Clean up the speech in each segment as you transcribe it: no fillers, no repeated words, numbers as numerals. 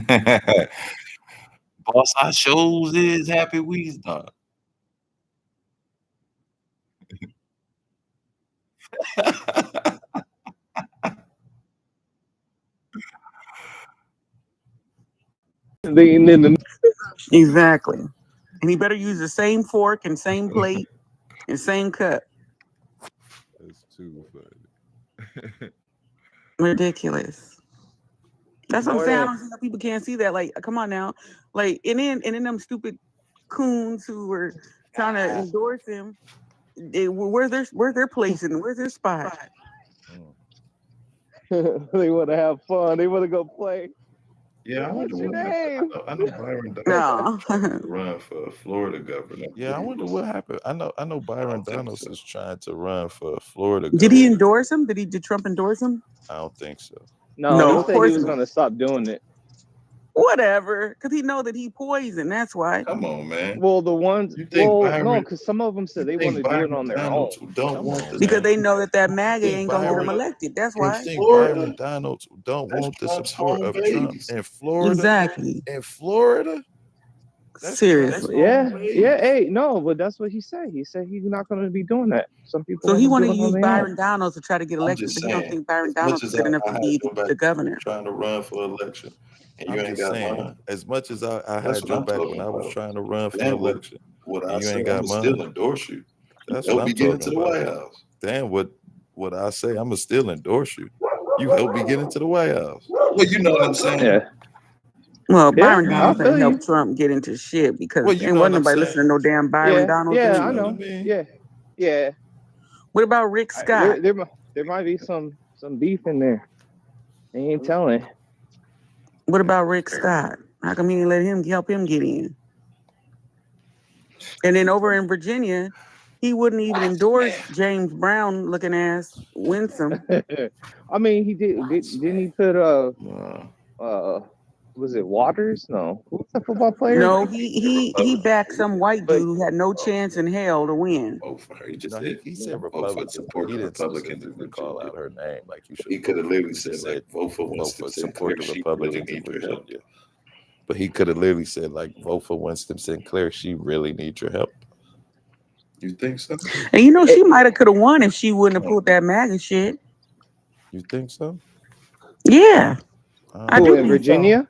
Boss, I shows is happy we dog. Exactly. And he better use the same fork and same plate and same cup. That's too funny. Ridiculous. That's what I'm More saying. I than don't see how people can't see that. Like, come on now. Like, and then them stupid coons who were trying to endorse him. Where's their place and where's their spot? Mm. they want to have fun. They want to go play. Yeah, I wonder What's your what happened. name? I know Byron Donalds No. to run for Florida governor, Yeah, but I he wonder was what happened. I know I Byron don't think Donalds so. is trying to run for Florida Did he governor. endorse him? Did Trump endorse him? I don't think so. No, No, he of said he course was not. going to stop doing it. Whatever. Because he know that he poison. That's why. Come on, man. Well, the ones, You think well, no, Byron because some of them you said they want think to do it Byron on their own. Donalds don't Come want on, this Because man. they know that you MAGA think ain't gonna get him Byron elected. That's in You why. think Byron Florida, Donalds don't that's want the Trump's support home of Trump base. in Florida? Exactly. In Florida? That's Trump's Seriously. home Yeah, yeah, base. hey, no, but that's what he said. He said he's not going to be doing that. Some people So want he to want do to it on use their own. Byron Donalds to try to get I'm elected, just but he don't saying, think Byron as much Donalds is as good enough I to had be your back the governor. trying to run for election and you I'm ain't just got saying, mine, as much as I that's had what your I'm back when talking I was about. trying to run for Then election what and I you say, ain't got I'ma still mine, endorse you. You that's what help I'm me get talking into the about. White House. Then what I say, I'ma still endorse you. You helped me get into the White House. Well, you know what I'm saying? Yeah, Well, yeah, Byron I I Donalds mean, ain't feel you. helped Trump get into shit because Well, you ain't know what wasn't I'm nobody saying. listening to no damn Byron Yeah, Donalds yeah, You I know anyway. what I know. mean? Yeah, yeah. What about Rick Scott? There might be some beef in there. They ain't telling. What about Rick Scott? How come he didn't let him help him get in? And then over in Virginia, he wouldn't even endorse James Brown looking ass Winsome. I mean, he didn't he put uh, uh was it Waters? No, who's the football player? No, the he Republican. backed some white But dude who had no chance in hell to win. Vote for her. He just No, said, he said vote for Republicans, but support he the didn't Republicans in specifically call Virginia. out her name like you should He could vote have for her. literally He just said, like, said vote for vote Winston for support Sinclair. the She really Republicans in needs your help. Virginia. But he could have literally said like vote for Winston Sinclair. She really needs your help. You think so? And it, she might have could have won if she wouldn't have Oh, pulled that MAGA shit. You think so? Yeah, I I don't who do in know. think so. Virginia?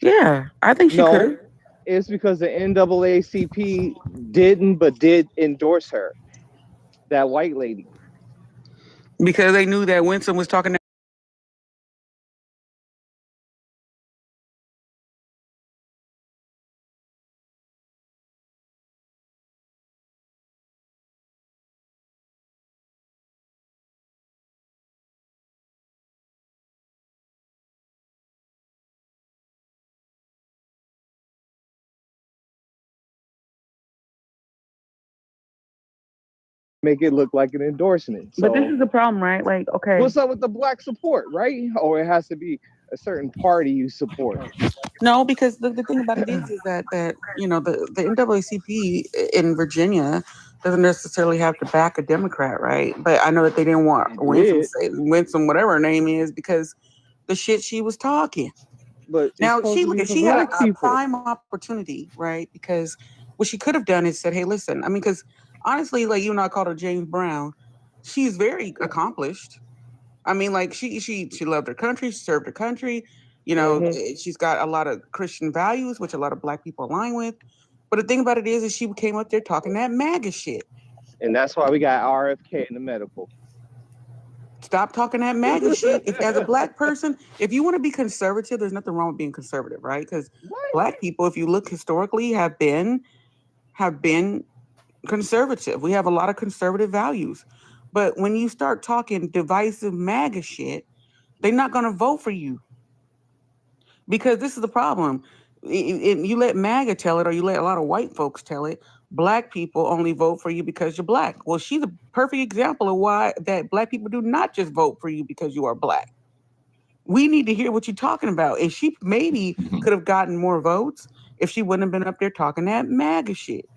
Yeah, I think she could have. No, it's because the NAACP didn't, but did endorse her. That white lady. Because they knew that Winston was talking. Make it look like an endorsement. But this So is the problem, right? Like, okay, what's up with the black support, right? Or it has to be a certain party you support. no, because the thing about it is that the NAACP in Virginia doesn't necessarily have to back a Democrat, right? But I know that they didn't want It did, Winsome, whatever her name is, because the shit she was talking. but it's Now supposed to be for she had black a people. prime opportunity, right? Because what she could have done is said, "Hey, listen." I mean, because honestly, like you and I called her James Brown, she's very accomplished. I mean, like she loved her country, she served her country. Hmm. She's got a lot of Christian values, which a lot of black people align with. But the thing about it is she came up there talking that MAGA shit. And that's why we got RFK in the medical. Stop talking that MAGA shit. If as a black person, if you want to be conservative, there's nothing wrong with being conservative, right? Because What? black people, if you look historically, have been conservative. We have a lot of conservative values. But when you start talking divisive MAGA shit, they're not gonna vote for you. Because this is the problem. You let MAGA tell it, or you let a lot of white folks tell it. Black people only vote for you because you're black. Well, she's a perfect example of why that black people do not just vote for you because you are black. We need to hear what you're talking about. And she maybe could have gotten more votes if she wouldn't have been up there talking that MAGA shit.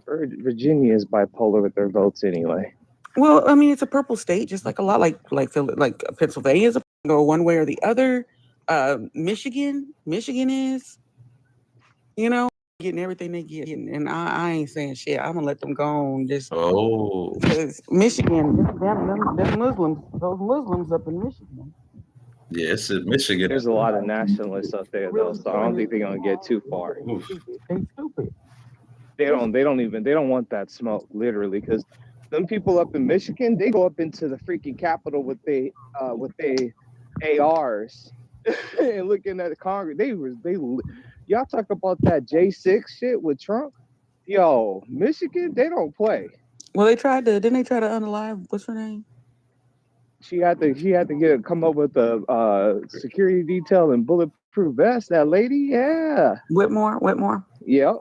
Virginia is bipolar with their votes anyway. Well, I mean, it's a purple state, just like a lot like Pennsylvania is a go one way or the other. Michigan is, you know, getting everything they get, and I ain't saying shit. I'm gonna let them go on just Oh, because Michigan, them Muslims, those Muslims up in Michigan. yeah, it's in Michigan. There's a lot of nationalists up there though, so I don't think they're gonna get too far. Oof. They stupid. They don't want that smoke, literally, because them people up in Michigan, they go up into the freaking Capitol with they ARs and looking at the Congress. Y'all talk about that J6 shit with Trump. Yo, Michigan, they don't play. Well, didn't they try to unalive, what's her name? She had to come up with a security detail and bulletproof vest. That lady, yeah. Whitmore. Yep.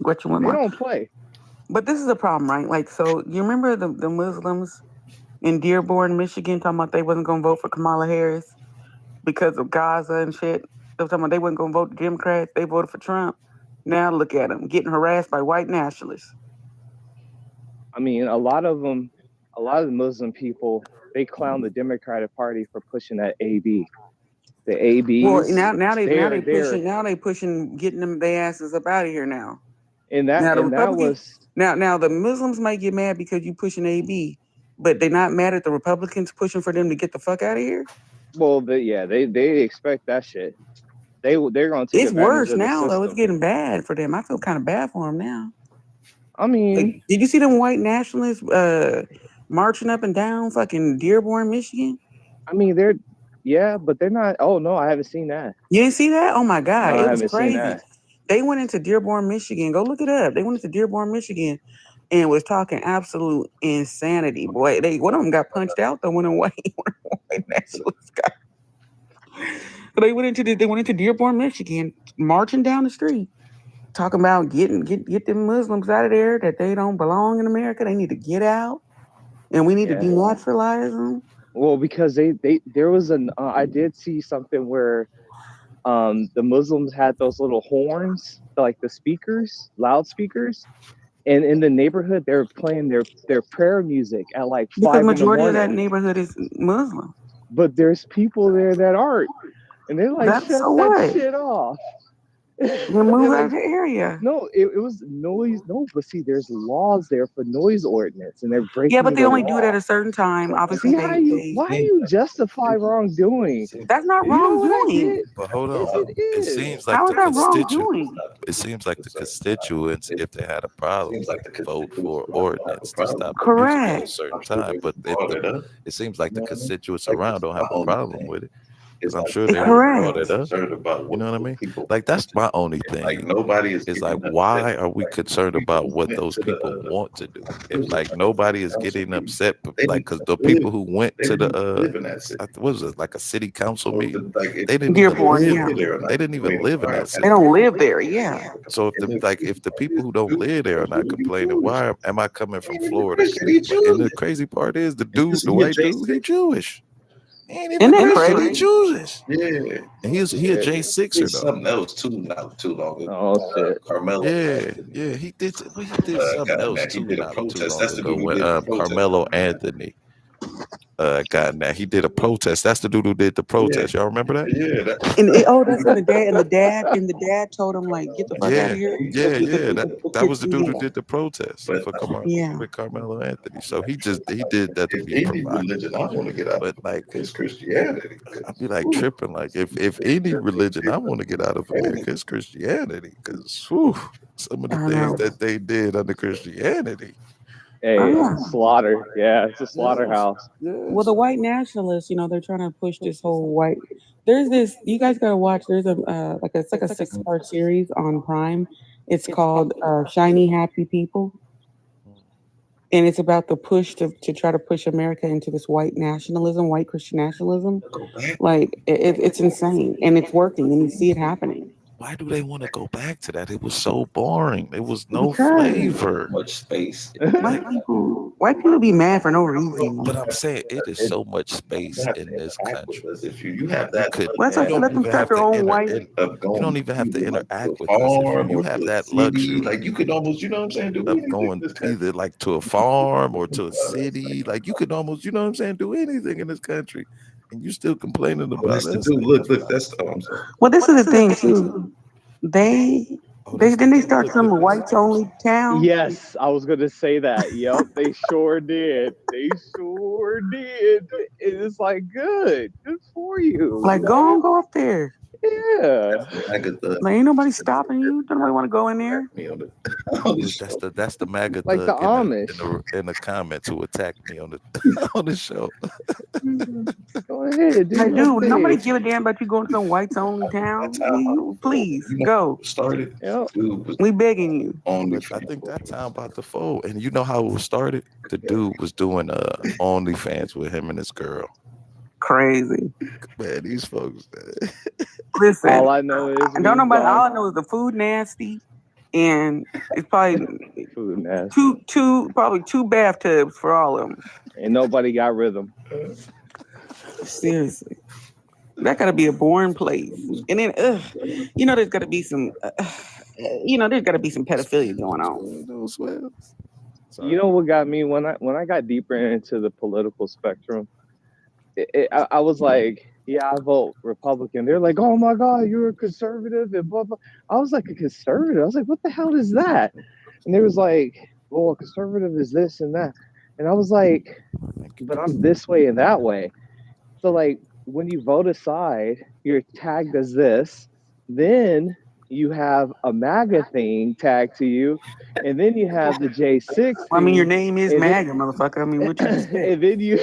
Gretchen They Whitmore. don't play. But this is a problem, right? Like, so you remember the Muslims in Dearborn, Michigan, talking about they wasn't gonna vote for Kamala Harris because of Gaza and shit. They were talking about they wasn't gonna vote Democrats. They voted for Trump. Now look at them getting harassed by white nationalists. I mean, a lot of the Muslim people, they clown the Democratic Party for pushing that AB. The ABs. Well, now they pushing getting them their asses up out of here now. And now the Muslims might get mad because you pushing AB, but they're not mad at the Republicans pushing for them to get the fuck out of here. Well, they expect that shit. They're gonna take. It's worse now though. It's getting bad for them. I feel kind of bad for them now. I mean, like, did you see them white nationalists marching up and down fucking Dearborn, Michigan? I mean, but they're not. Oh no, I haven't seen that. You didn't see that? Oh my god, no, it was crazy. They went into Dearborn, Michigan. Go look it up. They went into Dearborn, Michigan, and was talking absolute insanity. Boy, one of them got punched out though. When a white nationalist got. So they went into Dearborn, Michigan, marching down the street, talking about get them Muslims out of there, that they don't belong in America. They need to get out, and we need to denaturalize them. Well, because there was I did see something where the Muslims had those little horns, like the loudspeakers, and in the neighborhood they were playing their prayer music at like 5 in the morning. The majority of that neighborhood is Muslim. But there's people there that aren't, and they're like, shut that shit off. You move out of the area. No, it was noise. No, but see, there's laws there for noise ordinance, and they're breaking. Yeah, but they only do it at a certain time. Obviously, why do you justify wrongdoing? That's not wrongdoing. But hold on, it seems like It seems like the constituents, if they had a problem, vote for ordinance to stop the music at a certain time. But it seems like the constituents around don't have a problem with it. Because I'm sure they brought it up. You know what I mean? Like, that's my only thing. Like, nobody is like, why are we concerned about what those people want to do? If like nobody is getting upset, like, because the people who went to the what was it, like a city council meeting? They didn't even live there. They didn't even live in that city. They don't live there, yeah. So if the people who don't live there are not complaining, why am I coming from Florida? And the crazy part is the white dude, he's Jewish. Isn't that crazy? Chooses. Yeah, and he a J6er though. Something else too, not too long ago. Oh shit, Carmelo. Yeah, he did something else too. Not too long ago when Carmelo Anthony got in that. He did a protest. That's the dude who did the protest. Y'all remember that? Yeah. That's when the dad told him like, get the fuck out of here. Yeah. That was the dude who did the protest with Carmelo Anthony. So he did that to be religion I want to get out. But like it's Christianity. I'd be like tripping. Like if any religion I want to get out of America is Christianity, because some of the things that they did under Christianity. Hey, slaughter. Yeah, it's a slaughterhouse. Well, the white nationalists, they're trying to push this whole white. There's this. You guys gotta watch. There's it's like a 6-part series on Prime. It's called Shiny Happy People, and it's about the push to try to push America into this white nationalism, white Christian nationalism. Like it's insane, and it's working, and you see it happening. Why do they want to go back to that? It was so boring. There was no flavor. Much space. White people be mad for no reason. But I'm saying it is so much space in this country. If you have that, you don't even have to interact with us. If you have that luxury, like you could almost, you know what I'm saying, do anything. Going either like to a farm or to a city, like you could almost, you know what I'm saying, do anything in this country. And you still complaining Well, about that's the us? dude. Look, that's I'm sorry. Well, this is the thing too. They didn't they start some whites only town? Yes, I was gonna say that. Yep, they sure did. They sure did. It's like good for you. Like, go up there. Yeah. Like, ain't nobody stopping you. Don't nobody want to go in there. That's the MAGA like the thug in the comments who attacked me on the on the show. Go ahead, do Like, your dude, thing. nobody give a damn about you going to some whites only town. Please go. Started. Yep. We begging you. But I think that time about to fold. And you know how it was started? The dude was doing OnlyFans with him and his girl. Crazy. Man, these folks. Listen, all I know is all I know is the food nasty, and it's probably food nasty. probably two bathtubs for all of them. And nobody got rhythm. Seriously, that gotta be a boring place. And then, there's gotta be some, there's gotta be some pedophilia going on. You know what got me when I got deeper into the political spectrum? I was like, yeah, I vote Republican. They're like, oh my God, you're a conservative and blah blah. I was like, a conservative? I was like, what the hell is that? And they was like, well, a conservative is this and that. And I was like, but I'm this way and that way. So like when you vote aside, you're tagged as this, then you have a MAGA thing tagged to you, and then you have the J6. I mean, your name is MAGA, motherfucker. I mean, what you expect? And then you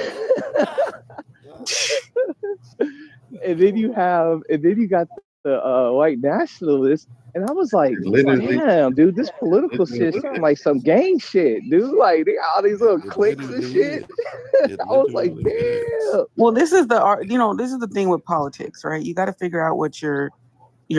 and then you got the white nationalists. And I was like, damn, dude, this political shit sounds like some gang shit, dude. Like, they got all these little cliques and shit. I was like, damn. Well, this is the thing with politics, right? You got to figure out what your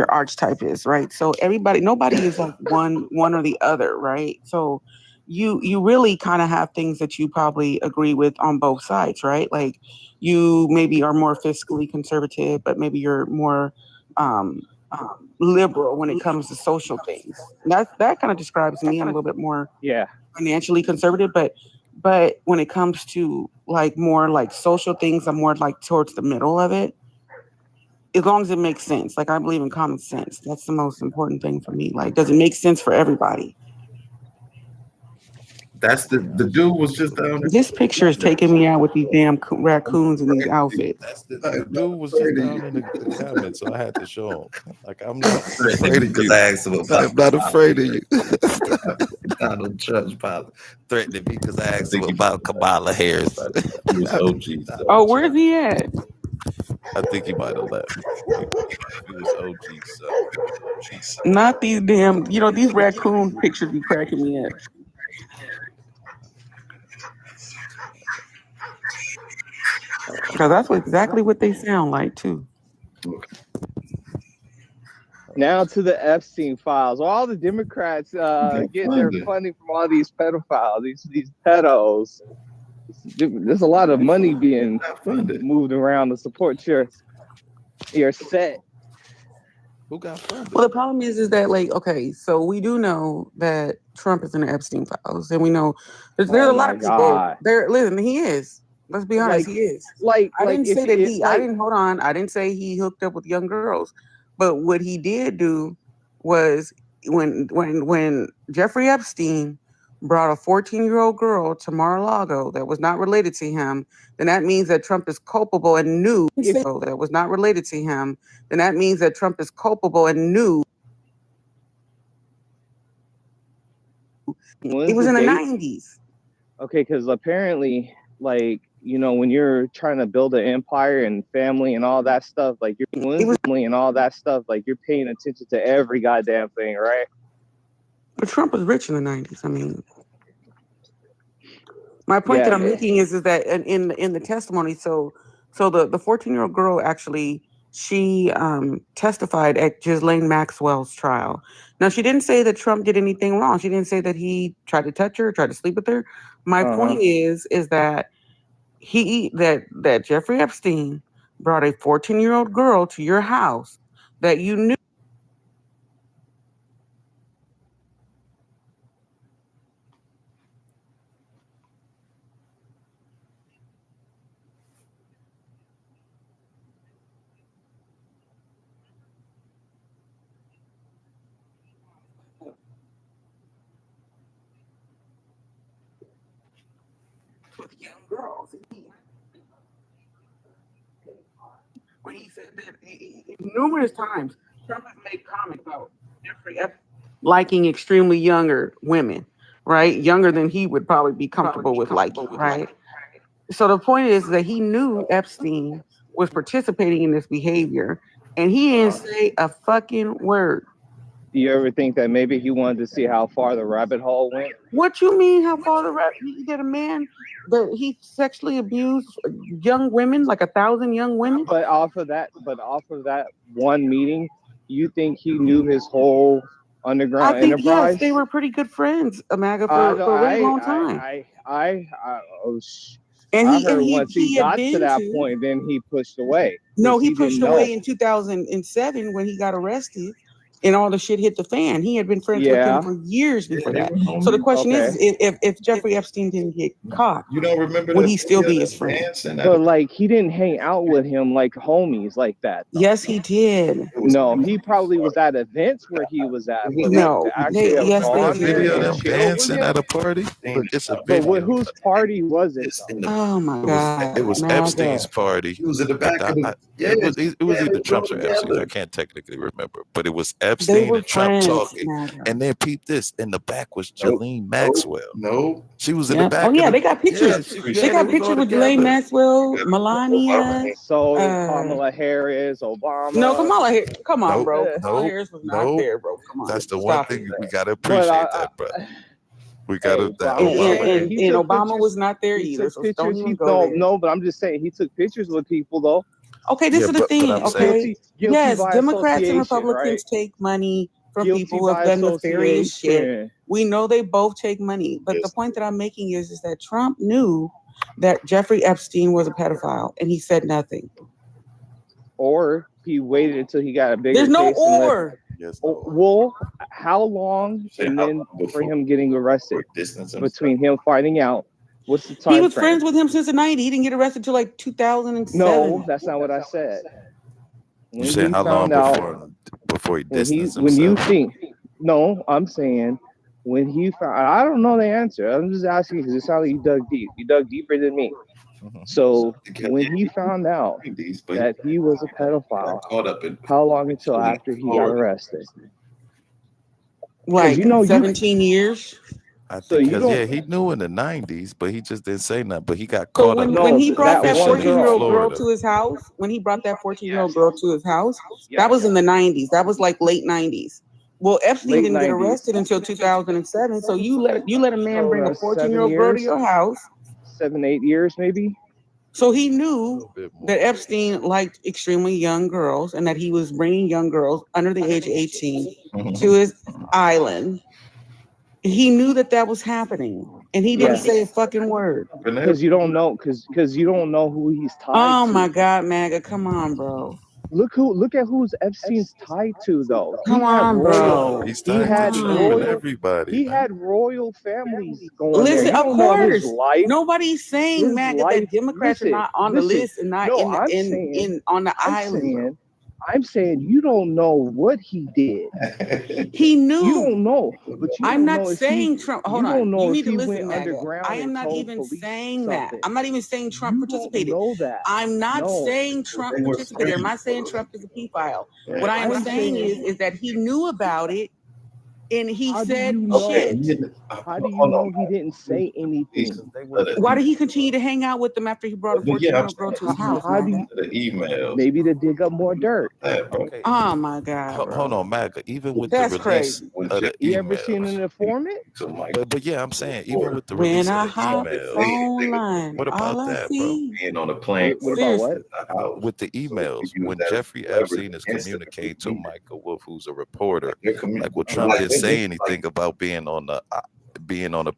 archetype is, right? So nobody is like one or the other, right? So you really kind of have things that you probably agree with on both sides, right? Like you maybe are more fiscally conservative, but maybe you're more liberal when it comes to social things. That kind of describes me. I'm a little bit more financially conservative, but when it comes to like more like social things, I'm more like towards the middle of it. As long as it makes sense. Like I believe in common sense. That's the most important thing for me. Like, does it make sense for everybody? That's the dude was just down there. This picture is taking me out with these damn raccoons in these outfits. The dude was just down in the comments, so I had to show him. Like, I'm not afraid of you. I'm not afraid of you. Donald Trump's probably threatened me because I asked him about Kamala Harris. He was OG. Oh, where's he at? I think he might have left. He was OG, so. Not these damn, these raccoon pictures be cracking me up. Because that's exactly what they sound like, too. Now to the Epstein files. All the Democrats get their funding from all these pedophiles, these pedos. There's a lot of money being moved around to support your set. Who got funded? Well, the problem is that, like, okay, so we do know that Trump is in the Epstein files, and we know there's a lot of people there. Listen, he is. Let's be honest, he is. I didn't say that I didn't say he hooked up with young girls, but what he did do was when Jeffrey Epstein brought a 14-year-old girl to Mar-a-Lago that was not related to him, then that means that Trump is culpable and knew that was not related to him. Then that means that Trump is culpable and knew. It was in the 90s. Okay, because apparently, like, when you're trying to build an empire and family and all that stuff, like you're paying attention to every goddamn thing, right? But Trump was rich in the 90s. I mean, my point that I'm making is that in the testimony, so the 14-year-old girl actually, she testified at Ghislaine Maxwell's trial. Now, she didn't say that Trump did anything wrong. She didn't say that he tried to touch her, tried to sleep with her. My point is that that Jeffrey Epstein brought a 14-year-old girl to your house that you knew. with young girls. When he said that numerous times, Trump has made comments about Jeffrey Epstein liking extremely younger women, right? Younger than he would probably be comfortable with liking, right? So the point is that he knew Epstein was participating in this behavior, and he didn't say a fucking word. Do you ever think that maybe he wanted to see how far the rabbit hole went? What you mean? How far the rabbit? He did a man that he sexually abused young women, like 1,000 young women. But off of that one meeting, you think he knew his whole underground enterprise? Yes, they were pretty good friends, Amaga, for a really long time. And I heard once he got to that point, then he pushed away. No, he pushed away in 2007 when he got arrested. And all the shit hit the fan. He had been friends with him for years before that. So the question is, if Jeffrey Epstein didn't get caught, you don't remember? Would he still be his friend? But like, he didn't hang out with him like homies like that. Though. Yes, he did. No, he probably was at events where he was at. No, they video them dancing at a party. Look, it's a video. But whose party was it? Oh my God! It was Epstein's party. It was in the back of the. It was either Trump's or Epstein's. I can't technically remember, but it was Epstein and Trump talking. And then peep this, in the back was Ghislaine Maxwell. No, she was in the back. Oh yeah, they got pictures. They got pictures with Ghislaine Maxwell, Melania. So Kamala Harris, Obama. No, Kamala Harris. Come on, bro. Kamala Harris was not there, bro. Come on. That's the one thing we gotta appreciate that, bro. We gotta. And Obama was not there either. So don't even go there. No, but I'm just saying he took pictures with people though. Okay, this is the thing. Okay, yes, Democrats and Republicans take money from people who have done nefarious shit. We know they both take money, but the point that I'm making is that Trump knew that Jeffrey Epstein was a pedophile, and he said nothing. Or he waited until he got a bigger. There's no or. Well, how long and then for him getting arrested? Between him finding out. What's the time? He was friends with him since the 90s. He didn't get arrested until like 2007. No, that's not what I said. You said how long before he distanced himself? When you think, no, I'm saying when he found. I don't know the answer. I'm just asking because it sounds like you dug deep. You dug deeper than me. So when he found out that he was a pedophile, how long until after he got arrested? Like 17 years. I think he knew in the 90s, but he just didn't say nothing. But he got caught up. When he brought that 14-year-old girl to his house, that was in the 90s. That was like late 90s. Well, Epstein didn't get arrested until 2007. So you let a man bring a 14-year-old girl to your house. 7-8 years, maybe. So he knew that Epstein liked extremely young girls and that he was bringing young girls under the age of 18 to his island. He knew that was happening, and he didn't say a fucking word. Because you don't know, because you don't know who he's tied to. Oh my God, MAGA, come on, bro. Look at who's Epstein's tied to, though. Come on, bro. He's tied to everybody. He had royal families going. Listen, of course, nobody's saying MAGA that Democrats are not on the list and not on the island. I'm saying you don't know what he did. He knew. You don't know. But I'm not saying Trump. Hold on. You need to listen, MAGA. I am not even saying that. I'm not even saying Trump participated. I'm not saying Trump participated. I'm not saying Trump is a pedophile. What I am saying is that he knew about it. And he said shit. How do you know he didn't say anything? Why did he continue to hang out with them after he brought a 14-year-old girl to his house? Maybe to dig up more dirt. Okay. Oh my God. Hold on, MAGA. Even with the release of the you ever seen an informant? But yeah, I'm saying even with the release of the emails. What about that, bro? Being on a plane. What about what? With the emails, when Jeffrey Epstein is communicating to Michael Wolff, who's a reporter, like what Trump did say anything about being on the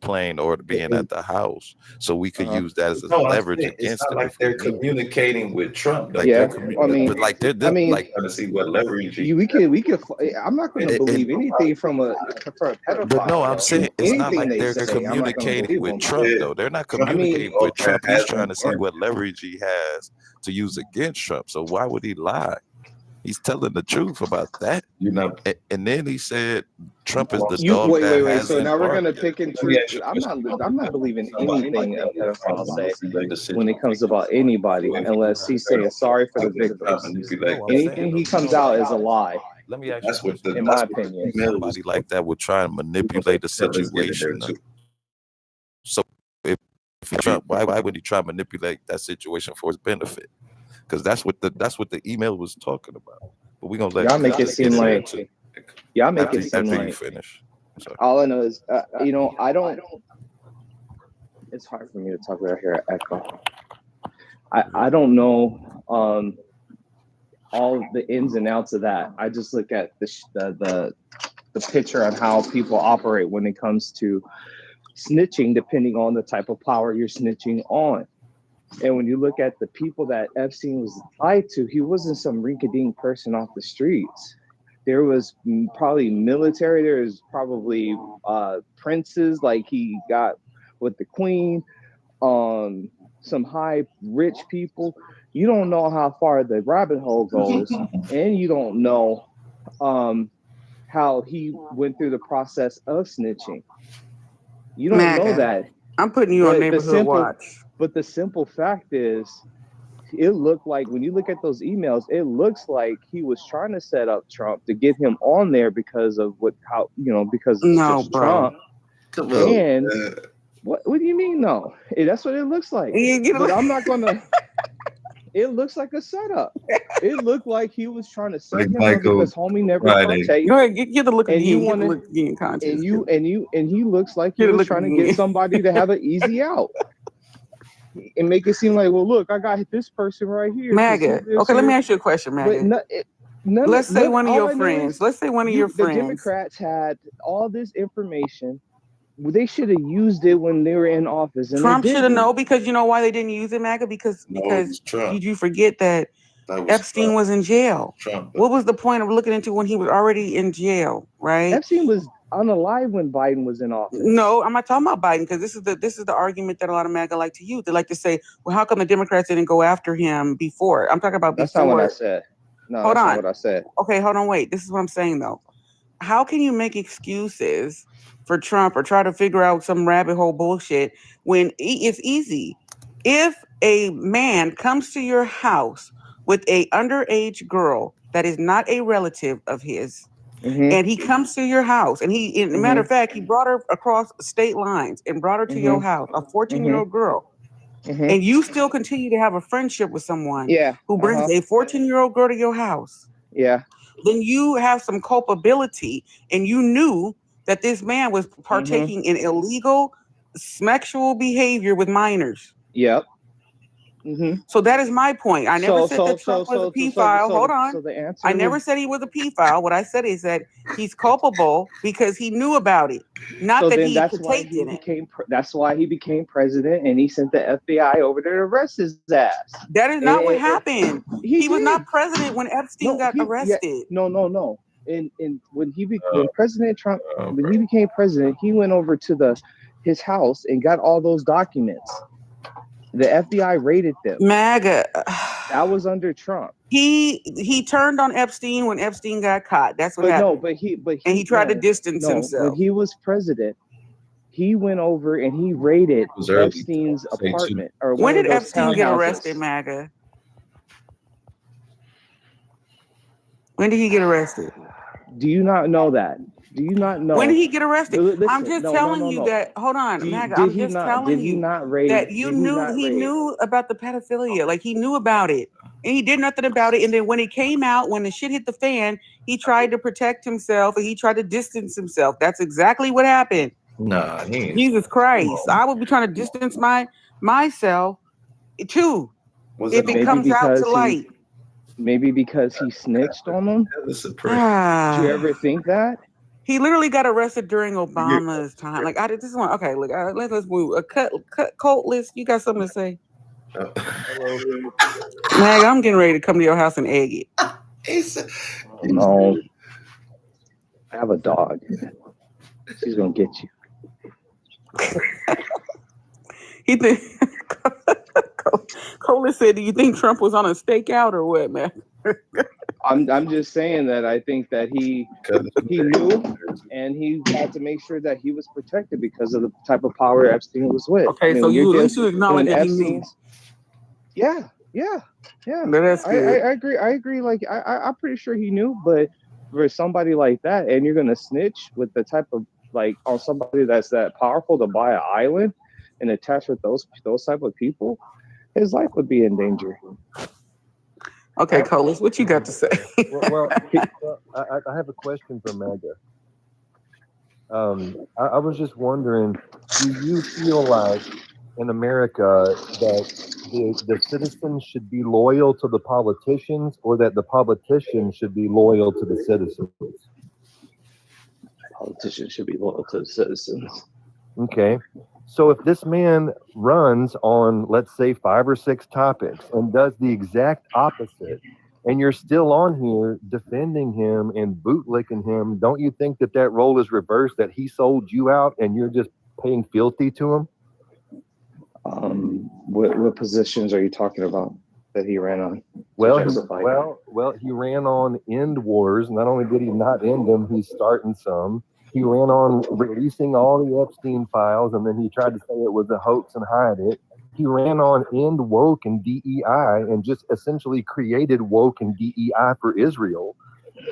plane or being at the house, so we could use that as a leverage against them. Like they're communicating with Trump. Like they're trying to see what leverage. We could. I'm not going to believe anything from a pedophile. But no, I'm saying it's not like they're communicating with Trump though. They're not communicating with Trump. He's trying to see what leverage he has to use against Trump. So why would he lie? He's telling the truth about that. And then he said Trump is the You dog that wait. has So now we're barked. gonna pick and choose. I'm not believing anything a pedophile say when it comes about anybody, unless he's saying sorry for the victims. Anything he comes out is a lie. Let me ask you a question. In my opinion, Somebody like that would try and manipulate the situation. So if Trump, why would he try and manipulate that situation for his benefit? Because that's what the email was talking about. But we're gonna let y'all make it seem like after you finish. All I know is I don't. It's hard for me to talk right here at Echo. I don't know all the ins and outs of that. I just look at the picture on how people operate when it comes to snitching, depending on the type of power you're snitching on. And when you look at the people that Epstein was tied to, he wasn't some rinky-dink person off the streets. There was probably military. There was probably princes, like he got with the queen, some high rich people. You don't know how far the rabbit hole goes, and you don't know how he went through the process of snitching. You don't know that. I'm putting you on neighborhood watch. But the simple fact is, it looked like when you look at those emails, it looks like he was trying to set up Trump to get him on there because of Trump. And what do you mean no? That's what it looks like. But I'm not gonna. It looks like a setup. It looked like he was trying to set him up because homie never partake. Go ahead, get the look again. And he looks like he was trying to get somebody to have an easy out. And make it seem like, well, look, I got this person right here. MAGA. Okay, let me ask you a question, MAGA. Let's say one of your friends. The Democrats had all this information. They should have used it when they were in office. And Trump should have known, because you know why they didn't use it, MAGA? Because did you forget that Epstein was in jail? What was the point of looking into when he was already in jail, right? Epstein was unalive when Biden was in office. No, I'm not talking about Biden, because this is the argument that a lot of MAGA like to use. They like to say, well, how come the Democrats didn't go after him before? I'm talking about before. That's not what I said. No, that's not what I said. Okay, hold on, wait. This is what I'm saying, though. How can you make excuses for Trump or try to figure out some rabbit hole bullshit when it's easy? If a man comes to your house with a underage girl that is not a relative of his, and he comes to your house, and matter of fact, he brought her across state lines and brought her to your house, a 14-year-old girl, and you still continue to have a friendship with someone who brings a 14-year-old girl to your house, then you have some culpability, and you knew that this man was partaking in illegal sexual behavior with minors. Yep. So that is my point. I never said that Trump was a pedophile. Hold on. I never said he was a pedophile. What I said is that he's culpable because he knew about it, not that he partaked in it. That's why he became president, and he sent the FBI over there to arrest his ass. That is not what happened. He was not president when Epstein got arrested. No. And when President Trump, when he became president, he went over to his house and got all those documents. The FBI raided them. MAGA. That was under Trump. He turned on Epstein when Epstein got caught. That's what happened. He tried to distance himself. When he was president, he went over and he raided Epstein's apartment. When did Epstein get arrested, MAGA? When did he get arrested? Do you not know that? Do you not know? When did he get arrested? Listen, I'm just telling you that. Hold on, MAGA. I'm just telling you that he knew about the pedophilia. Like, he knew about it, and he did nothing about it. And then when it came out, when the shit hit the fan, he tried to protect himself and he tried to distance himself. That's exactly what happened. Nah, Jesus Christ! I would be trying to distance myself too if it comes out to light. Maybe because he snitched on them. Did you ever think that? He literally got arrested during Obama's time. Like, this one. Okay, look, let's move. Cut Colt list. You got something to say? Mag, I'm getting ready to come to your house and egg it. No, I have a dog. She's gonna get you. He think Cola said, "Do you think Trump was on a stakeout or what, man?" I'm just saying that I think that he knew, and he had to make sure that he was protected because of the type of power Epstein was with. Okay, so you at least you acknowledge that he knew. Yeah. That's good. I agree. I agree. Like I'm pretty sure he knew, but for somebody like that, and you're gonna snitch with the type of like on somebody that's that powerful to buy an island and attach with those type of people, his life would be in danger. Okay, Colas, what you got to say? well, I have a question for Magda. I was just wondering, do you feel like in America that the citizens should be loyal to the politicians, or that the politicians should be loyal to the citizens? Politicians should be loyal to the citizens. Okay. So if this man runs on, let's say, 5 or 6 topics and does the exact opposite, and you're still on here defending him and bootlicking him, don't you think that role is reversed, that he sold you out and you're just paying fealty to him? What positions are you talking about that he ran on? Well, he ran on end wars. Not only did he not end them, he's starting some. He ran on releasing all the Epstein files, and then he tried to say it was a hoax and hide it. He ran on end woke and DEI and just essentially created woke and DEI for Israel.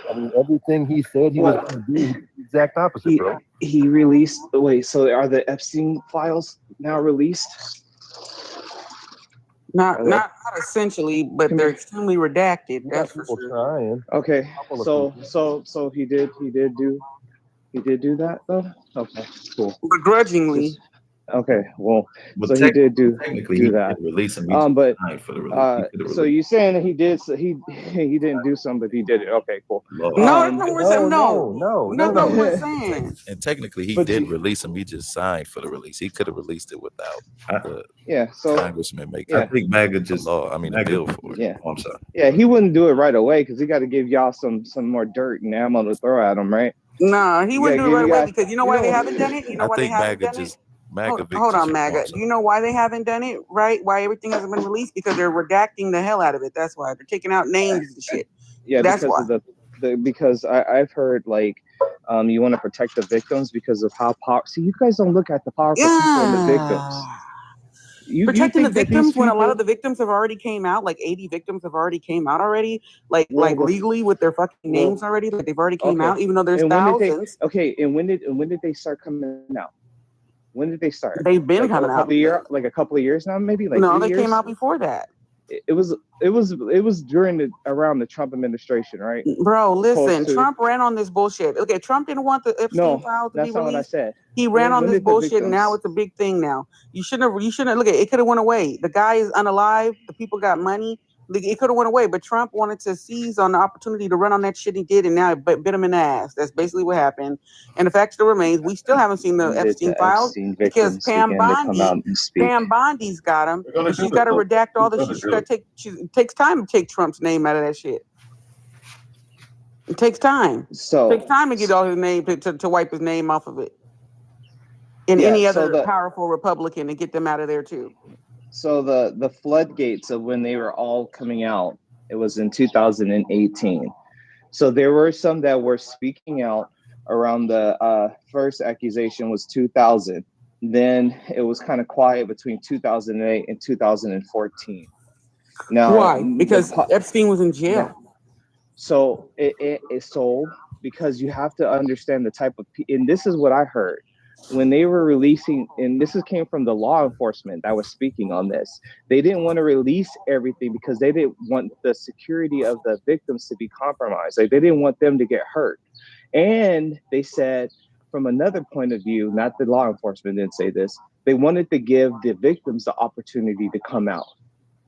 I mean, everything he said he was going to do, the exact opposite, bro. He released. Wait, so are the Epstein files now released? Not essentially, but they're extremely redacted. That's for sure. Trying. Okay, so he did do that though. Okay, cool. Begrudgingly. Okay, well, so he did do that. Release him. But so you saying that he did? So he didn't do something, but he did it. Okay, cool. No, we're saying. And technically, he did release him. He just signed for the release. He could have released it without the congressman making. I think MAGA just law. I mean, a bill for it. Yeah, I'm sorry. Yeah, he wouldn't do it right away because he got to give y'all some more dirt and ammo to throw at him, right? No, he wouldn't do it right away because you know why they haven't done it. You know why they haven't done it. Hold on, MAGA. Do you know why they haven't done it? Right? Why everything hasn't been released? Because they're redacting the hell out of it. That's why they're taking out names and shit. Yeah, that's because why. Of because I've heard like you want to protect the victims because of how powerful. See, you guys don't look at the powerful people and the victims. Protecting the victims when a lot of the victims have already came out, like 80 victims have already came out already, like legally with their fucking names already, like they've already came out, even though there's thousands. And when did they start coming out? When did they start? They've been coming out. Like a couple of years now, maybe. Like no, they came out before that. It was during around the Trump administration, right? Bro, listen, Trump ran on this bullshit. Okay, Trump didn't want the Epstein files to be released. That's not what I said. He ran on this bullshit, and now it's a big thing. Now you shouldn't look at it. It could have went away. The guy is unalive. The people got money. It could have went away, but Trump wanted to seize on the opportunity to run on that shit he did, and now it bit him in the ass. That's basically what happened. And the fact still remains, we still haven't seen the Epstein files because Pam Bondi's got him. And she's got to redact all the shit. It takes time to take Trump's name out of that shit. It takes time. It takes time to get all his name to wipe his name off of it. And any other powerful Republican and get them out of there too. So the floodgates of when they were all coming out, it was in 2018. So there were some that were speaking out around the first accusation was 2000. Then it was kind of quiet between 2008 and 2014. Now, why? Because Epstein was in jail. No. So it sold because you have to understand the type of, and this is what I heard. When they were releasing, and this came from the law enforcement that was speaking on this, they didn't want to release everything because they didn't want the security of the victims to be compromised. Like they didn't want them to get hurt. And they said, from another point of view, not the law enforcement didn't say this, they wanted to give the victims the opportunity to come out,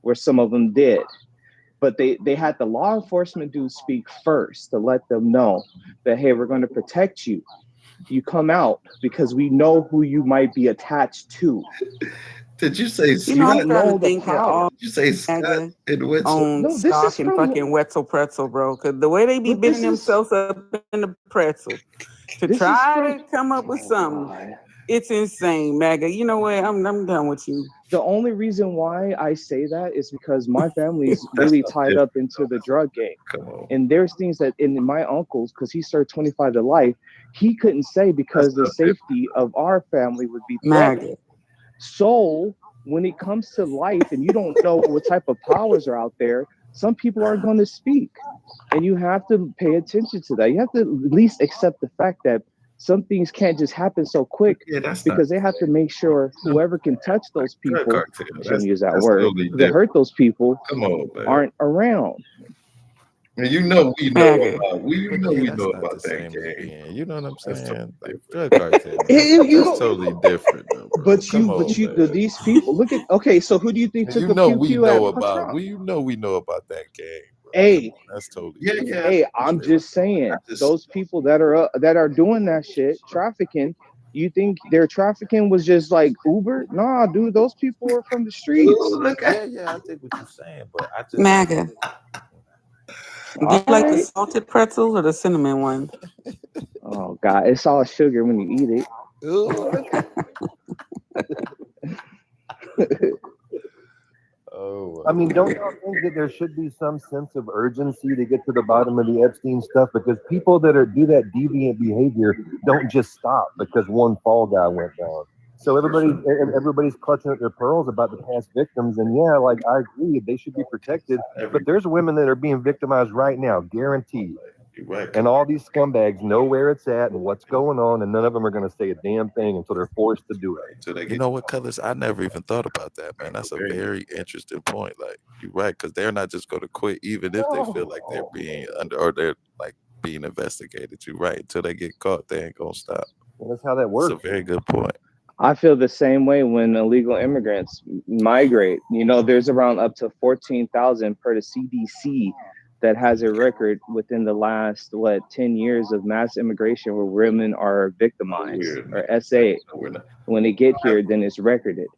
where some of them did. But they had the law enforcement dudes speak first to let them know that, hey, we're going to protect you. You come out because we know who you might be attached to. Did you say Scott? Did you say Scott and Wetzel? Stock and fucking Wetzel Pretzel, bro. Because the way they be bending themselves up in the pretzel to try to come up with something. It's insane, MAGA. You know what? I'm done with you. The only reason why I say that is because my family's really tied up into the drug game. And there's things that in my uncle's, because he served 25 to life, he couldn't say because the safety of our family would be threatened. MAGA. So when it comes to life and you don't know what type of powers are out there, some people aren't going to speak. And you have to pay attention to that. You have to at least accept the fact that some things can't just happen so quick because they have to make sure whoever can touch those people, I shouldn't use that word, that hurt those people aren't around. And you know we know MAGA. about we But know yeah, we that's know not about the that same as game. being, you know what I'm That's saying? totally Like different. drug cartel, You that's totally different, though, bro. But Come you, on, man. these people, look at, okay, so who do you think And took you a know pew we pew at know about Patron? we know about that game, bro. Hey, Come on, that's totally Yeah, different. yeah. hey, I'm just saying, those people that are doing that shit, trafficking. You think their trafficking was just like Uber? Nah, dude, those people are from the streets. Ooh, look at Yeah, I think what you're saying, but I just MAGA. Do All you like the right. salted pretzels or the cinnamon one? Oh God, it's all sugar when you eat it. ooh, look at oh I my mean, don't God. y'all think that there should be some sense of urgency to get to the bottom of the Epstein stuff? Because people that do that deviant behavior don't just stop because one fall guy went down. So everybody's clutching at their pearls about the past victims, and yeah, like I agree, they should be protected. But there's women that are being victimized right now, guaranteed. You're right. And all these scumbags know where it's at and what's going on, and none of them are going to say a damn thing until they're forced to do it. So they You get know what, Colors? I never even thought about that, man. That's a very interesting point. Like you're right, because they're not just going to quit, even if they feel like they're being under or they're like being investigated. You're right. Until they get caught, they ain't gonna stop. And that's how that That's works. a very good point. I feel the same way when illegal immigrants migrate. You know, there's around up to 14,000 per the CDC that has a record within the last 10 years of mass immigration where women are victimized or SA. When they get here, then it's recorded.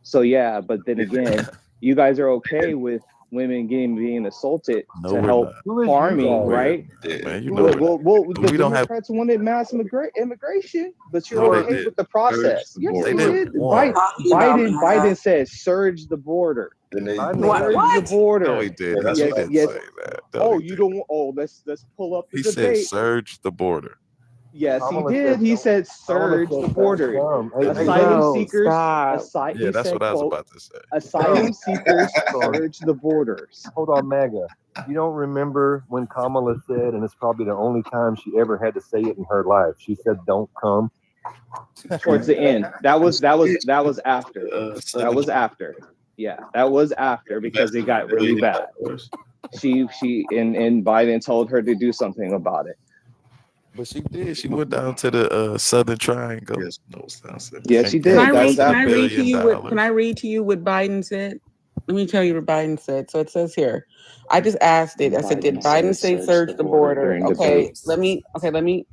So yeah, but then again, you guys are okay with women being assaulted No, to we're help not. farming, We're right? not, man. You know we're not. Well, But the we don't have. Democrats wanted mass immigration, but you're No, they okay did. with the process. Yes, They they didn't did. want. Talking about Biden MAGA. said surge the border. then they What? Surge the What? No, border. he didn't. that's He what I didn't Yes. say that. No, Oh, he you didn't. don't. Oh, let's pull up the He said debate. surge the border. Yes, he Kamala did. said, He said Kamala surge said the border. Hey, Asylum Bro, seekers. stop. Yeah, He that's said, what I was quote, about to say. asylum seekers hold on. surge the borders. Hold on, MAGA. You don't remember when Kamala said, and it's probably the only time she ever had to say it in her life. She said, "Don't come." Towards the end. That was after. That was after. Yeah, that was after because it got really bad. She and Biden told her to do something about it. But she did. She went down to the Southern Triangle. Yes, no, sounds like Yeah, she and did. Can I That read? was Can I after. read to you what? $1 Can I read to you what Biden said? Let me tell you what Biden said. So it says here. I just asked it. I said, "Did Biden say surge the border?" Okay, let me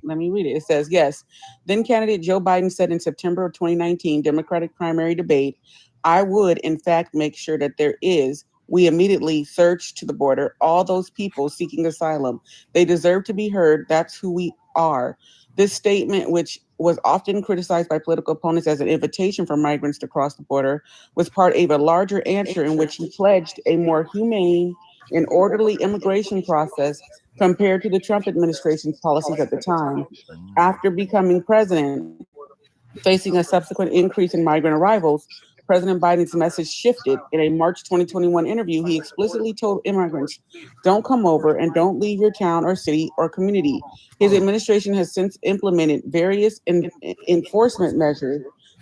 read it. It says, "Yes." Then candidate Joe Biden said in September of 2019 Democratic primary debate, "I would, in fact, make sure that there is. We immediately surge to the border. All those people seeking asylum, they deserve to be heard. That's who we are." This statement, which was often criticized by political opponents as an invitation for migrants to cross the border, was part of a larger answer in which he pledged a more humane and orderly immigration process compared to the Trump administration's policies at the time. After becoming president, facing a subsequent increase in migrant arrivals, President Biden's message shifted. In a March 2021 interview, he explicitly told immigrants, "Don't come over and don't leave your town or city or community." His administration has since implemented various enforcement measures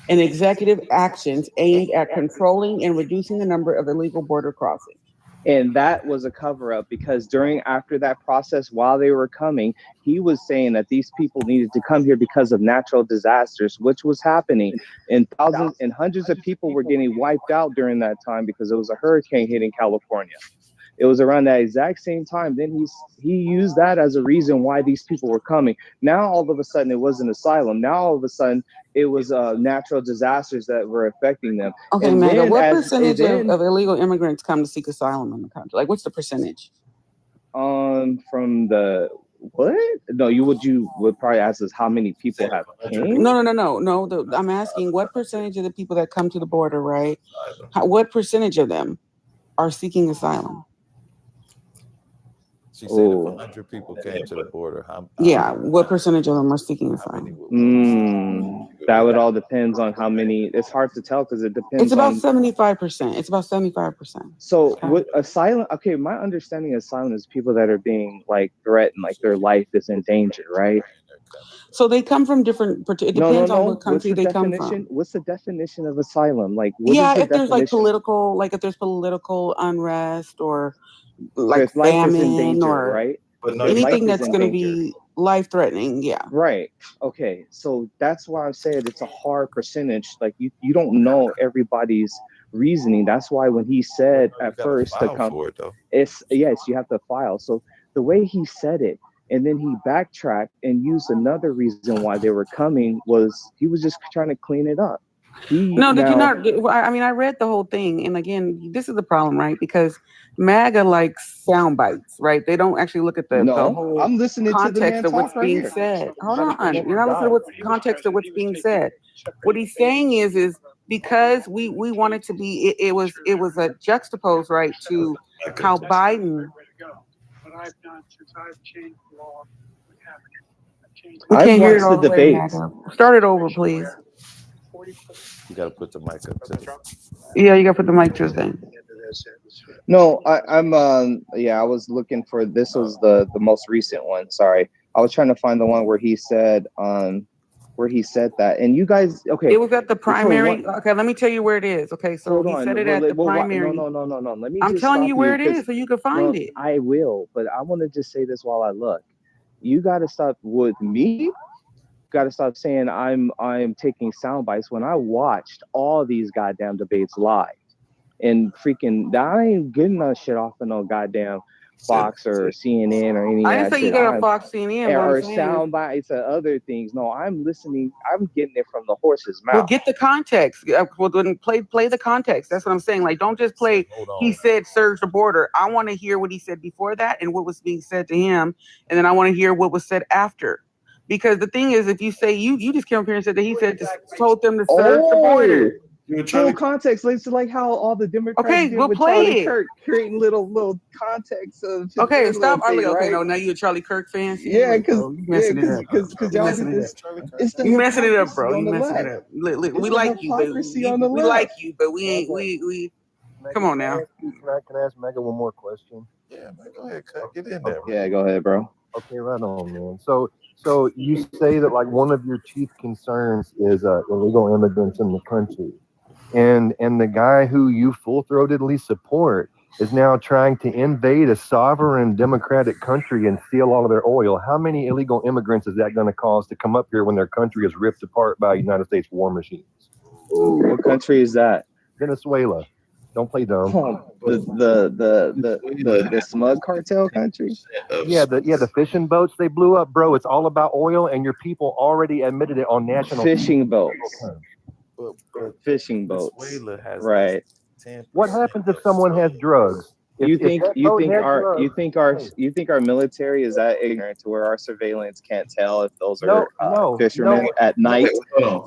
and executive actions aimed at controlling and reducing the number of illegal border crossings. And that was a cover up because after that process, while they were coming, he was saying that these people needed to come here because of natural disasters, which was happening. And thousands and hundreds of people were getting wiped out during that time because it was a hurricane hitting California. It was around that exact same time. Then he used that as a reason why these people were coming. Now all of a sudden it was an asylum. Now all of a sudden it was natural disasters that were affecting them. Okay, And Magda, then what percentage of illegal immigrants come to seek asylum in the country? Like, what's the percentage? from the What? No, you would probably ask us how many people have came. No. I'm asking what percentage of the people that come to the border, right? What percentage of them are seeking asylum? She said if 100 people came to the border, what percentage of them are seeking asylum? That would all depends on how many. It's hard to tell because it depends. It's about 75%. It's about 75%. So what asylum? Okay, my understanding of asylum is people that are being like threatened, like their life is in danger, right? So they come from different. It depends on what country they come from. What's the definition of asylum? Like, if there's like political, like if there's political unrest or like famine life is in danger, or right? But anything that's going to be life threatening, right. Okay, so that's why I'm saying it's a hard percentage. Like you don't know everybody's reasoning. That's why when he said at first to come, it's yes, you have to file. So the way he said it, and then he backtracked and used another reason why they were coming was he was just trying to clean it up. Did you not? I mean, I read the whole thing, and again, this is the problem, right? Because MAGA likes sound bites, right? They don't actually look at the whole I'm listening context to of what's being said. Hold on, you're not listening to what's context of what's being said. What he's saying is because we wanted to be, it was a juxtaposed, right, to how Biden. What I've done since I've changed the law, we can't hear it all the way, MAGA. Start it over, please. You gotta put the mic up to the. Yeah, you gotta put the mic to the thing. No, I'm I was looking for this was the most recent one. Sorry. I was trying to find the one where he said that. And you guys, okay. It was at the primary. Okay, let me tell you where it is. Okay, so he said it at the primary. No. Let me I'm telling you where it is so you can find it. I will, but I want to just say this while I look. You gotta stop with me. Got to stop saying I'm taking sound bites when I watched all these goddamn debates live, and freaking I ain't getting that shit off of no goddamn Fox or CNN or any. I didn't say you got a Fox, CNN, or sound bites or other things. No, I'm listening. I'm getting it from the horse's mouth. Well, get the context. Well, then play the context. That's what I'm saying. Like, don't just play. He said surge the border. I want to hear what he said before that and what was being said to him, and then I want to hear what was said after. Because the thing is, if you say you just came up here and said that he said told them to surge the border. Full context, like how all the Democrats did with Play Charlie Kirk, creating little context of. Okay, stop. Okay, no, now you're a Charlie Kirk fan. Yeah, because y'all messing it up. You messing it up, bro. You messing it up. We like you, but we like you, but we ain't. We. Come on now. Can I ask Mega one more question? Yeah, man, go ahead, get in there. Yeah, go ahead, bro. Okay, right on, man. So you say that like one of your chief concerns is illegal immigrants in the country, and the guy who you full-throatedly support is now trying to invade a sovereign democratic country and steal all of their oil. How many illegal immigrants is that going to cause to come up here when their country is ripped apart by United States war machines? Ooh, what country is that? Venezuela. Don't play dumb. The smug cartel country. Yeah, the fishing boats they blew up, bro. It's all about oil, and your people already admitted it on national fishing boats. Fishing boats. Venezuela has right. What happens if someone has drugs? You think our military is that ignorant to where our surveillance can't tell if those are fishermen at night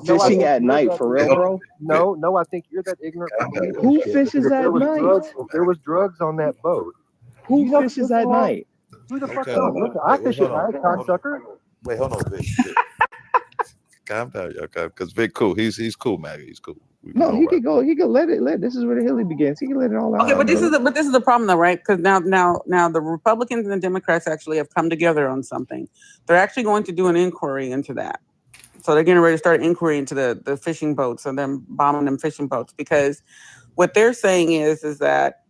fishing at night for real, bro? No, I think you're that ignorant. Who fishes at night? If there was drugs on that boat, who fishes at night? Who the fuck knows? Listen, I fish at night, cocksucker. Wait, hold on, Vic. Calm down, y'all. Because Vic, cool. He's cool, Maggie. He's cool. No, he could go. He could let it. This is where the hilly begins. He can let it all out. Okay, but this is the problem, though, right? Because now the Republicans and the Democrats actually have come together on something. They're actually going to do an inquiry into that. So they're getting ready to start an inquiry into the fishing boats and them bombing them fishing boats, because what they're saying is that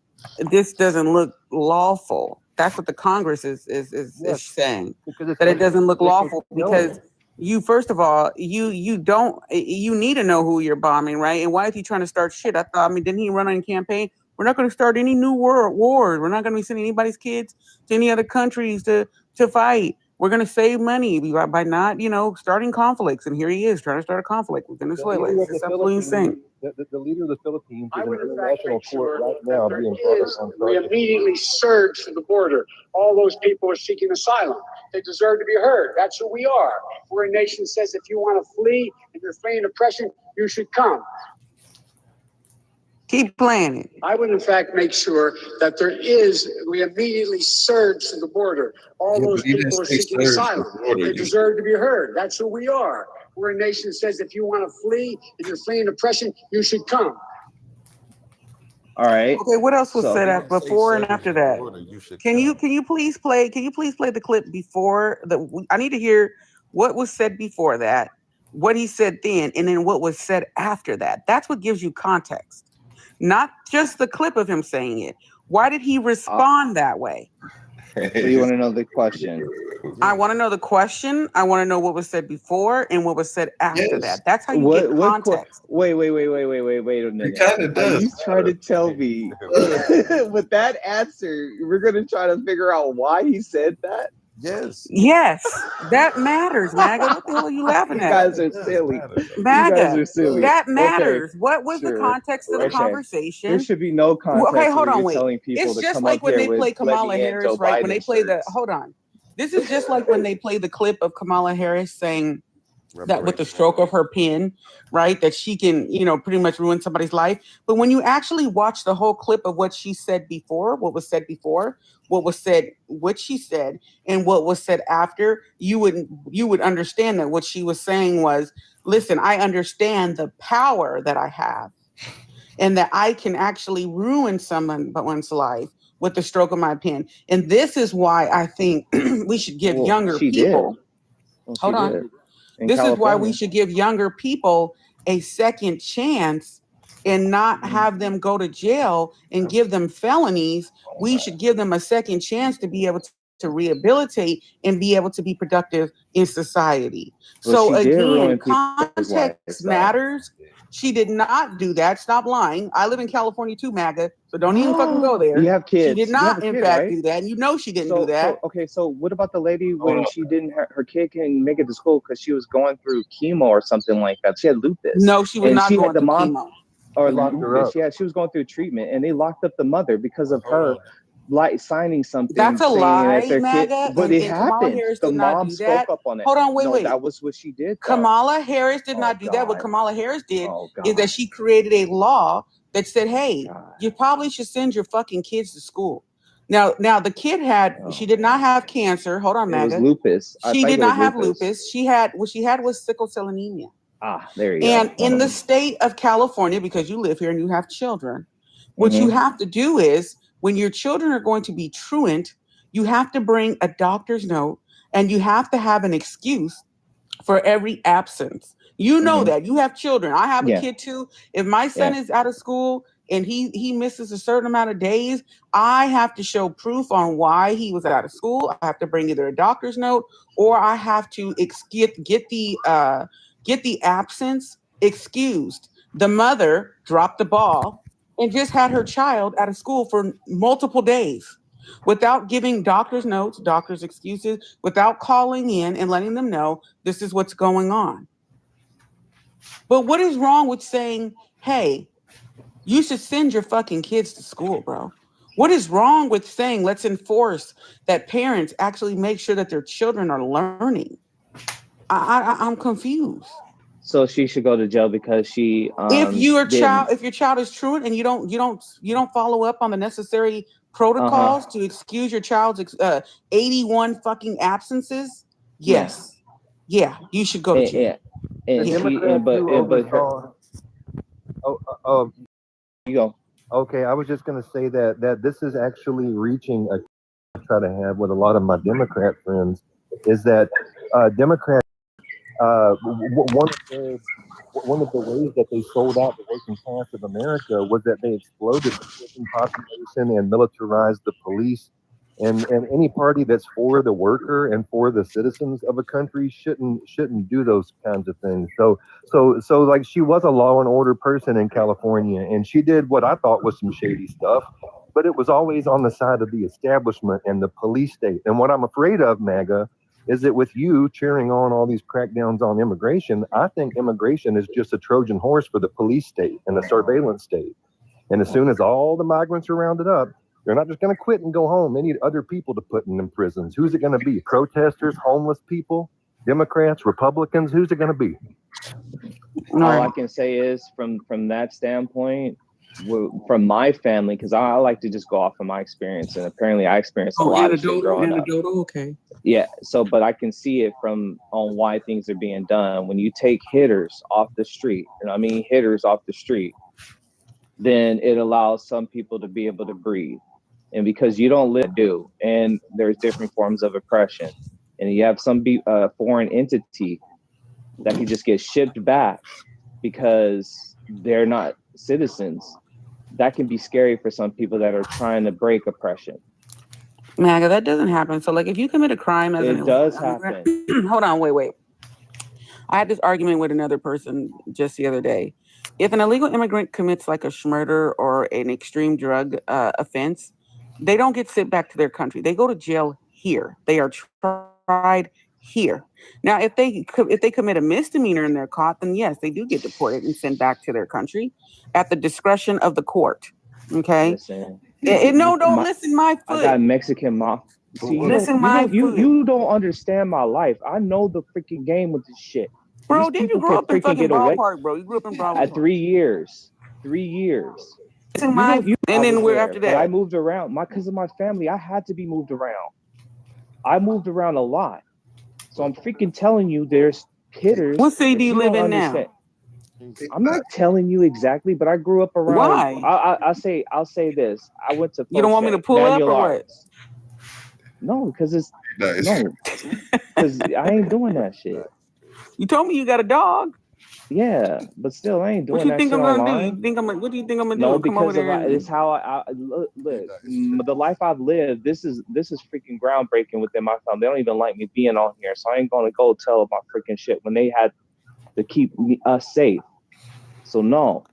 this doesn't look lawful. That's what the Congress is saying, that it doesn't look lawful because. You first of all, you need to know who you're bombing, right? And why is he trying to start shit? Didn't he run on campaign? We're not going to start any new wars. We're not going to be sending anybody's kids to any other countries to fight. We're going to save money by not, starting conflicts. And here he is trying to start a conflict with Venezuela. It's just absolutely insane. The leader of the Philippines I is in would in fact international make court sure right that now there being brought is, up on we charges. immediately surge to the border. All those people are seeking asylum. They deserve to be heard. That's who we are. We're a nation that says if you want to flee and you're fleeing oppression, you should come. Keep playing it. I would, in fact, make sure that we immediately surge to the border. All those people are seeking asylum. They deserve to be heard. That's who we are. We're a nation that says if you want to flee and you're fleeing oppression, you should come. All right. Okay, what else was said before and after that? Can you please play the clip before I need to hear what was said before that, what he said then, and then what was said after that. That's what gives you context. Not just the clip of him saying it. Why did he respond that way? So you want to know the question? I want to know the question. I want to know what was said before and what was said after that. That's how you get context. Wait a minute. It kind of does. Are you trying to tell me with that answer, we're going to try to figure out why he said that? Yes, that matters, MAGA. What the hell are you laughing at? You guys are silly. MAGA, you guys are silly. That matters. Okay, what was the context of the conversation? There should be no context. Okay, hold on, wait. Telling people it's just like when they play Kamala Harris, right? When they play hold on. This is just like when they play the clip of Kamala Harris saying that with the stroke of her pen, right, that she can, pretty much ruin somebody's life. But when you actually watch the whole clip of what she said before, what was said, what she said, and what was said after, you would understand that what she was saying was, listen, I understand the power that I have and that I can actually ruin someone's life with the stroke of my pen. And this is why I think we should give younger people. Hold on. This California. Is why we should give younger people a second chance and not have them go to jail and give them felonies. We should give them a second chance to be able to rehabilitate and be able to be productive in society. Well, so again, context matters. She did not do that. Stop lying. I live in California too, MAGA. So don't even fucking go there. You have kids. She did not, in fact, do that. And you know she didn't do that. So what about the lady when she didn't, her kid can make it to school because she was going through chemo or something like that? She had lupus. No, she was not going through chemo. Or lupus. Yeah, she was going through treatment and they locked up the mother because of her signing something. That's a lie, MAGA. But it happened. The mom spoke up on it. Hold on, wait. That was what she did. Kamala Harris did not do that. What Kamala Harris did is that she created a law that said, hey, you probably should send your fucking kids to school. Now the kid she did not have cancer. Hold on, MAGA. It was lupus. She did not have lupus. What she had was sickle cell anemia. There you go. And in the state of California, because you live here and you have children, what you have to do is, when your children are going to be truant, you have to bring a doctor's note and you have to have an excuse for every absence. You know that. You have children. I have a kid too. If my son is out of school and he misses a certain amount of days, I have to show proof on why he was out of school. I have to bring either a doctor's note or I have to get the absence excused. The mother dropped the ball and just had her child out of school for multiple days without giving doctor's notes, doctor's excuses, without calling in and letting them know this is what's going on. But what is wrong with saying, hey, you should send your fucking kids to school, bro? What is wrong with saying, let's enforce that parents actually make sure that their children are learning? I'm confused. So she should go to jail because she. If your child is truant and you don't follow up on the necessary protocols to excuse your child's 81 fucking absences, yes, you should go to jail. You go. Okay, I was just going to say that this is actually reaching I try to have with a lot of my Democrat friends is that Democrats. One of the ways that they sold out the working class of America was that they exploded the prison population and militarized the police. And any party that's for the worker and for the citizens of a country shouldn't do those kinds of things. So like she was a law and order person in California, and she did what I thought was some shady stuff, but it was always on the side of the establishment and the police state. And what I'm afraid of, MAGA, is that with you cheering on all these crackdowns on immigration, I think immigration is just a Trojan horse for the police state and the surveillance state. And as soon as all the migrants are rounded up, they're not just going to quit and go home. They need other people to put in them prisons. Who's it going to be? Protesters, homeless people, Democrats, Republicans? Who's it going to be? All I can say is from that standpoint, from my family, because I like to just go off of my experience, and apparently I experienced a lot of shit growing up. Okay. Yeah, so but I can see it on why things are being done. When you take hitters off the street, and I mean hitters off the street, then it allows some people to be able to breathe. And because you don't and there's different forms of oppression, and you have some foreign entity that can just get shipped back because they're not citizens, that can be scary for some people that are trying to break oppression. MAGA, that doesn't happen. So, like, if you commit a crime as it does happen. Hold on, wait. I had this argument with another person just the other day. If an illegal immigrant commits like a murder or an extreme drug offense, they don't get sent back to their country. They go to jail here. They are tried here. Now, if they commit a misdemeanor and they're caught, then yes, they do get deported and sent back to their country at the discretion of the court. Okay. Listen, listen, my foot. I got Mexican mom. See, you don't understand my life. I know the freaking game with this shit. Bro, did you grow up in fucking Broad Park, bro? You grew up in Broad Park. At 3 years. 3 years. And then we're after that. I moved around. Because of my family, I had to be moved around. I moved around a lot. So I'm freaking telling you, there's hitters. What city do you live in now? I'm not telling you exactly, but I grew up around. Why? I'll say this. I went to. You don't want me to pull up or what? No, because because I ain't doing that shit. You told me you got a dog. Yeah, but still, I ain't doing that shit. What do you think I'm gonna do? What do you think I'm gonna do? No, because it's how I look. The life I've lived. This is freaking groundbreaking within my family. They don't even like me being on here, so I ain't gonna go tell my freaking shit when they had to keep us safe. So no.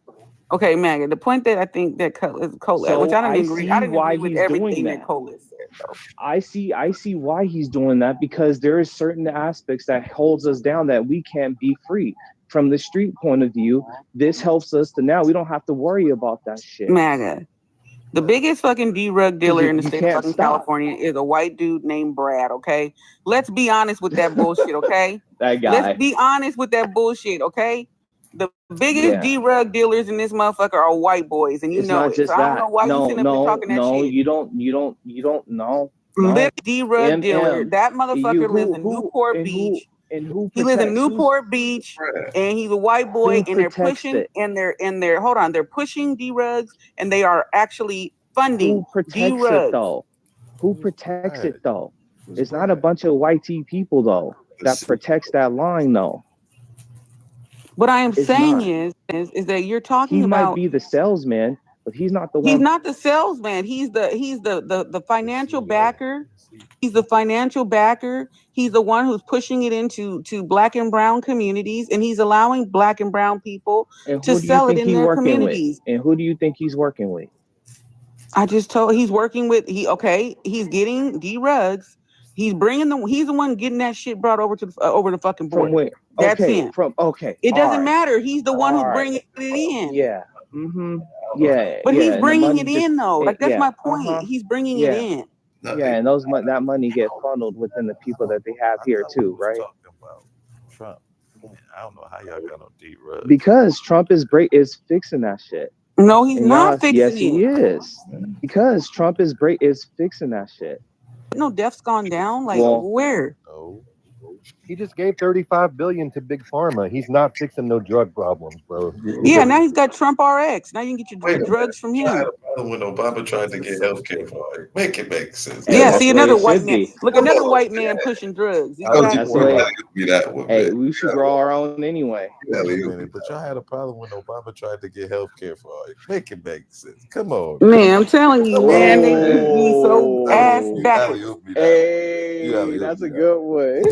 Okay, Maggie. The point that I think that Cole, which I don't agree. I didn't agree with everything that Cole said. So. I see why he's doing that, because there is certain aspects that holds us down that we can't be free. From the street point of view, this helps us to now we don't have to worry about that shit. MAGA. The biggest fucking drug dealer in the state of fucking California is a white dude named Brad, okay? Let's be honest with that bullshit, okay? That guy. Let's be honest with that bullshit, okay? The biggest drug dealers in this motherfucker are white boys, and you it's know not it. Just so I don't know why you sitting up there talking that shit. You don't know. Drug dealer. That motherfucker lives in Newport Beach. He lives in Newport Beach, and he's a white boy, and they're pushing, and they're hold on, they're pushing drugs, and they are actually funding drugs. Who protects it though? It's not a bunch of white people though that protects that line though. What I am saying is that you're talking about. He might be the salesman, but he's not the one. He's not the salesman. He's the financial backer. He's the financial backer. He's the one who's pushing it into Black and brown communities, and he's allowing Black and brown people to sell it in their communities. And who do you think he's working with? I just told he's working with he's getting drugs. He's the one getting that shit brought over to over the fucking border. From where? That's him. It doesn't matter. He's the one who's bringing it in. Yeah. Mm-hmm. Yeah. But he's bringing it in though. Like that's my point. He's bringing it in. Yeah, and that money get funneled within the people that they have here too, right? Talking about Trump. I don't know how y'all got on D-Rug. Because Trump is fixing that shit. No, he's not fixing it. Yes, he is. Because Trump is fixing that shit. No, death's gone down. Like where? No. He just gave $35 billion to Big Pharma. He's not fixing no drug problems, bro. Yeah, now he's got Trump RX. Now you can get your drugs from him. I had a problem when Obama tried to get health care for it. Make it make sense. Yeah, see another white man. Look, another white man pushing drugs. Hey, we should grow our own anyway. But y'all had a problem when Obama tried to get health care for it. Make it make sense. Come on. Man, I'm telling you, man, they be so ass backwards. Hey, that's a good one.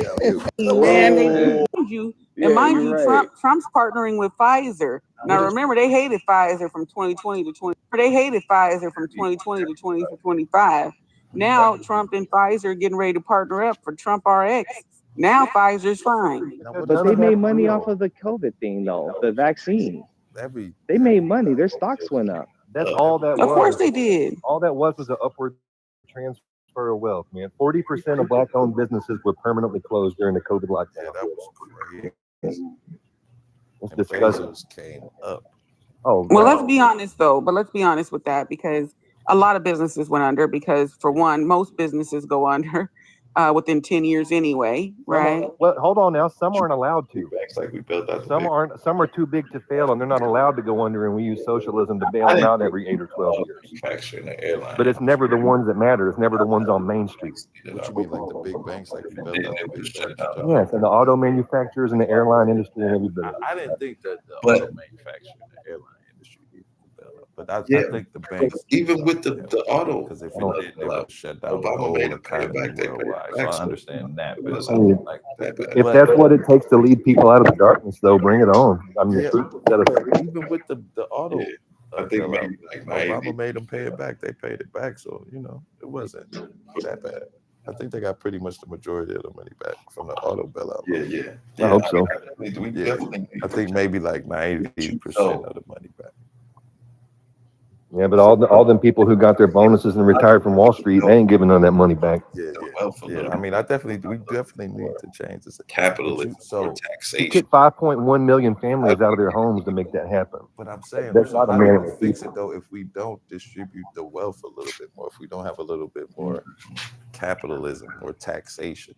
Man, they you. And mind you, Trump's partnering with Pfizer. Now remember, they hated Pfizer from 2020 to 20. They hated Pfizer from 2020 to 2025. Now Trump and Pfizer are getting ready to partner up for Trump RX. Now Pfizer's fine. But they made money off of the COVID thing, though. The vaccine. They made money. Their stocks went up. That's all that was. Of course they did. All that was an upward transfer of wealth, man. 40% of black-owned businesses were permanently closed during the COVID lockdown. Yeah, that was crazy. It's disgusting. Came up. Oh, well, let's be honest though. But let's be honest with that, because a lot of businesses went under. Because for one, most businesses go under within 10 years anyway, right? Well, hold on now. Some aren't allowed to. Like we built that. Some aren't. Some are too big to fail, and they're not allowed to go under. And we use socialism to bail them out every 8 or 12 years. But it's never the ones that matter. It's never the ones on Main Street. What you mean, like the big banks, like you built out the big banks? Yes, and the auto manufacturers and the airline industry and everybody. I didn't think that the auto manufacturing and the airline industry built up, but I think the banks, even with the auto, because if it did, they would shut down the whole economy worldwide. So I understand that, but like, if that's what it takes to lead people out of the darkness, though, bring it on. I mean, even with the auto, I think maybe Obama made them pay it back. They paid it back, so it wasn't that bad. I think they got pretty much the majority of the money back from the auto bailout. Yeah. I hope so. I think maybe like 90% of the money back. Yeah, but all them people who got their bonuses and retired from Wall Street, they ain't giving none of that money back. Yeah. I mean, we definitely need to change this capitalism. So it took 5.1 million families out of their homes to make that happen. But I'm saying, that's not how a do we fix it though if we don't distribute the wealth a little bit more? If we don't have a little bit more capitalism or taxation?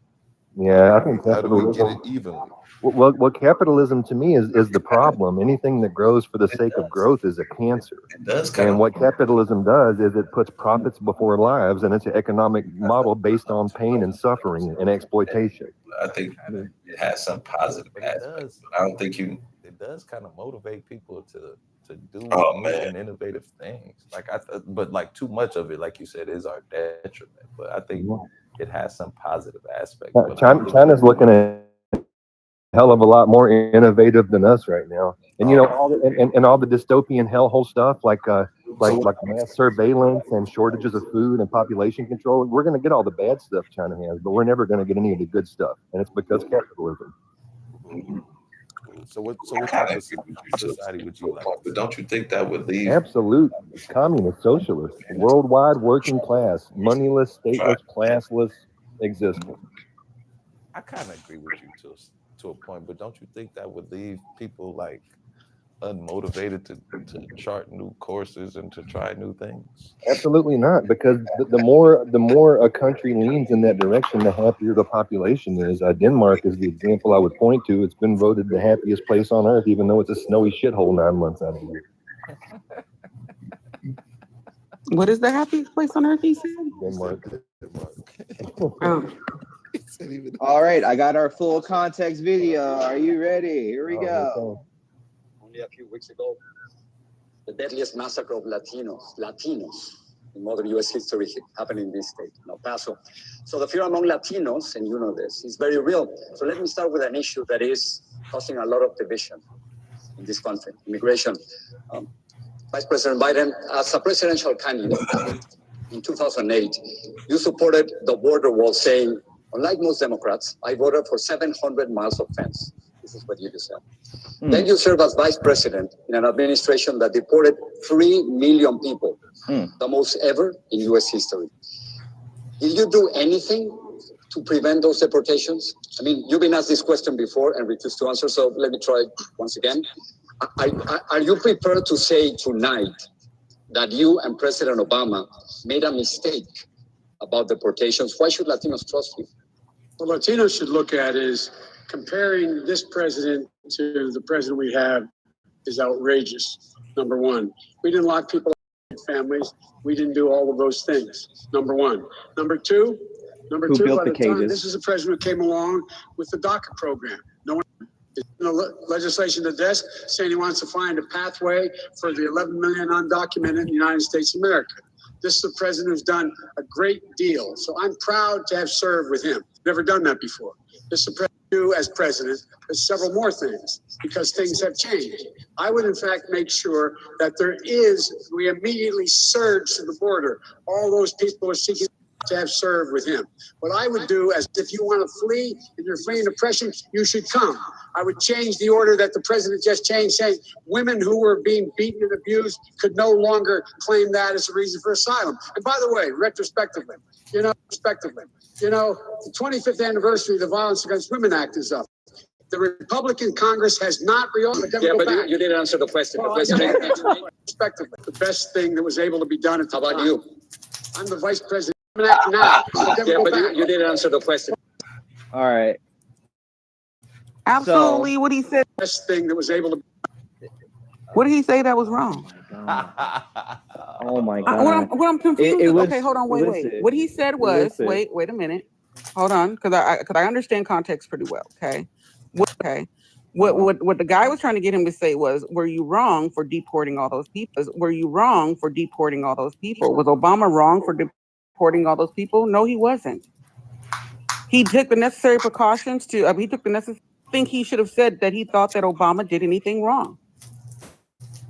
Yeah, I think how do we get capitalism. it evenly? Well, capitalism to me is the problem. Anything that grows for the sake of growth is a cancer. It does And what capitalism does is it puts profits before lives, and it's an economic model based on pain and suffering and exploitation. I think it has some positive aspects. I don't think it does kind of motivate people to do new and innovative things. But like too much of it, like you said, is our detriment. But I think it has some positive aspects. China's looking at a hell of a lot more innovative than us right now, and all the dystopian hellhole stuff like mass surveillance and shortages of food and population control. We're going to get all the bad stuff China has, but we're never going to get any of the good stuff, and it's because capitalism. So what type of society would you like? But don't you think that would leave Absolute communist, socialist, worldwide working class, moneyless, stateless, classless existence? I kind of agree with you to a point, but don't you think that would leave people like unmotivated to chart new courses and to try new things? Absolutely not, because the more a country leans in that direction, the happier the population is. Denmark is the example I would point to. It's been voted the happiest place on earth, even though it's a snowy shithole 9 months out of the year. What is the happiest place on earth, he said? Denmark. Oh. All right, I got our full context video. Are you ready? Here we go. Only a few weeks ago, the deadliest massacre of Latinos in modern U.S. history happened in this state, El Paso. So the fear among Latinos, and you know this, is very real. So let me start with an issue that is causing a lot of division in this country, immigration. Vice President Biden, as a presidential candidate in 2008, you supported the border wall, saying, unlike most Democrats, I voted for 700 miles of fence. This is what you said. Then you served as vice president in an administration that deported 3 million people, the most ever in U.S. history. Did you do anything to prevent those deportations? I mean, you've been asked this question before and refused to answer, so let me try once again. Are you prepared to say tonight that you and President Obama made a mistake about deportations? Why should Latinos trust you? What Latinos should look at is comparing this president to the president we have is outrageous. Number one, we didn't lock people up in families. We didn't do all of those things. Number one. Number two, by the time this is a president who came along with the DACA program. No one legislation to the desk saying he wants to find a pathway for the 11 million undocumented in the United States of America. This is a president who's done a great deal. So I'm proud to have served with him. Never done that before. This is a president who, as president, there's several more things because things have changed. I would, in fact, make sure that we immediately surge to the border. All those people are seeking to have served with him. What I would do is, if you want to flee and you're fleeing oppression, you should come. I would change the order that the president just changed, saying women who were being beaten and abused could no longer claim that as a reason for asylum. And by the way, retrospectively, the 25th anniversary of the Violence Against Women Act is up. The Republican Congress has not reopened. Yeah, but you didn't answer the question. Respectively, the best thing that was able to be done at the time. How about you? I'm the vice president. Now. Yeah, but you didn't answer the question. All right. Absolutely, So, what he said. Best thing that was able to. What did he say that was wrong? Oh my God. What I'm confused. Okay, hold on, wait. listen, What he said was, listen. wait a minute. Hold on, because I understand context pretty well. Okay. What the guy was trying to get him to say was, were you wrong for deporting all those people? Were you wrong for deporting all those people? Was Obama wrong for deporting all those people? No, he wasn't. He took the necessary precautions to, he took the necessary, I think he should have said that he thought that Obama did anything wrong.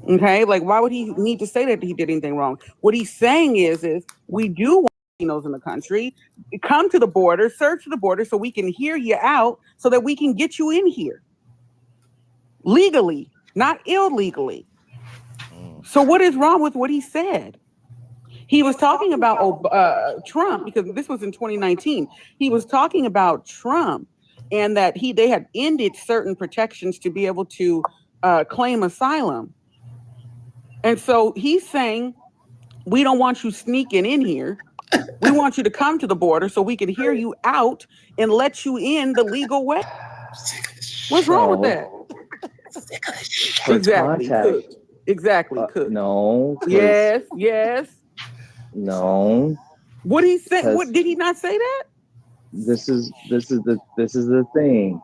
Okay, like why would he need to say that he did anything wrong? What he's saying is we do want Latinos in the country, come to the border, search the border so we can hear you out so that we can get you in here. Legally, not illegally. So what is wrong with what he said? He was talking about Trump, because this was in 2019. He was talking about Trump and that they had ended certain protections to be able to claim asylum. And so he's saying, we don't want you sneaking in here. We want you to come to the border so we can hear you out and let you in the legal way. What's wrong with that? Exactly. No. Yes. No. What he said? What did he not say that? This is the thing.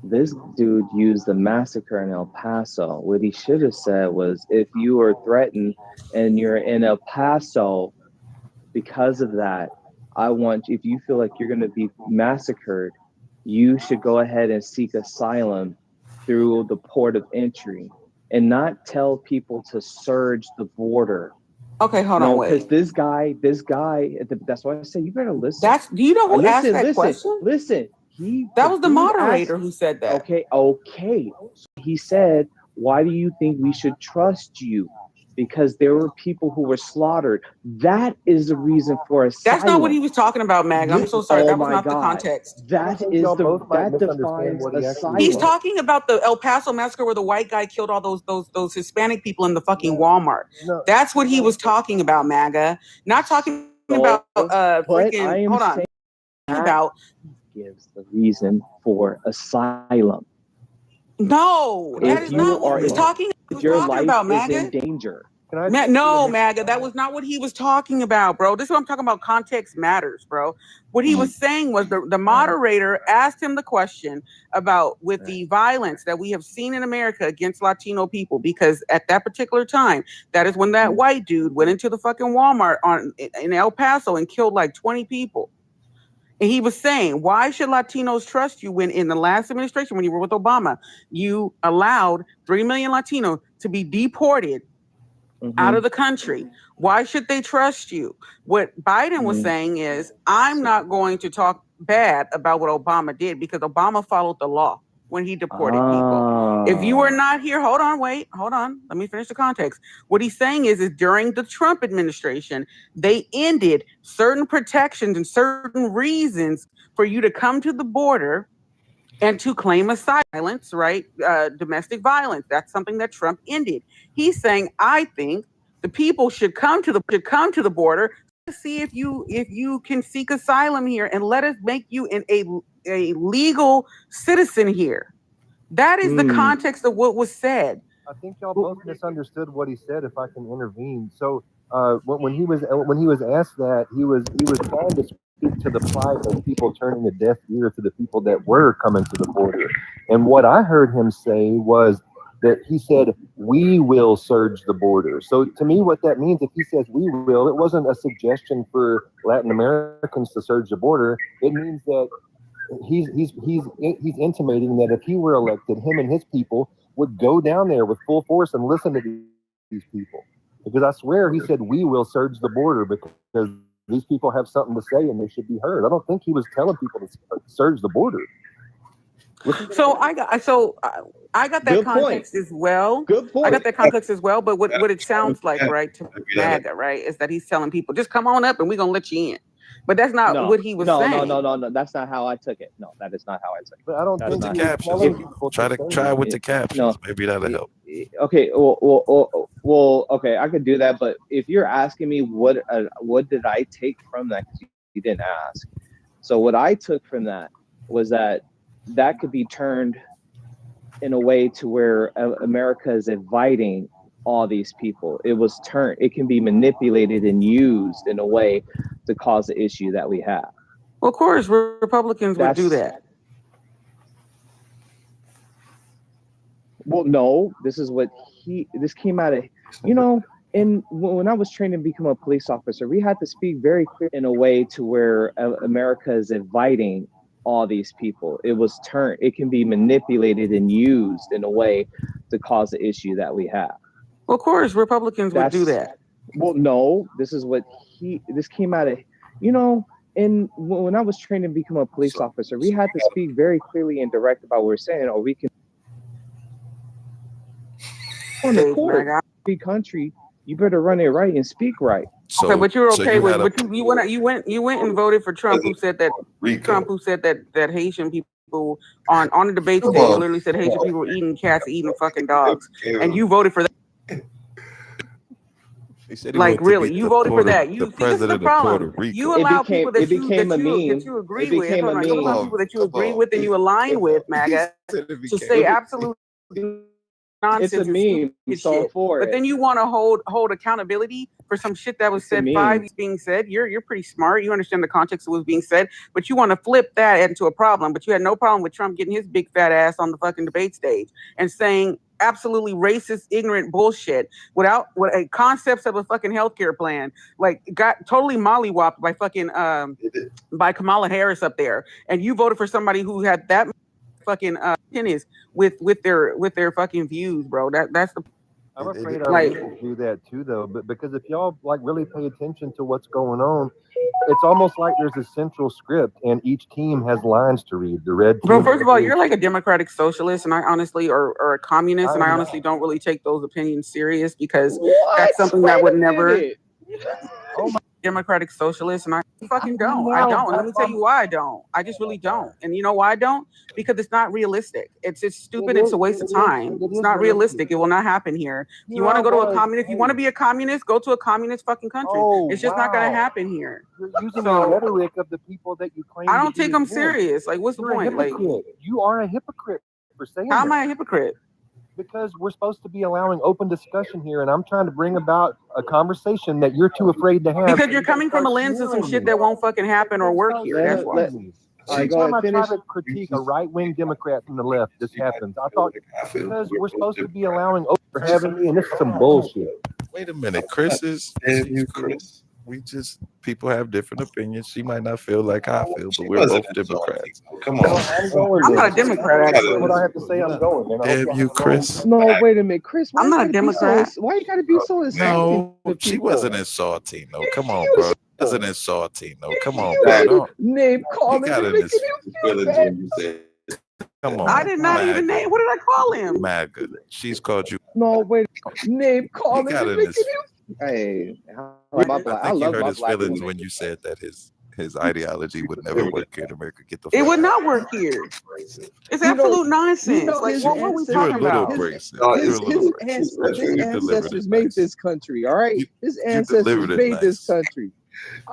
This dude used the massacre in El Paso. What he should have said was, if you are threatened and you're in El Paso because of that, if you feel like you're going to be massacred, you should go ahead and seek asylum through the port of entry and not tell people to surge the border. Okay, hold on, wait. Because this guy, that's why I say you better listen. Do you know who asked that question? Listen. That was the moderator who said that. Okay. So he said, why do you think we should trust you? Because there were people who were slaughtered. That is the reason for asylum. That's not what he was talking about, Mag. I'm so sorry. That was not the context. That defines asylum. He's talking about the El Paso massacre where the white guy killed all those Hispanic people in the fucking Walmart. No. That's what he was talking about, MAGA. Not talking about freaking. Hold on. About gives the reason for asylum. No, that is not what he was talking about, MAGA. In danger. No, MAGA, that was not what he was talking about, bro. This is what I'm talking about. Context matters, bro. What he was saying was the moderator asked him the question about with the violence that we have seen in America against Latino people, because at that particular time, that is when that white dude went into the fucking Walmart in El Paso and killed like 20 people. And he was saying, why should Latinos trust you when in the last administration, when you were with Obama, you allowed 3 million Latinos to be deported out of the country? Why should they trust you? What Biden was saying is, I'm not going to talk bad about what Obama did because Obama followed the law when he deported people. If you were not here, hold on. Let me finish the context. What he's saying is during the Trump administration, they ended certain protections and certain reasons for you to come to the border and to claim asylum, right? Domestic violence. That's something that Trump ended. He's saying, I think the people should come to the border to see if you can seek asylum here and let us make you a legal citizen here. That is the context of what was said. I think y'all both misunderstood what he said. If I can intervene, so when he was asked that, he was trying to speak to the plight of people turning a deaf ear to the people that were coming to the border. And what I heard him say was that he said, we will surge the border. So to me, what that means, if he says we will, it wasn't a suggestion for Latin Americans to surge the border. It means that he's intimating that if he were elected, him and his people would go down there with full force and listen to these people. Because I swear he said we will surge the border because These people have something to say and they should be heard. I don't think he was telling people to surge the border. So I got that Good context point. as well. Good point. I got that context as well. But what it sounds like, right, to MAGA, right, is that he's telling people just come on up and we're gonna let you in. But that's not what he was saying. No. That's not how I took it. No, that is not how I took it. But I don't With think the he was telling captions. people Try with the captions. No. Maybe that'll help. Okay. Well. Okay. I could do that. But if you're asking me what did I take from that, because you didn't ask. So what I took from that was that could be turned in a way to where America is inviting all these people. It can be manipulated and used in a way to cause the issue that we have. Well, of course, Republicans would do that. Well, no, this came out of, and when I was trained to become a police officer, we had to speak very clear in a way to where America is inviting all these people. It can be manipulated and used in a way to cause the issue that we have. Well, of course, Republicans would do that. Well, no, this came out of, and when I was trained to become a police officer, we had to speak very clearly and direct about what we're saying, or we can on the court, free country, you better run it right and speak right. Okay, but you're okay with you went and voted for Trump, who said that that Haitian people on the debate stage literally said Haitian people were eating cats, eating fucking dogs, and you voted for that. Like really, you voted for that. You see, this is the problem. You allow people that you agree with. You allow people that you agree with and you align with, MAGA, to say absolute nonsense. It's a meme. Shit. But then you want to hold accountability for some shit that was said 5 years being said. You're pretty smart. You understand the context of what was being said, but you want to flip that into a problem. But you had no problem with Trump getting his big fat ass on the fucking debate stage and saying absolutely racist, ignorant bullshit without concepts of a fucking healthcare plan. Like got totally mollywopped by fucking by Kamala Harris up there, and you voted for somebody who had that fucking tennis with their fucking views, bro. That's the. I'm afraid our people do that too, though. But because if y'all really pay attention to what's going on, it's almost like there's a central script, and each team has lines to read. The red team. Bro, first of all, you're like a democratic socialist, and I honestly, or a communist, and I honestly don't really take those opinions serious because that's something that would never. Oh my. Democratic socialist, and I fucking don't. I don't. And let me tell you why I don't. I just really don't. And you know why I don't? Because it's not realistic. It's stupid. It's a waste of time. It's not realistic. It will not happen here. If you want to go to a communist, if you want to be a communist, go to a communist fucking country. It's just not going to happen here. You're using the rhetoric of the people that you claim. I don't take them serious. Like, what's the point? Like, you are a hypocrite for saying that. How am I a hypocrite? Because we're supposed to be allowing open discussion here, and I'm trying to bring about a conversation that you're too afraid to have. Because you're coming from a lens of some shit that won't fucking happen or work here. That's why. Every time I try to critique a right-wing Democrat from the left, this happens. I thought because we're supposed to be allowing open for having me, and this is some bullshit. Wait a minute, Chris. People have different opinions. She might not feel like I feel, but we're both Democrats. Come on. I'm not a Democrat, actually. What I have to say, I'm going. Damn you, Chris. No, wait a minute, Chris. I'm not a Democrat. Why you gotta be so insulting? No, she wasn't insulting. No, come on, bro. Wasn't insulting. No, come on, bro. Name calling. Come on. I did not even name. What did I call him? MAGA. She's called you. No, wait. Name calling. Hey, I you hurt his feelings when you said that his ideology would never work here in America. It would not work here. It's absolute nonsense. Like, what are we talking about? His ancestors made this country. All right, his ancestors made this country.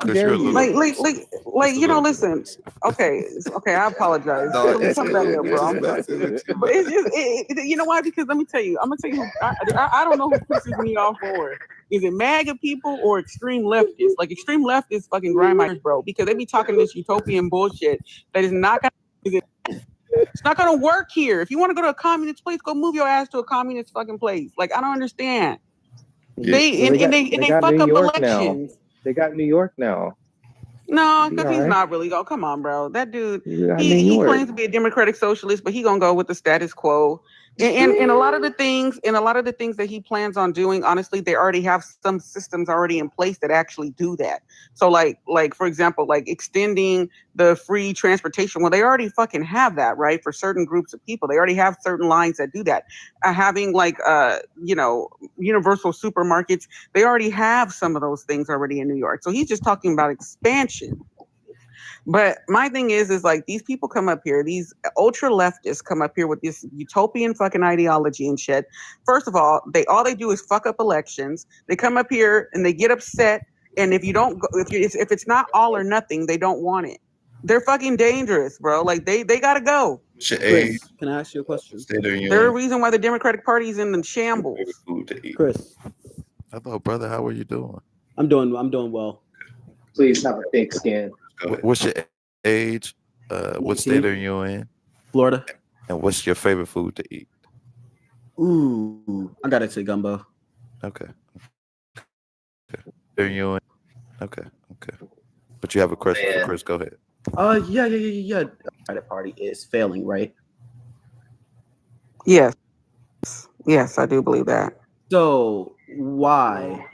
Like, listen. Okay, I apologize. Come back here, bro. But it's just, you know why? Because I'm gonna tell you. I don't know who pisses me off more. Is it MAGA people or extreme leftists? Like extreme leftists fucking grind my ears, bro, because they be talking this utopian bullshit that is not gonna. It's not gonna work here. If you want to go to a communist place, go move your ass to a communist fucking place. Like I don't understand. They fuck up elections. Now. They got New York now. No, because he's not really going. Come on, bro. That dude, he claims to be a democratic socialist, but he gonna go with the status quo And a lot of the things, that he plans on doing, honestly, they already have some systems already in place that actually do that. So like for example, like extending the free transportation. Well, they already fucking have that, right? For certain groups of people, they already have certain lines that do that. Having like universal supermarkets, they already have some of those things already in New York. So he's just talking about expansion. But my thing is like these people come up here, these ultra leftists come up here with this utopian fucking ideology and shit. First of all they do is fuck up elections. They come up here and they get upset, and if you don't go, if it's not all or nothing, they don't want it. They're fucking dangerous, bro. Like they gotta go. Chris, can I ask you a question? They're a reason why the Democratic Party is in the shambles. Chris, hello, brother. How are you doing? I'm doing well. Please have a thick skin. What's your age? What state are you in? Florida. And what's your favorite food to eat? Ooh, I gotta say gumbo. Okay. Are you in? Okay. But you have a question for Chris. Go ahead. Yeah. The party is failing, right? Yes, I do believe that. So why?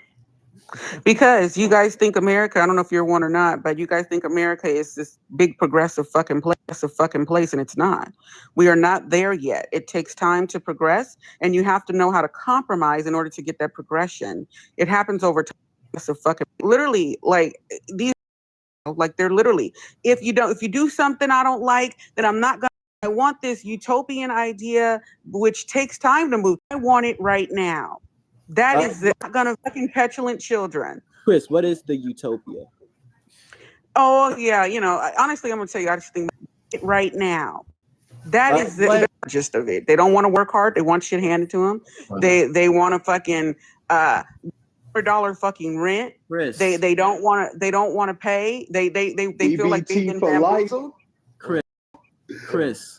Because you guys think America, I don't know if you're one or not, but you guys think America is this big progressive fucking place, and it's not. We are not there yet. It takes time to progress, and you have to know how to compromise in order to get that progression. It happens over time. Literally, like these, like they're literally, if you do something I don't like, then I'm not gonna. I want this utopian idea, which takes time to move. I want it right now. That is not gonna fucking petulant children. Chris, what is the utopia? Oh yeah, honestly, I'm gonna tell you, I just think it right now. That is the gist of it. They don't want to work hard. They want shit handed to them. They want to fucking $1 fucking rent. Chris. They don't want to pay. They feel like they've been bamboozled. Chris.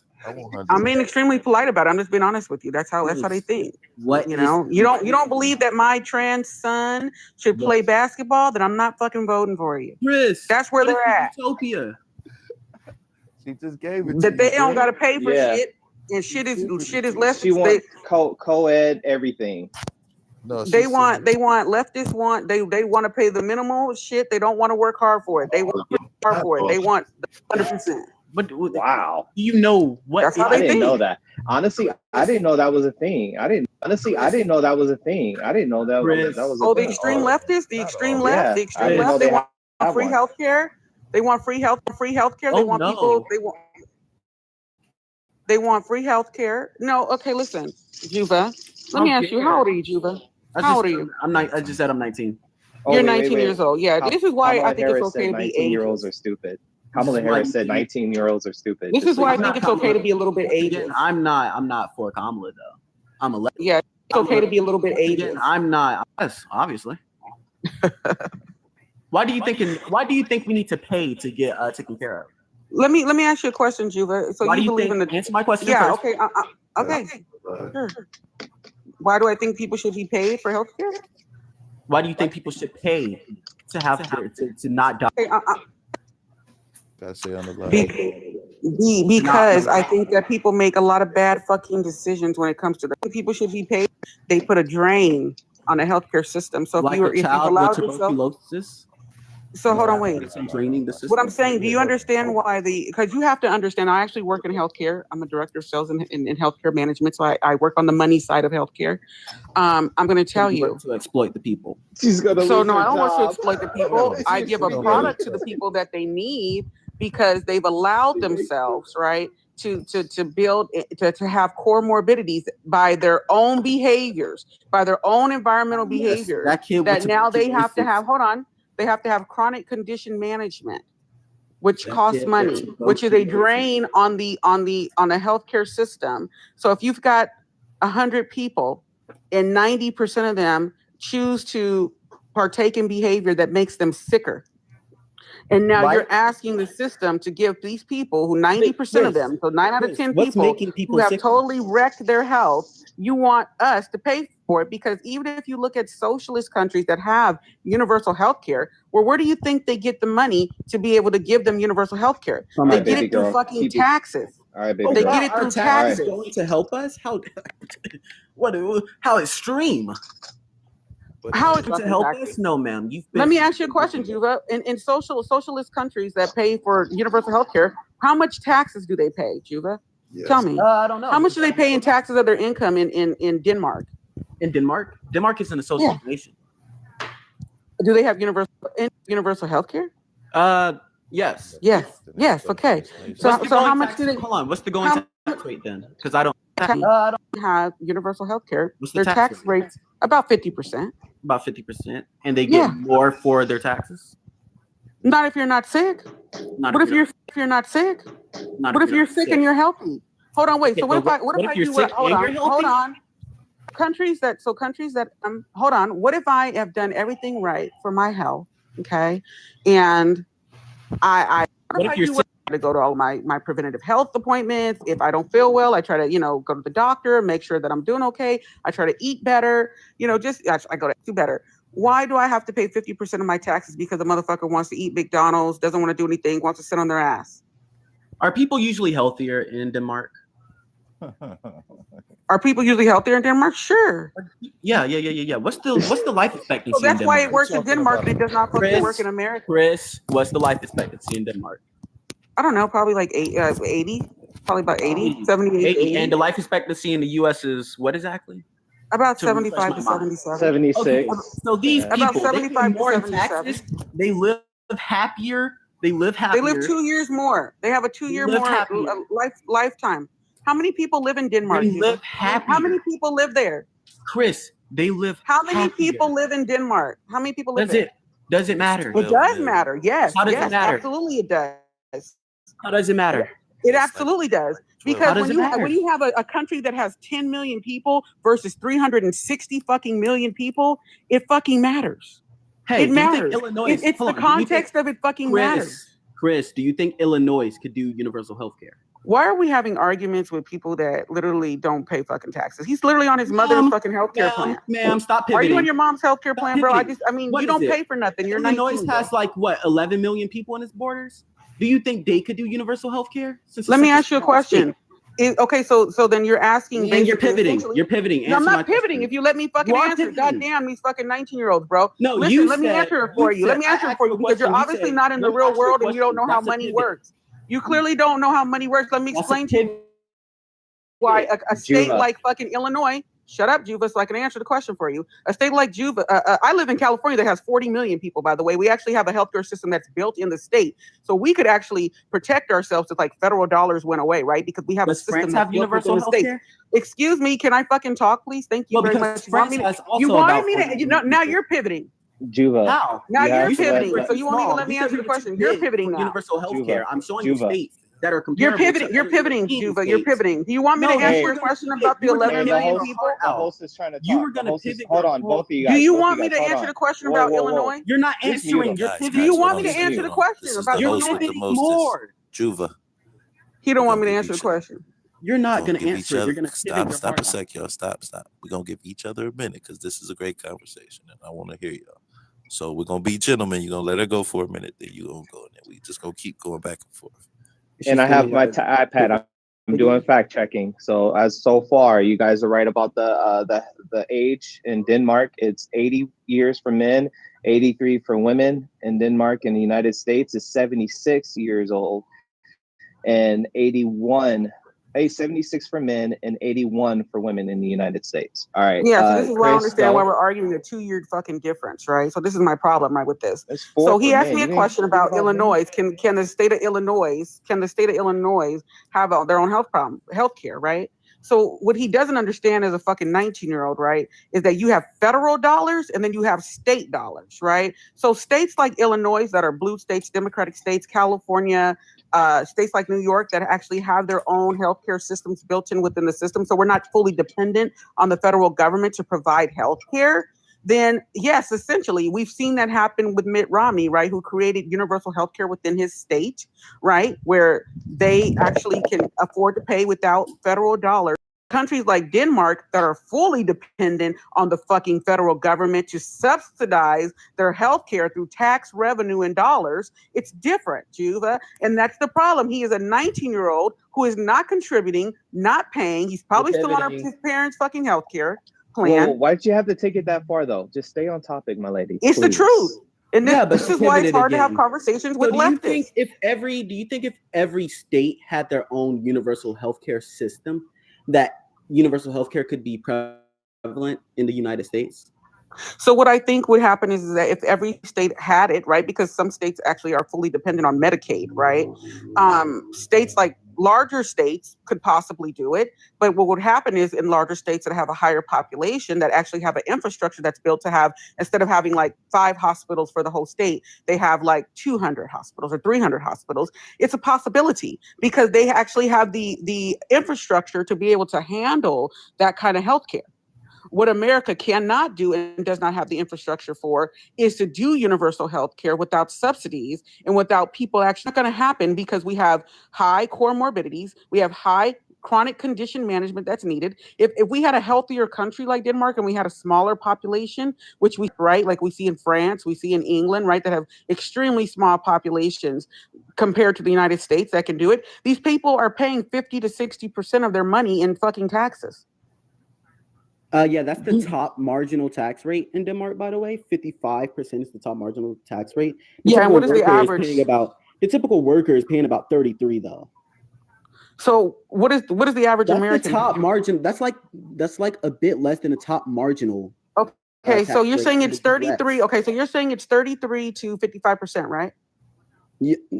I'm being extremely polite about it. I'm just being honest with you. That's how they think. What you don't believe that my trans son should play basketball? Then I'm not fucking voting for you. Chris, that's where they're at. Utopia. She just gave it. That they don't gotta pay for shit, and shit is less. She wants co-ed everything. No, they want leftists want they want to pay the minimal shit. They don't want to work hard for it. They want to work hard for it. They want 100%. But wow, do you know what? That's how I didn't know that. Honestly, I didn't know that was a thing. I didn't know that was a thing. I didn't know that was a thing. The extreme leftists, the extreme left, the extreme left. They want free healthcare. They want free healthcare. They want people. They want free healthcare. No, okay, listen, Juva. Let me ask you, how old are you, Juva? How old are you? I just said I'm 19. You're 19 years old. Yeah, this is why I think it's okay to be 19-year-olds are stupid. Kamala Harris said 19-year-olds are stupid. This is why I think it's okay to be a little bit ageist. I'm not for Kamala though. I'm a yeah. It's okay to be a little bit ageist. I'm not. Yes, obviously. Why do you think we need to pay to get taken care of? Let me ask you a question, Juva. So you believe in the answer my question? Yeah. First. Okay. Okay. Sure. Why do I think people should be paid for healthcare? Why do you think people should pay to have to not die? Okay, gotta say on the line. Because I think that people make a lot of bad fucking decisions when it comes to that. People should be paid. They put a drain on the healthcare system. So like if you allow yourself. So hold on, wait. What I'm saying, do you understand why because you have to understand, I actually work in healthcare. I'm a director of sales in healthcare management. So I work on the money side of healthcare. I'm going to tell you. To exploit the people. She's gonna so no, I don't want to exploit the people. I give a product to the people that they need because they've allowed themselves, right, to build, to have core morbidities by their own behaviors, by their own environmental behaviors. That now they have to have, they have to have chronic condition management, which costs money, which is a drain on the healthcare system. So if you've got 100 people and 90% of them choose to partake in behavior that makes them sicker, and now you're asking the system to give these people, who 90% of them, so 9 out of 10 people who have totally wrecked their health, you want us to pay for it, because even if you look at socialist countries that have universal health care, where do you think they get the money to be able to give them universal health care? They get it through fucking taxes. All right, baby. They girl. get it Are through taxes taxes. going to help us? How how extreme? How it's To help us? No, ma'am. Let me ask you a question, Juva. In socialist countries that pay for universal health care, how much taxes do they pay, Juva? Tell me. I don't know. How much do they pay in taxes of their income in Denmark? In Denmark? Denmark isn't a socialist nation. Do they have universal health care? Yes. Yes. Okay. So how much do they? Hold on. What's the going tax rate then? Because I don't have universal health care. What's the Their tax tax rates about 50%. About 50%, and they get more for their taxes. Not if you're not sick. What if you're not sick? What if you're sick and you're healthy? Hold on, wait. So what if I do what? Hold on. Countries that hold on. What if I have done everything right for my health? Okay, and I what if I do what to go to all my preventative health appointments. If I don't feel well, I try to, go to the doctor, make sure that I'm doing okay. I try to eat better, I go to do better. Why do I have to pay 50% of my taxes because the motherfucker wants to eat McDonald's, doesn't want to do anything, wants to sit on their ass? Are people usually healthier in Denmark? Are people usually healthier in Denmark? Sure. Yeah. What's the life expectancy? Well, that's why it works in Denmark and it does not fucking work in America. Chris, what's the life expectancy in Denmark? I don't know, probably like 80, probably about 80, 70, 80. And the life expectancy in the U.S. is what exactly? About 75 to 77. 76. Okay. So these people, about 75 more to in taxes, they live happier. They live 2 years more. They have a 2-year more lifetime. How many people live in Denmark? They live happier. How many people live there? Chris, they live How many people live in Denmark? How many people live there? Does it matter? It does matter. Yes. How does it matter? Absolutely it does. How does it matter? It absolutely does. Because when you have a country that has 10 million people versus 360 fucking million people, it fucking matters. Hey, it matters. Illinois, it's the context of it fucking matters. Chris, do you think Illinois could do universal health care? Why are we having arguments with people that literally don't pay fucking taxes? He's literally on his mother's fucking healthcare plan. Ma'am, stop pivoting. Are you on your mom's healthcare plan, bro? You don't pay for nothing. You're Illinois 19. has 11 million people in its borders. Do you think they could do universal health care? Let me ask you a question. Okay, so then you're asking. And you're pivoting. You're pivoting. No, I'm not pivoting. If you let me fucking answer, goddamn these fucking 19-year-olds, bro. No, listen. Let me answer it for you. Let me answer it for you because you're obviously not in the real world and you don't know how money works. You clearly don't know how money works. Let me explain to you why a state like fucking Illinois. Shut up, Juva, so I can answer the question for you. A state like Juva, I live in California that has 40 million people, by the way. We actually have a healthcare system that's built in the state. So we could actually protect ourselves if federal dollars went away, right? Because we have a system that's built within the state. Excuse me, can I fucking talk, please? Thank you very much. You wanted me to, now you're pivoting. Juva. How? Now you're pivoting. So you won't even let me answer the question. You're pivoting now. Universal health care. I'm showing you states that are comparable. You're pivoting, Juva. You're pivoting. Do you want me to answer a question about the 11 million people? The host is trying to talk. You were going to pivot. Hold on, both of you guys. Do you want me to answer the question about Illinois? You're not answering. Do you want me to answer the question about Illinois? More. Juva. He don't want me to answer the question. You're not going to answer. You're going to stop a sec, y'all. Stop. We're going to give each other a minute because this is a great conversation and I want to hear y'all. So we're going to be gentlemen. You're going to let her go for a minute. Then you're going to go and then we just going to keep going back and forth. And I have my iPad. I'm doing fact checking. So far, you guys are right about the age in Denmark. It's 80 years for men, 83 for women. In Denmark, in the United States, is 76 years old, and 76 for men and 81 for women in the United States. All right. Yeah, so this is why I understand why we're arguing a 2-year fucking difference, right? So this is my problem, right, with this. So he asked me a question about Illinois. Can the state of Illinois have their own health care, right? So what he doesn't understand as a fucking 19-year-old, right, is that you have federal dollars and then you have state dollars, right? So states like Illinois that are blue states, Democratic states, California, states like New York that actually have their own healthcare systems built in within the system. So we're not fully dependent on the federal government to provide healthcare. Then yes, essentially, we've seen that happen with Mitt Romney, right, who created universal healthcare within his state, right, where they actually can afford to pay without federal dollars countries like Denmark that are fully dependent on the fucking federal government to subsidize their healthcare through tax revenue in dollars, it's different, Juva. And that's the problem. He is a 19-year-old who is not contributing, not paying. He's probably still on his parents' fucking healthcare plan. Well, why'd you have to take it that far, though? Just stay on topic, my lady. It's please. the truth. And this is why it's hard to have again. conversations with So do you leftists. think if every state had their own universal healthcare system, that universal healthcare could be prevalent in the United States? So what I think would happen is that if every state had it, right, because some states actually are fully dependent on Medicaid, right? States like larger states could possibly do it, but what would happen is in larger states that have a higher population that actually have an infrastructure that's built to have, instead of having like 5 hospitals for the whole state, they have like 200 hospitals or 300 hospitals. It's a possibility because they actually have the infrastructure to be able to handle that kind of healthcare. What America cannot do and does not have the infrastructure for is to do universal health care without subsidies and without people actually. Not going to happen because we have high comorbidities. We have high chronic condition management that's needed. If we had a healthier country like Denmark and we had a smaller population, which we, right, like we see in France, we see in England, right, that have extremely small populations compared to the United States that can do it. These people are paying 50 to 60% of their money in fucking taxes. Yeah, that's the top marginal tax rate in Denmark, by the way. 55% is the top marginal tax rate. Yeah, and what is the average? The typical worker is paying about 33, though. So what is the average American? That's the top margin. That's like a bit less than the top marginal. Okay, so you're saying it's 33. Okay, so you're saying it's 33 to 55%, right?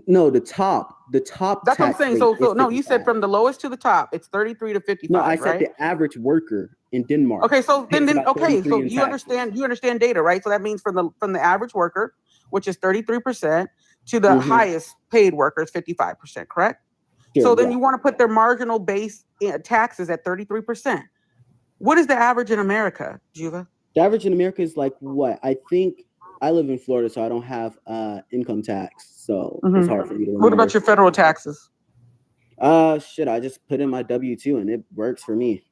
No, the top. That's what I'm saying. So no, you said from the lowest to the top, it's 33 to 55. No, I said right? The average worker in Denmark. Okay, so then okay, so you understand data, right? So that means from the average worker, which is 33%, to the highest paid worker is 55%, correct? Sure, so then you want to put their marginal base taxes at 33%. What is the average in America, Juva? The average in America is like what? I think I live in Florida, so I don't have income tax, so it's hard for me to remember. What about your federal taxes? Shit, I just put in my W-2 and it works for me.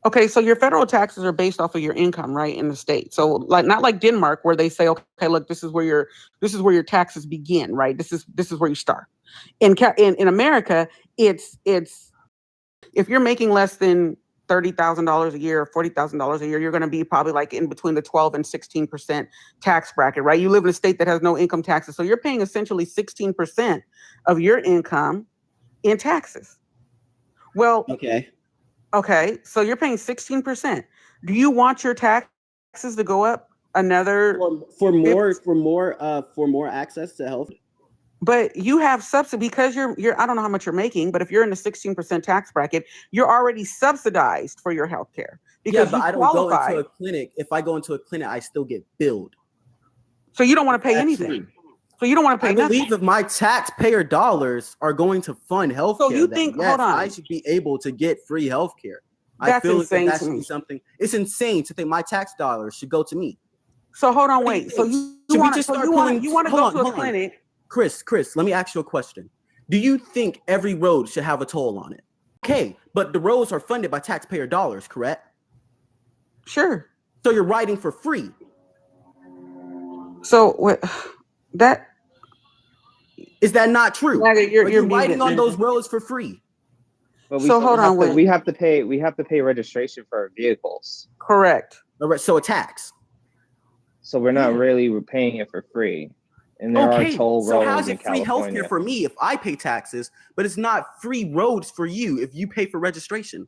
Okay, so your federal taxes are based off of your income, right, in the state. So like not like Denmark where they say, okay, look, this is where your taxes begin, right? This is where you start. In America, it's if you're making less than $30,000 a year or $40,000 a year, you're going to be probably like in between the 12 and 16% tax bracket, right? You live in a state that has no income taxes. So you're paying essentially 16% of your income in taxes. Well, okay, so you're paying 16%. Do you want your taxes to go up another for more access to health? But you have subsidy because you're I don't know how much you're making, but if you're in the 16% tax bracket, you're already subsidized for your health care. Because I don't go into a clinic. If I go into a clinic, I still get billed. So you don't want to pay anything. So you don't want to pay nothing. I believe if my taxpayer dollars are going to fund healthcare, so you think, hold on, I should be able to get free healthcare. That's insane that should be something. It's insane to think my tax dollars should go to me. So hold on, wait. So you want to go to a clinic? Chris, let me ask you a question. Do you think every road should have a toll on it? Okay, but the roads are funded by taxpayer dollars, correct? Sure. So you're riding for free. So what? Is that not true? You're riding on those roads for free. But hold on, wait. We have to pay registration for our vehicles. Correct. All right, so a tax. So we're not we're paying it for free. And there are toll roads so how's it in free California. healthcare for me if I pay taxes, but it's not free roads for you if you pay for registration?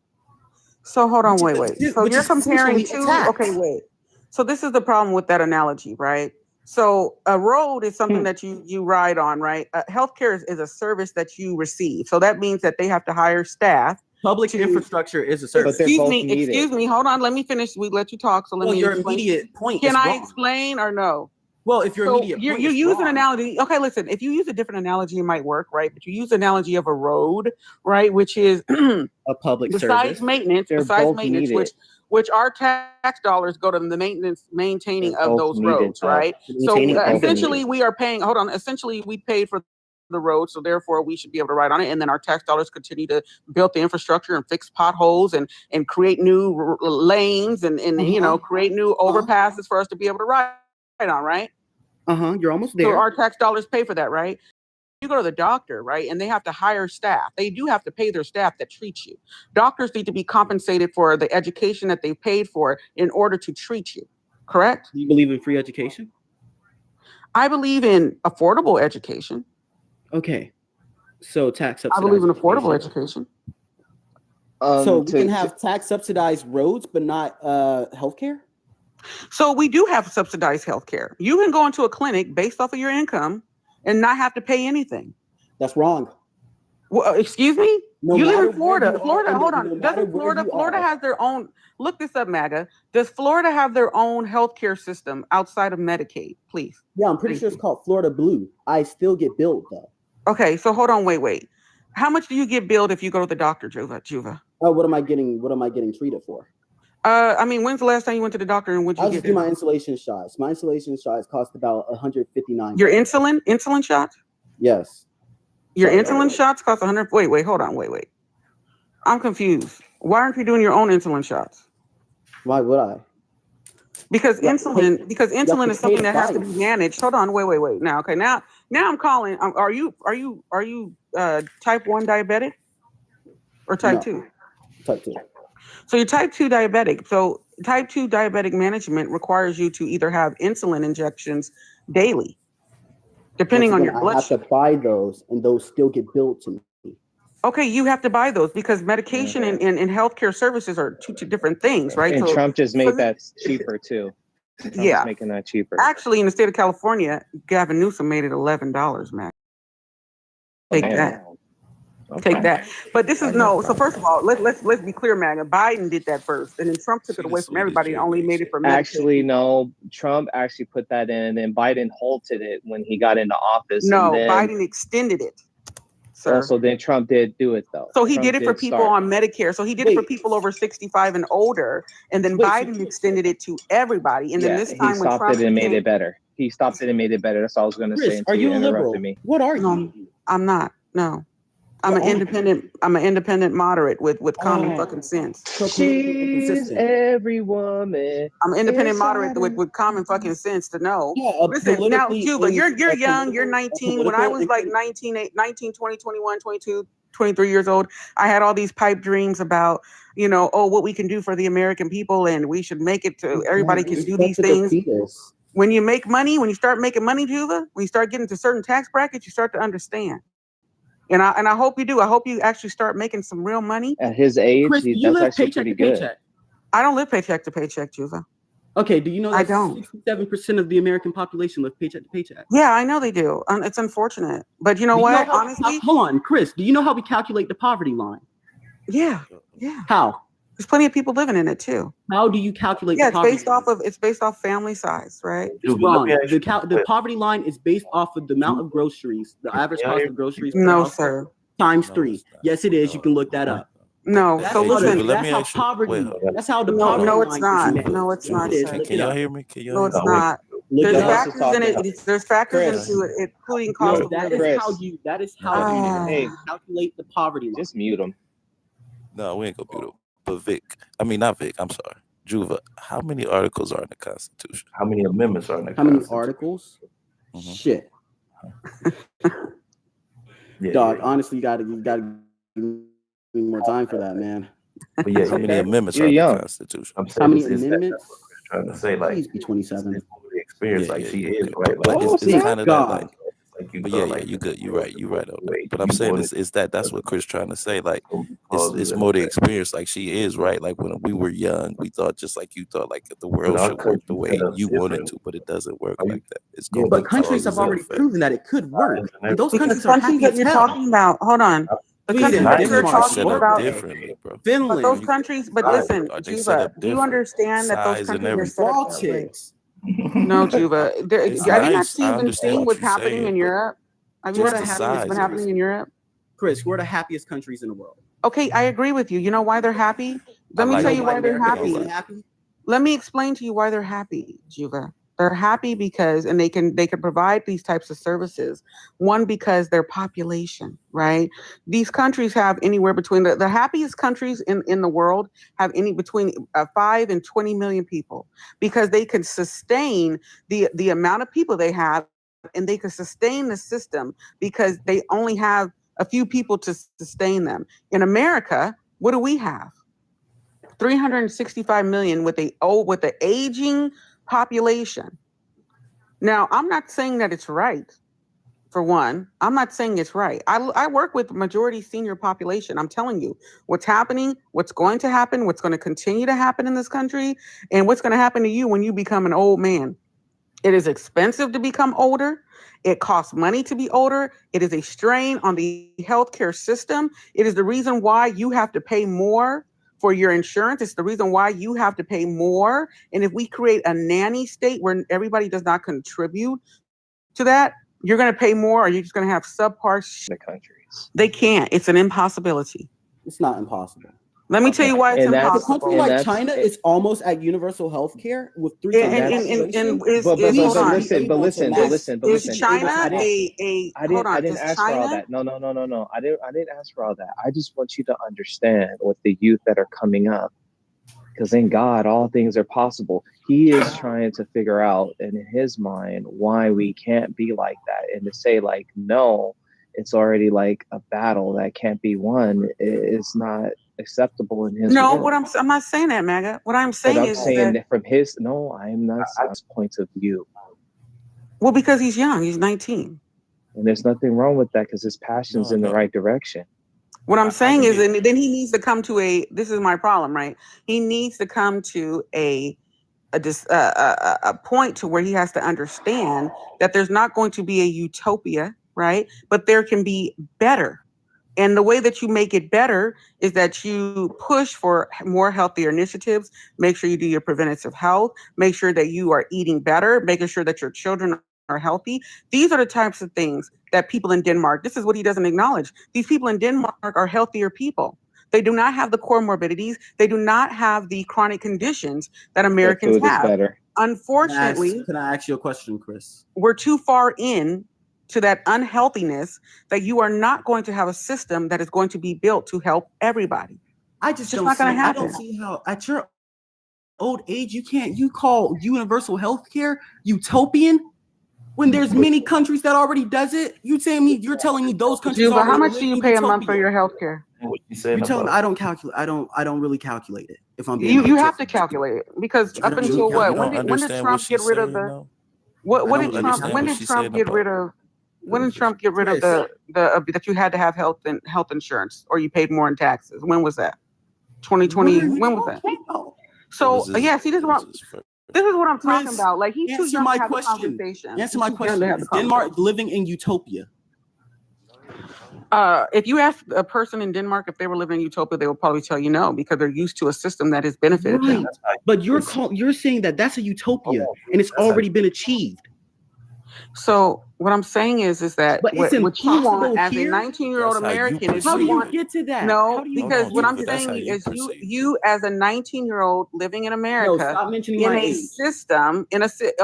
So hold on, wait. So you're comparing two. Okay, wait. So this is the problem with that analogy, right? So a road is something that you ride on, right? Healthcare is a service that you receive. So that means that they have to hire staff. Public infrastructure is a service. Excuse me. Hold on. Let me finish. We let you talk. So let me your explain. Immediate point Can is I wrong. Explain or no? Well, if your immediate point you is use wrong. an analogy. Okay, listen. If you use a different analogy, it might work, right? But you use the analogy of a road, right? Which is a public besides service. Maintenance, which our tax dollars go to the maintaining of those roads, right? So essentially, we are paying. Hold on. Essentially, we paid for the road, so therefore we should be able to ride on it. And then our tax dollars continue to build the infrastructure and fix potholes and create new lanes and create new overpasses for us to be able to ride on, right? You're almost So there. our tax dollars pay for that, right? You go to the doctor, right? And they have to hire staff. They do have to pay their staff that treats you. Doctors need to be compensated for the education that they paid for in order to treat you. Correct? Do you believe in free education? I believe in affordable education. Okay. So tax subsidized. I believe in affordable education. So we can have tax subsidized roads, but not healthcare? So we do have subsidized healthcare. You can go into a clinic based off of your income and not have to pay anything. That's wrong. Well, excuse me? You live in Florida. Florida, hold on. Doesn't Florida has their own, look this up, MAGA. Does Florida have their own healthcare system outside of Medicaid, please? Yeah, I'm pretty sure it's called Florida Blue. I still get billed though. Okay, so hold on, wait. How much do you get billed if you go to the doctor, Juva? Oh, what am I getting treated for? I mean, when's the last time you went to the doctor and what'd you I get? just do my insulation shots. My insulation shots cost about $159. Your insulin shots? Yes. Your insulin shots cost 100. Wait, hold on, wait. I'm confused. Why aren't you doing your own insulin shots? Why would I? Because insulin is something that has to be managed. Hold on, wait. Now I'm calling. Are you type 1 diabetic or type 2? Type 2. So you're type 2 diabetic. So type 2 diabetic management requires you to either have insulin injections daily, depending on your blood sugar. I have to buy those, and those still get billed to me. Okay, you have to buy those because medication and healthcare services are two different things, right? And so, Trump just made that cheaper too. Trump's making that cheaper. Actually, in the state of California, Gavin Newsom made it $11, man. Take that. Take that. But this is So first of all, let's be clear, MAGA. Biden did that first, and then Trump took it away from everybody and only made it for Medicaid. Actually, no. Trump actually put that in, and Biden halted it when he got into office. No, Biden extended it. Sir. Also, then Trump did do it though. So he did it for people on Medicare. So he did it for people over 65 and older, and then Biden extended it to everybody. And then this time, he stopped it and made it better. He stopped it and made it better. That's all I was going to say. Are you a liberal? What are you? No, I'm not. No. I'm an independent. I'm an independent moderate with common fucking sense. She's every woman. I'm an independent moderate with common fucking sense to know. Yeah, listen, now, Cuba, you're young. You're 19. When I was like 19, 20, 21, 22, 23 years old, I had all these pipe dreams about, what we can do for the American people, and we should make it to everybody can do these things. When you make money, when you start making money, Cuba, when you start getting to certain tax brackets, you start to understand. And I hope you do. I hope you actually start making some real money. At his age, Chris, you live paycheck to paycheck. I don't live paycheck to paycheck, Juva. Okay, do you know that I don't. 67% of the American population live paycheck to paycheck? Yeah, I know they do. It's unfortunate. But you know what? Honestly. Hold on, Chris. Do you know how we calculate the poverty line? Yeah. How? There's plenty of people living in it too. How do you calculate the poverty line? It's based off family size, right? It's wrong. The poverty line is based off of the amount of groceries, the average cost of groceries. No, sir. Times 3. Yes, it is. You can look that up. No, so listen. That's how poverty. That's how the poverty. No, it's not. No, it's not. Can y'all hear me? No, it's not. There's factors in it. There's factors into it, including cost of living. That is how you calculate the poverty line. Just mute them. No, we ain't gonna mute them. But not Vic. I'm sorry, Juva. How many articles are in the Constitution? How many amendments are in the Constitution? How many articles? Mm-hmm. Shit. Dog, honestly, you gotta give me more time for that, man. But how many amendments are in the Constitution? How many amendments? Trying to say, like, please be 27. Experience, she is, right? But it's kind of that, like. But yeah, you good. You're right. On that. But I'm saying that's what Chris trying to say. Like, it's more the experience. Like, she is right. Like, when we were young, we thought just like you thought, like the world should work the way you wanted to, but it doesn't work like that. It's going. But countries have already proven that it could work. And those countries that you're talking about. Hold on. The countries that you're talking about differently, bro. Finland. But those countries. But listen, Juba, do you understand that those countries are set up? No, Juba. Have you not seen what's happening in Europe? Have you not seen what's been happening in Europe? Chris, we're the happiest countries in the world. Okay, I agree with you. You know why they're happy? Let me tell you why they're happy. Let me explain to you why they're happy, Juba. They're happy because, and they can provide these types of services. One, because their population, right? These countries have anywhere between the happiest countries in the world have between 5 and 20 million people, because they can sustain the amount of people they have, and they can sustain the system because they only have a few people to sustain them. In America, what do we have? 365 million with the aging population. Now, I'm not saying that it's right. For one, I'm not saying it's right. I work with majority senior population. I'm telling you what's happening, what's going to happen, what's going to continue to happen in this country, and what's going to happen to you when you become an old man. It is expensive to become older. It costs money to be older. It is a strain on the healthcare system. It is the reason why you have to pay more for your insurance. It's the reason why you have to pay more. And if we create a nanny state where everybody does not contribute to that, you're going to pay more, or you're just going to have subpar the countries. They can't. It's an impossibility. It's not impossible. Let me tell you why it's A impossible. country like China is almost at universal health care with 3 times but listen. Is China I didn't Is ask China? for all that. No. I didn't ask for all that. I just want you to understand with the youth that are coming up, because in God, all things are possible. He is trying to figure out in his mind why we can't be like that, and to say like, no, it's already like a battle that can't be won. It's not acceptable in his world. I'm not saying that, MAGA. What I'm saying is that from his, no, I'm not saying his point of view. Well, because he's young, he's 19. And there's nothing wrong with that, because his passion's in the right direction. What I'm saying is, and then he needs to come to this is my problem, right? He needs to come to a point to where he has to understand that there's not going to be a utopia, right? But there can be better. And the way that you make it better is that you push for more healthier initiatives, make sure you do your preventative health, make sure that you are eating better, making sure that your children are healthy. These are the types of things that people in Denmark, this is what he doesn't acknowledge. These people in Denmark are healthier people. They do not have the comorbidities. They do not have the chronic conditions that Americans have. Better. Unfortunately, can I ask you a question, Chris? We're too far in to that unhealthiness that you are not going to have a system that is going to be built to help everybody. I just don't see, I don't see how at your old age you call universal health care utopian when there's many countries that already does it. You're telling me those countries Juba, how much do you pay a month for your health care? You're telling me I don't calculate. I don't really calculate it. If I'm being you have to calculate it, because up until what? When did Trump get rid of the when did Trump get rid of the that you had to have health insurance, or you paid more in taxes? When was that? 2020. When was that? So yeah, see, this is what I'm talking about. Like, he's too young to have a conversation. Answer my question. Is Denmark living in utopia? If you ask a person in Denmark if they were living in utopia, they will probably tell you no, because they're used to a system that has benefited them. But you're saying that that's a utopia and it's already been achieved. So what I'm saying is that what you want as a 19-year-old American is how do you get to that? No, because what I'm saying is you as a 19-year-old living in America in a system,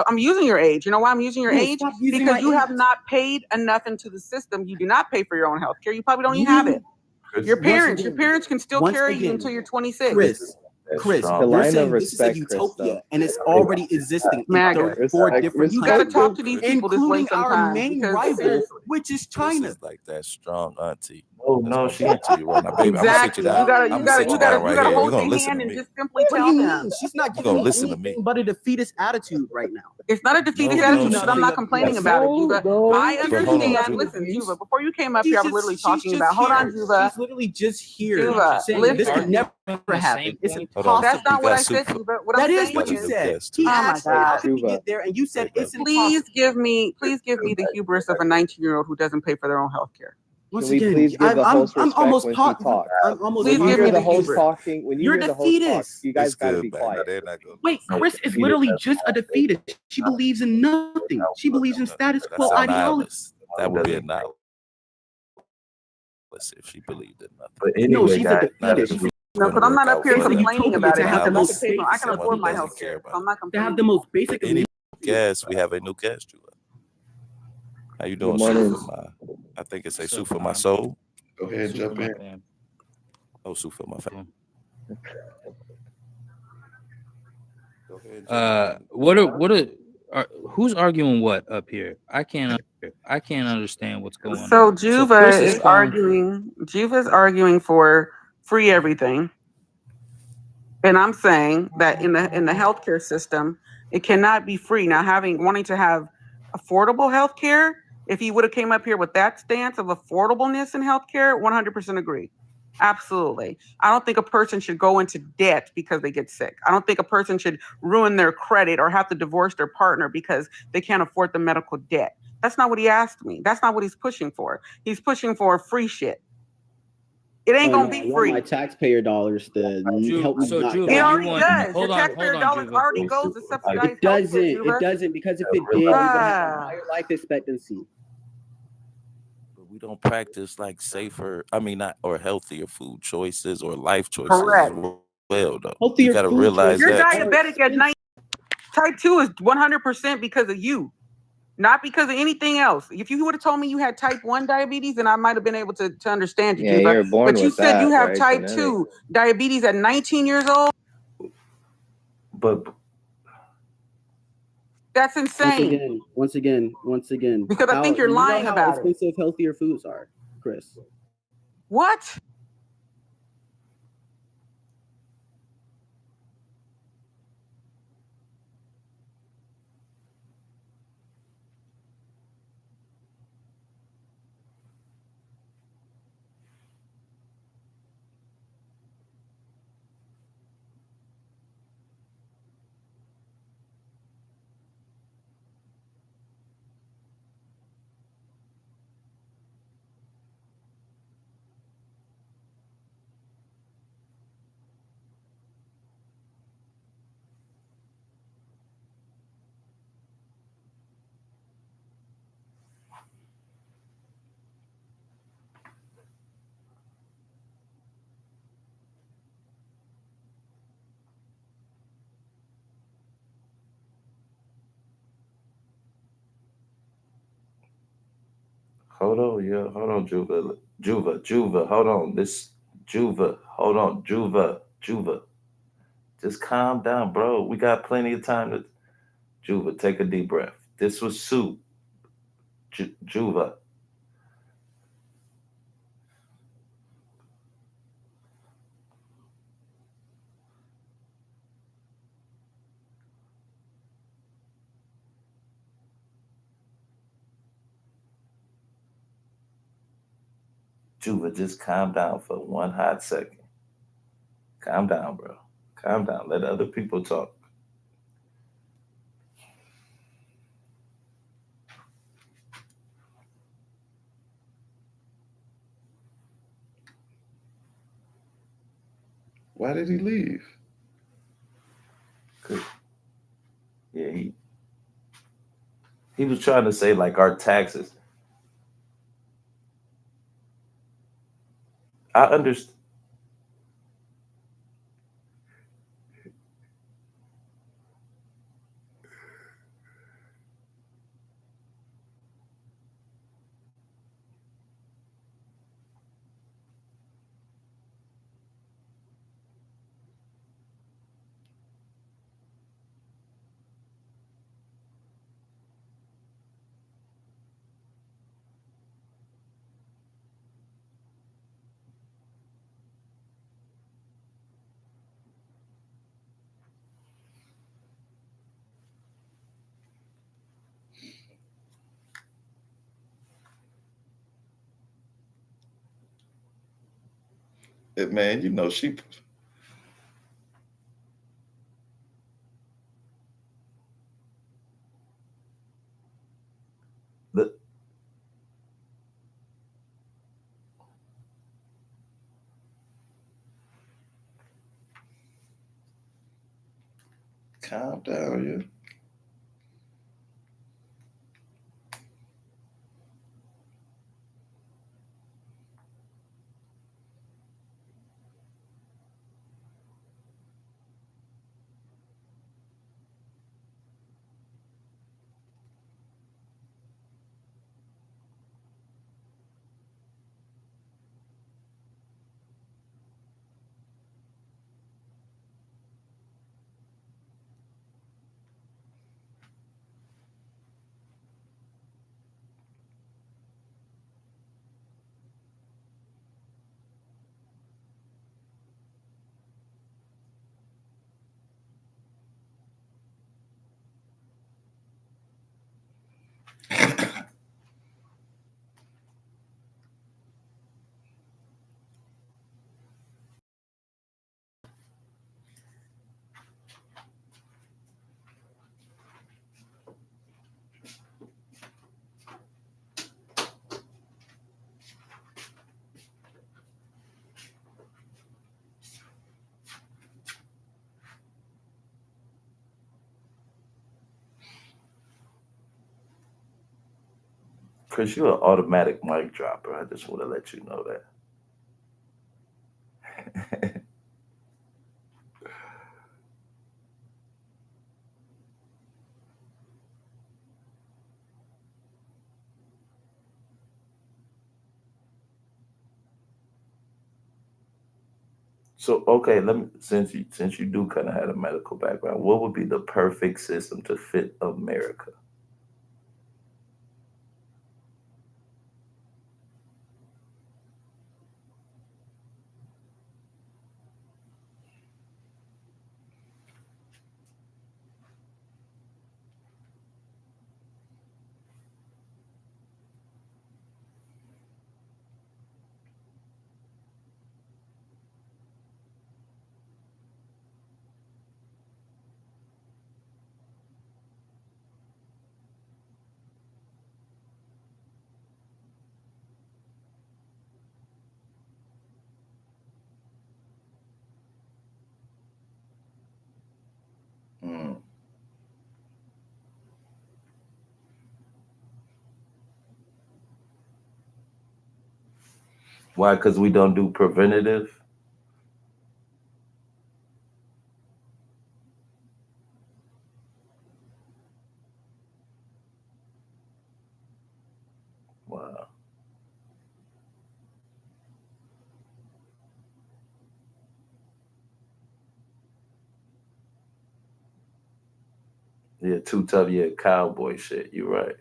I'm using your age. You know why I'm using your age? Because you have not paid enough into the system. You do not pay for your own health care. You probably don't even have it. Your parents can still carry you until you're 26. Chris, you're saying this is a utopia and it's already existing in 34 different countries. You got to talk to these people this way including our sometimes, main because rival, which is China. Is like that strong auntie. Oh no, she to you right now, baby. Exactly. You gotta hold You're their hand and just simply What do tell you them. mean? She's not giving me anything but a defeatist attitude right now. It's not a defeatist attitude, but I'm not complaining about it, Juba. I understand. Listen, Juba, before you came up here, I was literally talking about. Hold on, Juba. She's literally just here. Juba, This could never happen. It's impossible. That's not what I said, Juba. What I'm saying what you is, said. He asked you how could you get there, and you said it's impossible. please give me the hubris of a 19-year-old who doesn't pay for their own health care. Once again, I'm almost When you hear the host talking, when you hear the host talk, you guys gotta be quiet. Wait, Chris is literally just a defeatist. She believes in nothing. She believes in status quo ideology. That would be a nihilist if she believed in nothing. But anyway, No, she's a defeatist. No, because I'm not up here It's a complaining utopia about it. to have the most I can afford my health care, so I'm not To have complaining. the most basic of guest. We have a new guest, Juva. How you doing, Sue? I think it's a Sue for my soul. Go ahead, jump in. Oh, Sue for my family. Who's arguing what up here? I can't understand what's going on. So Juva is arguing. Juva's arguing for free everything, and I'm saying that in the healthcare system, it cannot be free. Now, wanting to have affordable healthcare, if he would have came up here with that stance of affordableness in healthcare, 100% agree. Absolutely. I don't think a person should go into debt because they get sick. I don't think a person should ruin their credit or have to divorce their partner because they can't afford the medical debt. That's not what he asked me. That's not what he's pushing for. He's pushing for free shit. It ain't gonna be free. I want my taxpayer dollars to help me. It already does. Your taxpayer dollars already goes to subsidize. It doesn't because if it did, we would have a higher life expectancy. We don't practice like safer, or healthier food choices or life choices. Correct. As well, though. Healthier you got to realize you're that diabetic at 9. Type 2 is 100% because of you, not because of anything else. If you would have told me you had type 1 diabetes, then I might have been able to understand you. Yeah, you're born but you with said that, you have right? type 2 diabetes at 19 years old. But that's insane. Once again. Because I think you're lying about how expensive healthier foods are, Chris. What? hold on, Juva, hold on. Juva. Just calm down, bro. We got plenty of time to. Juva, take a deep breath. This was Sue. Juva. Juva, just calm down for one hot second. Calm down, bro. Calm down. Let other people talk. Why did he leave? Yeah, he was trying to say like our taxes. I understand. Man, you know she. Calm down, yeah. Chris, you're an automatic mic dropper. I just want to let you know that. So okay, let me since you do kind of have a medical background, what would be the perfect system to fit America? Mm. Why? Because we don't do preventative. Wow. Yeah, too tough. Yeah, cowboy shit. You're right.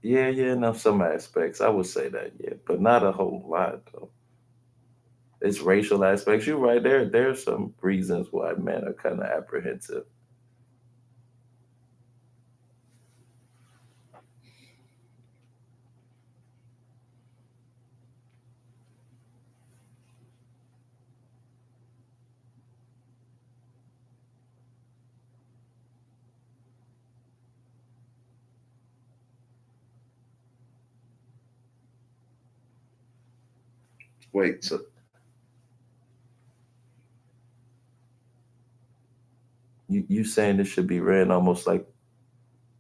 Yeah, yeah. In some aspects, I would say that. Yeah, but not a whole lot though. It's racial aspects. You're right. There's some reasons why men are kind of apprehensive. Wait, so you saying this should be ran almost like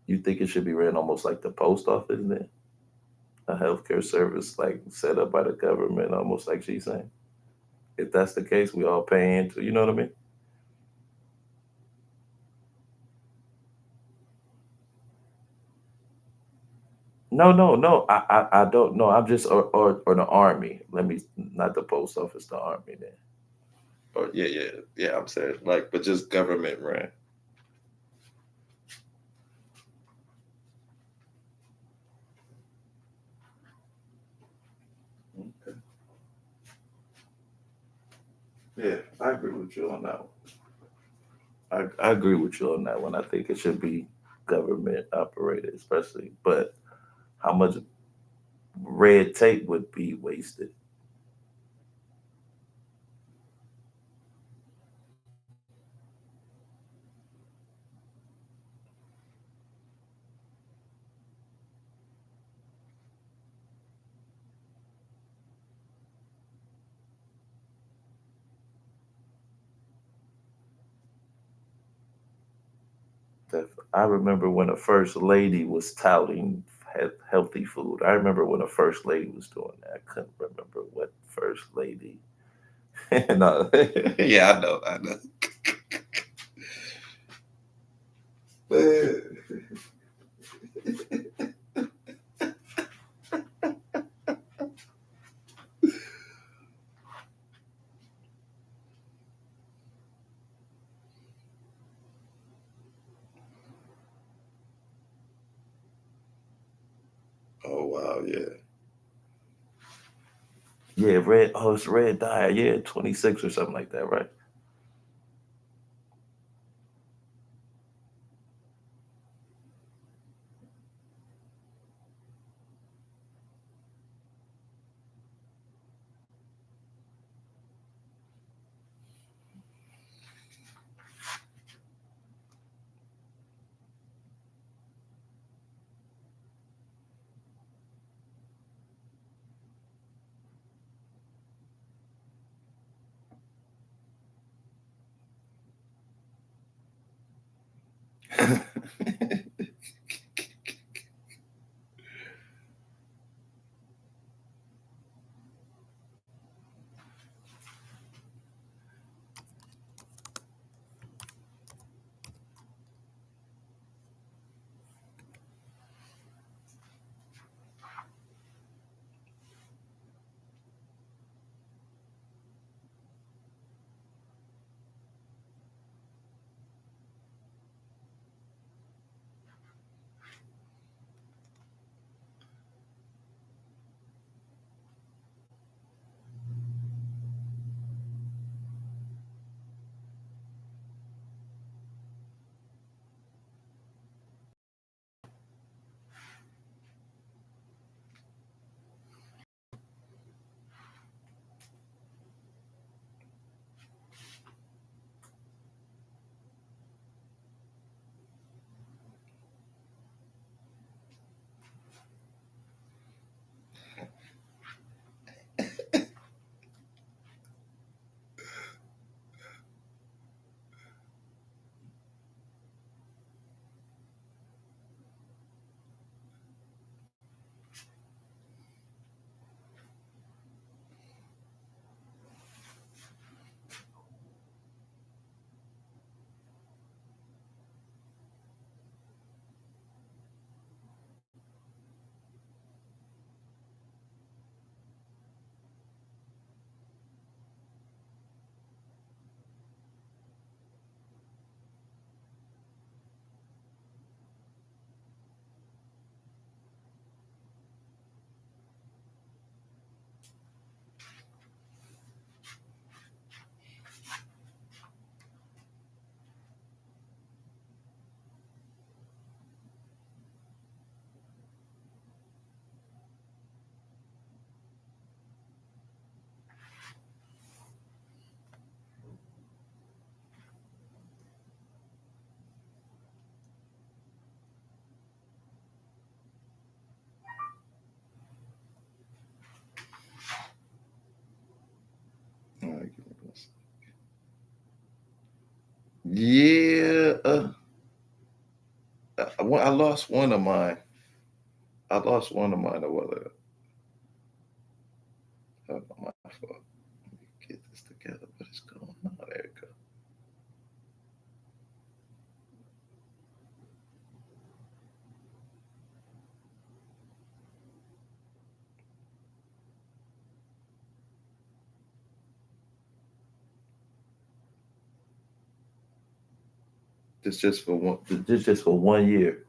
you think it should be ran almost like the post office then? A healthcare service like set up by the government, almost like she's saying. If that's the case, we all pay into. You know what I mean? No, no, no. I don't know. I'm just or the army. Let me not the post office, the army then. Or yeah, yeah, yeah. I'm saying like, but just government ran. Okay. Yeah, I agree with you on that one. I agree with you on that one. I think it should be government operated, especially. But how much red tape would be wasted? I remember when a first lady was touting healthy food. I remember when a first lady was doing that. I couldn't remember what first lady. No, yeah, I know, I know. Man. Oh wow, yeah, yeah, red. Oh, it's red dye. Yeah, 26 or something like that, right? All right, give me one second. Yeah, I lost one of mine. I lost one of mine. My fault. Let me get this together. What is going on? There it go. This just for one. This just for 1 year.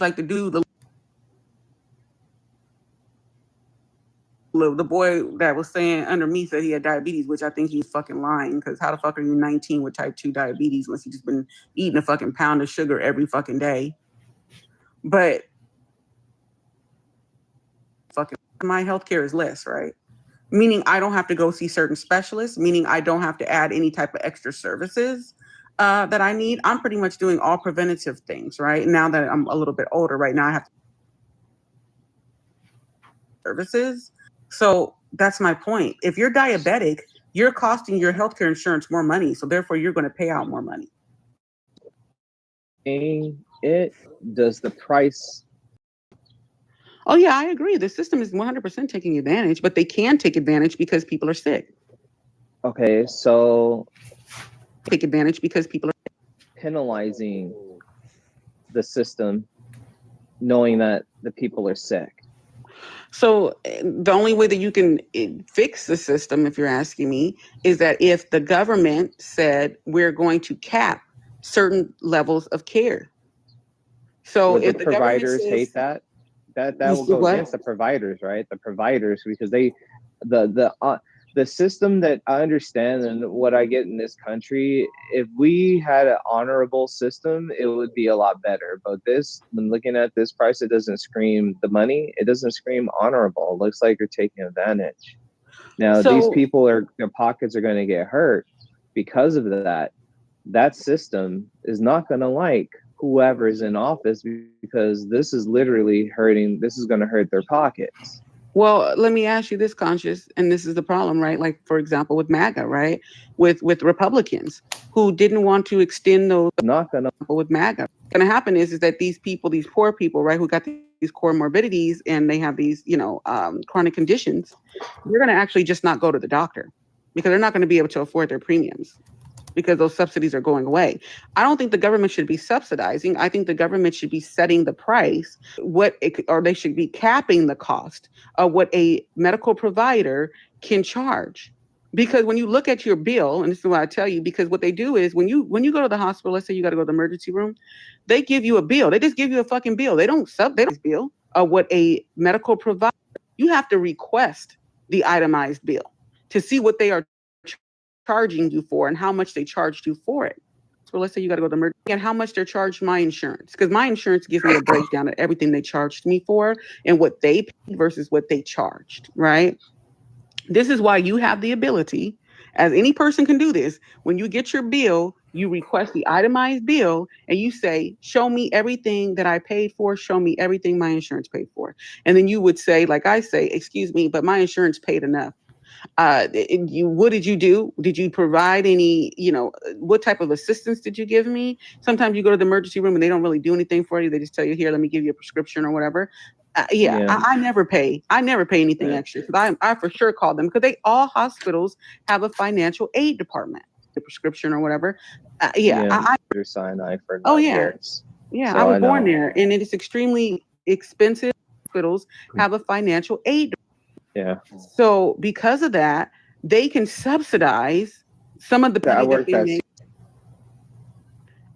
like the dude, the boy that was saying under me said he had diabetes, which I think he's fucking lying, because how the fuck are you 19 with type 2 diabetes unless you just been eating a fucking pound of sugar every fucking day? But fucking my healthcare is less, right? Meaning I don't have to go see certain specialists, meaning I don't have to add any type of extra services that I need. I'm pretty much doing all preventative things, right? Now that I'm a little bit older, right now I have services. So that's my point. If you're diabetic, you're costing your healthcare insurance more money. So therefore you're going to pay out more money. It does the price. Oh yeah, I agree. The system is 100% taking advantage, but they can take advantage because people are sick. Okay, so take advantage because people are penalizing the system, knowing that the people are sick. So the only way that you can fix the system, if you're asking me, is that if the government said we're going to cap certain levels of care. So would if the providers hate that? That will go against the providers, right? The providers, because the system that I understand and what I get in this country, if we had an honorable system, it would be a lot better. But when looking at this price, it doesn't scream the money. It doesn't scream honorable. It looks like you're taking advantage. Now, these people, their pockets are going to get hurt because of that. That system is not going to like whoever is in office, because this is literally hurting. This is going to hurt their pockets. Well, let me ask you this, Conscious, and this is the problem, right? Like, for example, with MAGA, right? With Republicans who didn't want to extend those. Not gonna. With MAGA, what's going to happen is that these people, these poor people, right, who got these core morbidities and they have these, chronic conditions, they're going to actually just not go to the doctor because they're not going to be able to afford their premiums, because those subsidies are going away. I don't think the government should be subsidizing. I think the government should be setting the price, or they should be capping the cost of what a medical provider can charge. Because when you look at your bill, and this is what I tell you, because what they do is when you go to the hospital, let's say you got to go to the emergency room, they give you a bill. They just give you a fucking bill. They don't bill of what a medical provider. You have to request the itemized bill to see what they are charging you for and how much they charged you for it. So let's say you got to go to the emergency and how much they're charged my insurance, because my insurance gives me a breakdown of everything they charged me for and what they paid versus what they charged, right? This is why you have the ability, as any person can do this, when you get your bill, you request the itemized bill and you say, show me everything that I paid for, show me everything my insurance paid for. And then you would say, like I say, excuse me, but my insurance paid enough. What did you do? Did you provide any, what type of assistance did you give me? Sometimes you go to the emergency room and they don't really do anything for you. They just tell you, here, let me give you a prescription or whatever. I never pay. I never pay anything extra, because I for sure call them, because all hospitals have a financial aid department, the prescription or whatever. I Sinai for 9 years. Yeah, so I was born there, and it is extremely expensive. Hospitals have a financial aid department. Yeah. So because of that, they can subsidize some of the money that they make.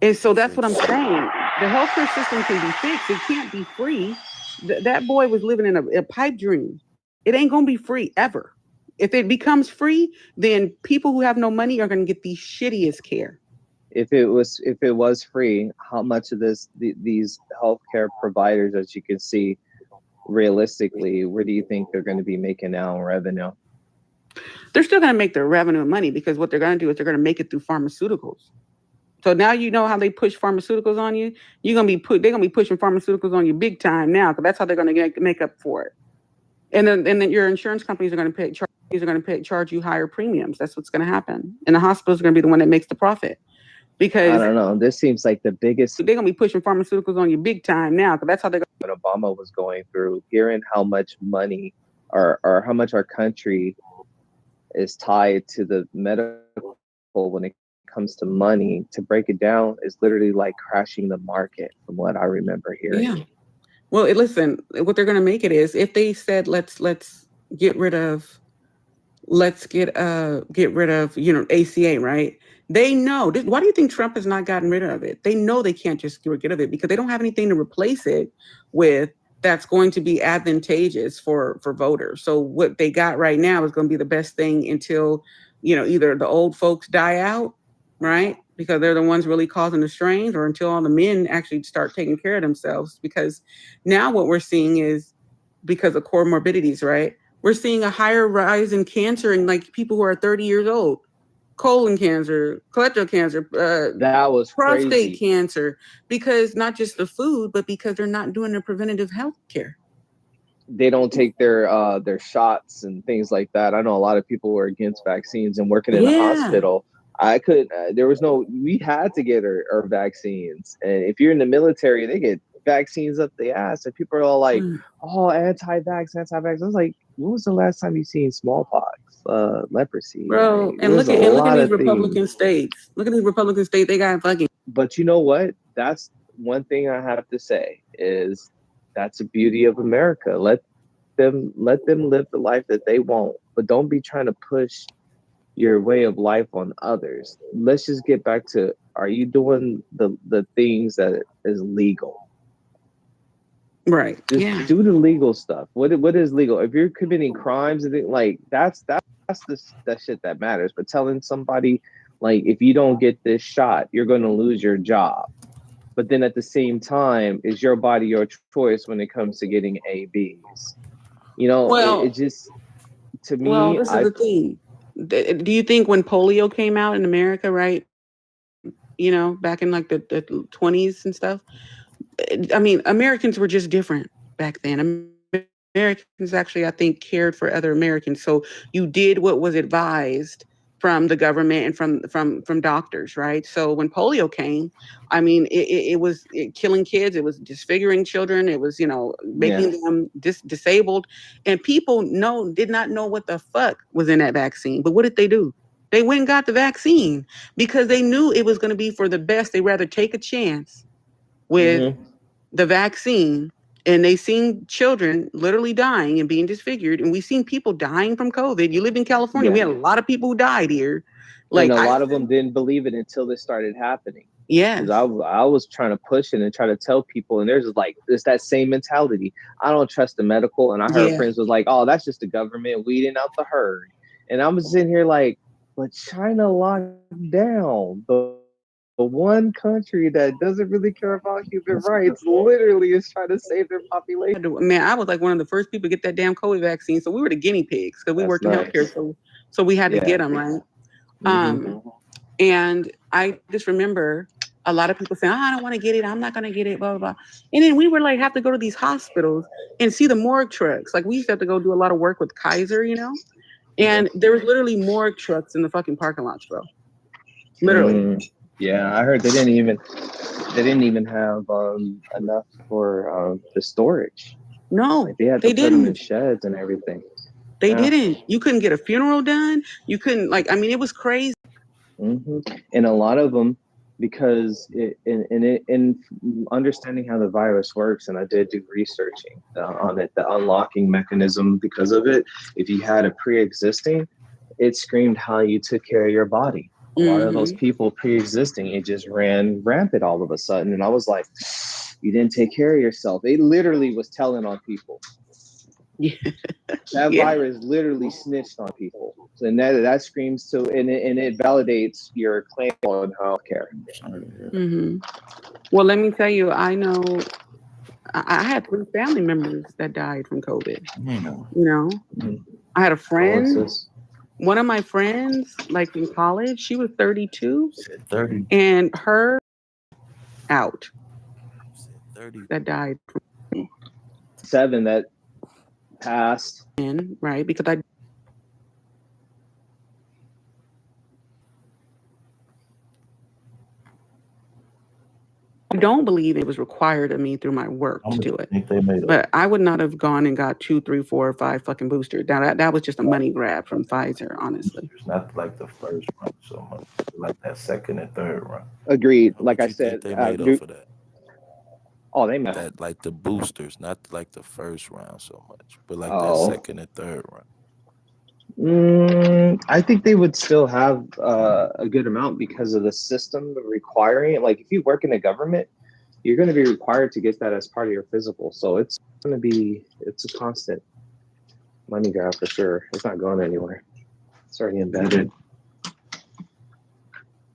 And so that's what I'm saying. The healthcare system can be fixed. It can't be free. That boy was living in a pipe dream. It ain't going to be free ever. If it becomes free, then people who have no money are going to get the shittiest care. If it was free, how much of these healthcare providers, as you can see, realistically, where do you think they're going to be making now in revenue? They're still going to make their revenue and money, because what they're going to do is they're going to make it through pharmaceuticals. So now you know how they push pharmaceuticals on you. They're going to be pushing pharmaceuticals on you big time now, because that's how they're going to make up for it. And then your insurance companies are going to charge you higher premiums. That's what's going to happen. And the hospitals are going to be the one that makes the profit. Because I don't know. This seems like the biggest. They're going to be pushing pharmaceuticals on you big time now, because that's how they're going. When Obama was going through, hearing how much money or how much our country is tied to the medical when it comes to money, to break it down is literally like crashing the market, from what I remember hearing. Yeah. Well, listen, what they're going to make it is, if they said let's get rid of let's get rid of, ACA, right? They know. Why do you think Trump has not gotten rid of it? They know they can't just get rid of it because they don't have anything to replace it with that's going to be advantageous for voters. So what they got right now is going to be the best thing until, either the old folks die out, right? Because they're the ones really causing the strains, or until all the men actually start taking care of themselves. Because now what we're seeing is, because of comorbidities, right? We're seeing a higher rise in cancer in like people who are 30 years old. Colon cancer, colorectal cancer, that was prostate crazy. cancer, because not just the food, but because they're not doing their preventative health care. They don't take their shots and things like that. I know a lot of people were against vaccines and working in a hospital. I could, we had to get our vaccines. And if you're in the military, they get vaccines up the ass. And people are all like, oh, anti-vax. I was like, when was the last time you seen smallpox, leprosy? Bro, like, and look at these Republican states. Look at these Republican states. They got fucking. But you know what? That's one thing I have to say is that's the beauty of America. Let them live the life that they want, but don't be trying to push your way of life on others. Let's just get back to, are you doing the things that is legal? Right. Just do the legal stuff. What is legal? If you're committing crimes and like that's that shit that matters. But telling somebody like, if you don't get this shot, you're going to lose your job. But then at the same time, is your body your choice when it comes to getting ABs? It just, to me. Well, this is the thing. Do you think when polio came out in America, right? Back in like the 20s and stuff. I mean, Americans were just different back then. Americans actually, I think, cared for other Americans. So you did what was advised from the government and from doctors, right? So when polio came, I mean, it was killing kids. It was disfiguring children. It was, making them disabled. And people did not know what the fuck was in that vaccine. But what did they do? They went and got the vaccine because they knew it was going to be for the best. They'd rather take a chance with the vaccine. And they seen children literally dying and being disfigured. And we seen people dying from COVID. You lived in California. We had a lot of people who died here. Like, and a lot of them didn't believe it until this started happening. Yeah. I was trying to push it and try to tell people. And there's that same mentality. I don't trust the medical. And I heard friends was like, oh, that's just the government weeding out the herd. And I'm sitting here like, but China locked down the one country that doesn't really care about human rights, literally is trying to save their population. Man, I was like one of the first people to get that damn COVID vaccine. So we were the guinea pigs because we worked in healthcare. So we had to get them, right? And I just remember a lot of people saying, I don't want to get it. I'm not going to get it, blah, blah, blah. And then we were like, have to go to these hospitals and see the morgue trucks. Like we used to have to go do a lot of work with Kaiser, and there was literally morgue trucks in the fucking parking lots, bro. Literally. Yeah, I heard they didn't even have enough for the storage. No, like they had to put them in sheds and everything. They didn't. You couldn't get a funeral done. You couldn't it was crazy. And a lot of them, because in understanding how the virus works, and I did do researching on it, the unlocking mechanism because of it. If you had a pre-existing, it screamed how you took care of your body. A lot of those people pre-existing, it just ran rampant all of a sudden. And I was like, you didn't take care of yourself. It literally was telling on people. That virus literally snitched on people. So and that screams to, and it validates your claim on healthcare. Well, let me tell you, I know I had 3 family members that died from COVID. I had a friend. One of my friends, like in college, she was 32, and her out 30 that died. 7 that passed. Right, because I don't believe it was required of me through my work to do it. But I would not have gone and got 2, 3, 4, or 5 fucking boosters. Now that was just a money grab from Pfizer, honestly. It's not like the first run so much, like that second and third run. Agreed. Like I said, they made off of that. Oh, they made that, like the boosters, not like the first round so much, but like that second and third round. I think they would still have a good amount because of the system requiring it. Like if you work in the government, you're going to be required to get that as part of your physical. So it's a constant money grab for sure. It's not going anywhere. It's already embedded.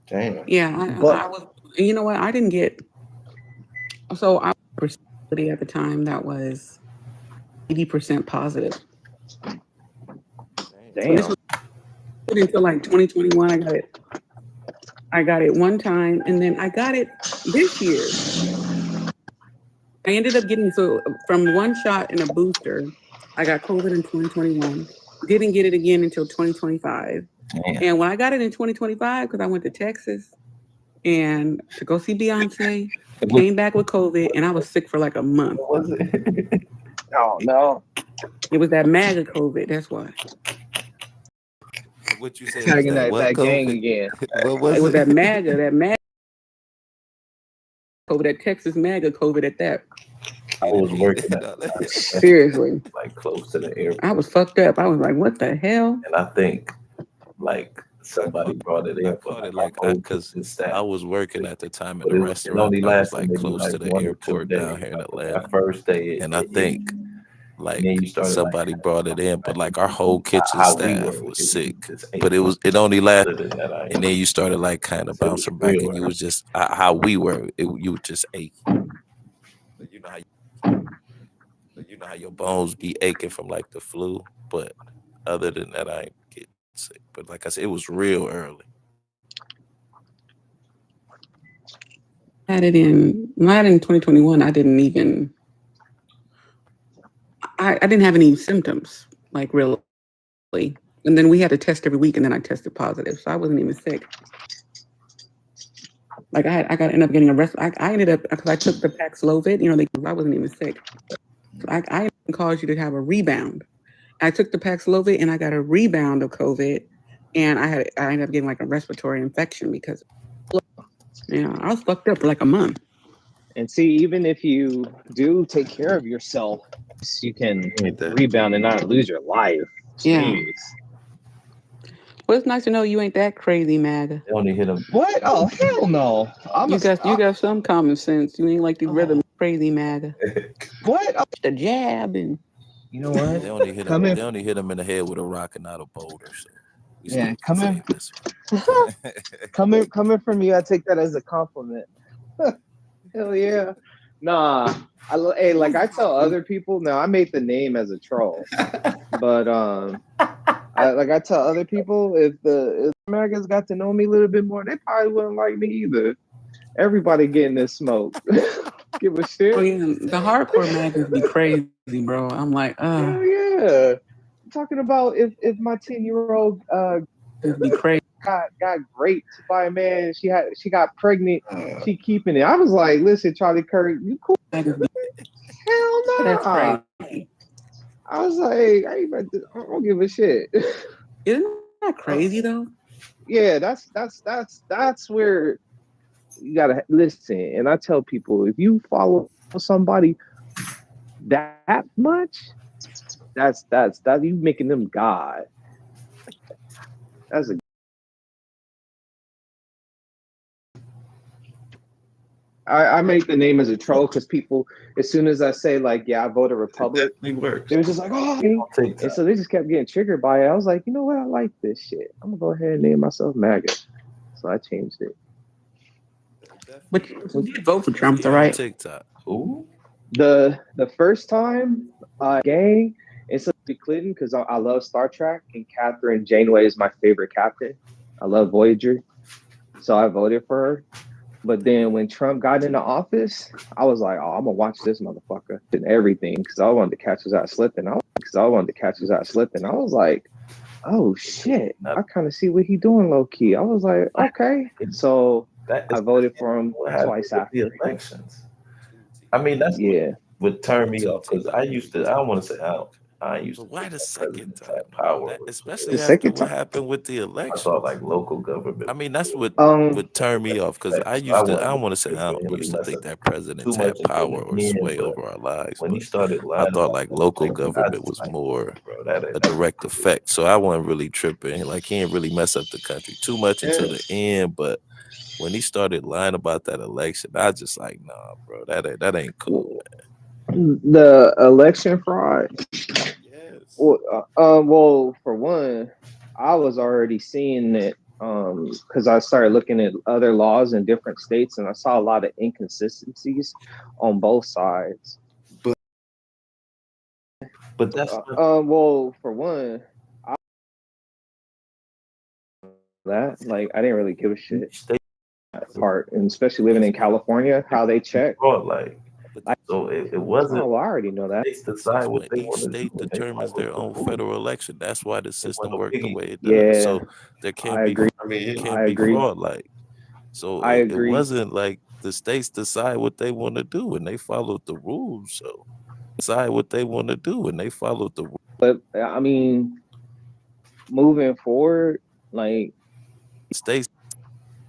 Damn. Yeah, I was. You know what? I didn't get. So I was at the time that was 80% positive. Damn. This was until like 2021. I got it one time, and then I got it this year. I ended up getting from one shot and a booster. I got COVID in 2021. Didn't get it again until 2025. Damn. And when I got it in 2025, because I went to Texas and to go see Beyonce, came back with COVID, and I was sick for like a month. What was it? Oh no. It was that MAGA COVID. That's why. What you said? Tagging that What gang COVID? again. What was It was that MAGA COVID, that Texas MAGA COVID at that. I was working at Seriously, like close to the airport. I was fucked up. I was like, what the hell? And I think like somebody brought it in. I caught it like because I was working at the time in the restaurant. Only That was lasted like close to the airport down here in Atlanta. That first day, and I think like then you started, somebody brought it in, but like our whole kitchen how we staff were, was sick. just But it only lasted, other than that, I and then you started like kind of So it bouncing was back, real. and you was just how we were. You would just ache. You know how your bones be aching from like the flu, but other than that, I ain't get sick. But like I said, it was real early. I had it in 2021. I didn't even. I didn't have any symptoms, like really. And then we had to test every week, and then I tested positive, so I wasn't even sick. Like I ended up getting arrested. I ended up because I took the Paxlovid. You know, I wasn't even sick. So I caused you to have a rebound. I took the Paxlovid and I got a rebound of COVID, and I ended up getting like a respiratory infection because, I was fucked up for like a month. And see, even if you do take care of yourself, you can rebound and not lose your life. Yeah. Jeez. Well, it's nice to know you ain't that crazy, MAGA. They only hit them. What? Oh, hell no. You got some common sense. You ain't like the rhythm crazy MAGA. What? Oh. The jab and. You know what? They only hit him in the head with a rock and not a boulder. So yeah, coming from you, I take that as a compliment. Hell yeah. Nah, I tell other people. Now I made the name as a troll, but I tell other people if Americans got to know me a little bit more, they probably wouldn't like me either. Everybody getting this smoke. Give a shit. Oh yeah, the hardcore MAGAs be crazy, bro. I'm like, Hell yeah. I'm talking about if my 10-year-old be crazy. got raped by a man, she got pregnant, she keeping it. I was like, listen, Charlie Kirk, you cool? Hell no. That's crazy. I was like, I don't give a shit. Isn't that crazy though? Yeah, that's where you gotta listen. And I tell people, if you follow somebody that much, that's you making them God. That's a I make the name as a troll because people, as soon as I say like, yeah, I voted Republic, they were just like, oh, and so they just kept getting triggered by it. I was like, you know what, I like this shit. I'm gonna go ahead and name myself MAGA. So I changed it. But you did vote for Trump, right? TikTok. Ooh. The first time, gang, it's Hillary Clinton because I love Star Trek and Catherine Janeway is my favorite captain. I love Voyager, so I voted for her. But then when Trump got into office, I was like, oh, I'm gonna watch this motherfucker and everything because I wanted to catch his ass slipping. I was like, oh shit, I kind of see what he doing low key. I was like, okay, so I voted for him twice after the elections. I mean, that's what would turn me off because I don't want to say I used But to why think the that second presidents time, had bro? power. That, The especially after second what time. happened with the I elections. thought like local government. I mean, that's what Um, would turn me off because I wasn't don't really want to say I tripping. don't Really used to mess think up that too presidents much had until power or the end. sway But over our lives, when he but started I lying thought about like that, local like, I government just was like, more bro, a direct effect. So I wasn't really tripping. Like he didn't really mess up the country too much until the end. But when he started lying about that election, I just like, nah, bro, that ain't cool, man. the election fraud. Yes. Well, for one, I was already seeing it because I started looking at other laws in different states, and I saw a lot of inconsistencies on both sides. But that's well, for one, that like I didn't really give a shit state that part, and especially living in California, how they check. fraud, like. But So it wasn't. Oh, well, I already know that. States decide what when they each want to do, state and they determines follow their the own rules. federal election, that's why the It wasn't system no worked the biggie. way it does. Yeah, So there I agree. I can't be agree. fraud. Like so, I it agree. wasn't like the states decide what they want to do and they followed the rules. So decide what they want to do and they followed the rules. But I mean, moving forward, like States.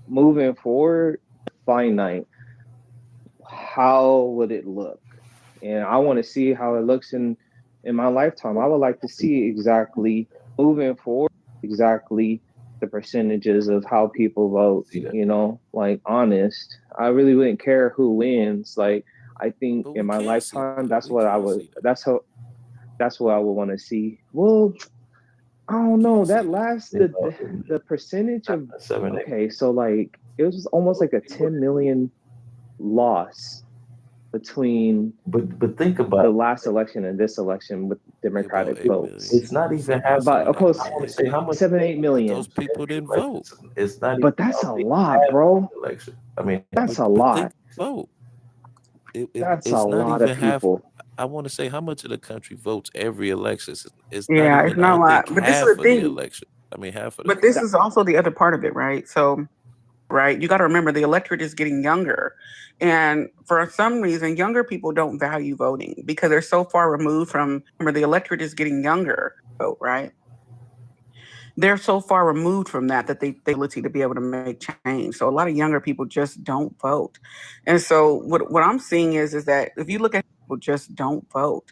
moving forward, finite. How would it look? And I want to see how it looks in my lifetime. I would like to see exactly moving forward, exactly the percentages of how people vote. See that? You know, like honest. I really wouldn't care who wins. Like I think But in we my can see lifetime, that. that's We what I can would. see that. That's what I would want to see. Well, I We don't know. can That see that. last You know, in the percentage of 7, 8 okay, so like it was almost like a 10 million loss between but think about the it. last election and this election with Only about Democratic 8 million. votes. It's not even half. But of Seven, course, I want to eight say how much 7, 8 But million. those people every didn't election. vote. It's not even. But that's I a don't think lot, half bro. the election. I mean, That's a But think lot. vote. That's a It's not lot of even half. people. I want to say how much of the country votes every election. It's not Yeah, it's even. I not a don't lot. think But this is the half of the thing. election. I mean, half of the But this country. That, is also the other part of it, right? So, right, you got to remember the electorate is getting younger. And for some reason, younger people don't value voting because they're so far removed from, remember, the electorate is getting younger, vote, right? They're so far removed from that they ability to be able to make change. So a lot of younger people just don't vote. And so what I'm seeing is that if you look at people just don't vote,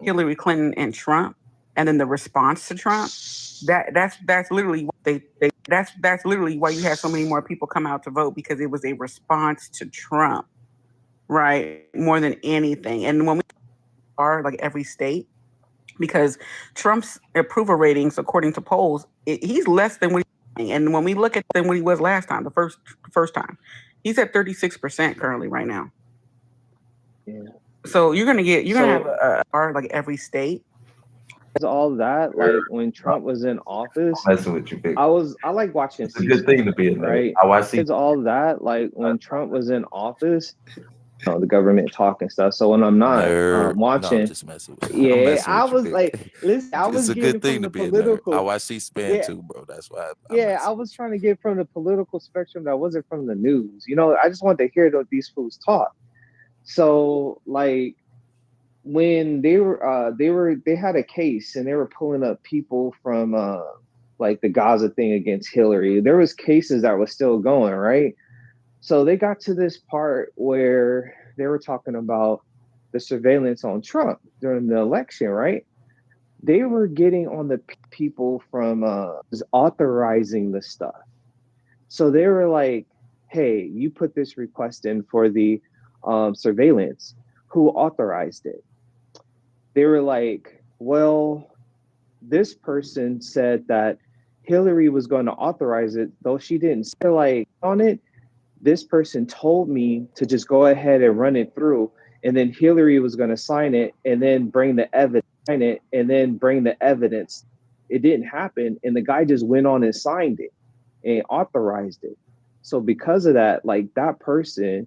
Hillary Clinton and Trump, and then the response to Trump, that's literally what that's literally why you had so many more people come out to vote because it was a response to Trump, right? More than anything. And when we are like every state, because Trump's approval ratings, according to polls, he's less than what and when we look at than what he was last time, the first time, he's at 36% currently right now. yeah. So you're gonna have So like every state. all that, like when Trump was in office, I'm messing with you, big. I like watching It's a good C-SPAN, thing to be in there. right? How I see. It's all that, like when Trump was in office, the government talk and stuff. So when I'm not Nerd. No, I'm watching, just messing with I'm yeah, messing I with you, was big. like, listen, I It's was a getting good from thing to the be a nerd. I political, watch C-SPAN yeah, too, bro. That's why I'm yeah, I messing with was you. trying to get from the political spectrum that wasn't from the news. You know, I just wanted to hear what these fools talk. So like when they had a case and they were pulling up people from like the Gaza thing against Hillary. There was cases that was still going, right? So they got to this part where they were talking about the surveillance on Trump during the election, right? They were getting on the people from authorizing the stuff. So they were like, "Hey, you put this request in for the surveillance. Who authorized it?" They were like, "Well, this person said that Hillary was going to authorize it, though she didn't say like on it. This person told me to just go ahead and run it through, and then Hillary was going to sign it and then bring the evidence. Sign it and then bring the evidence. It didn't happen, and the guy just went on and signed it and authorized it. So because of that, like that person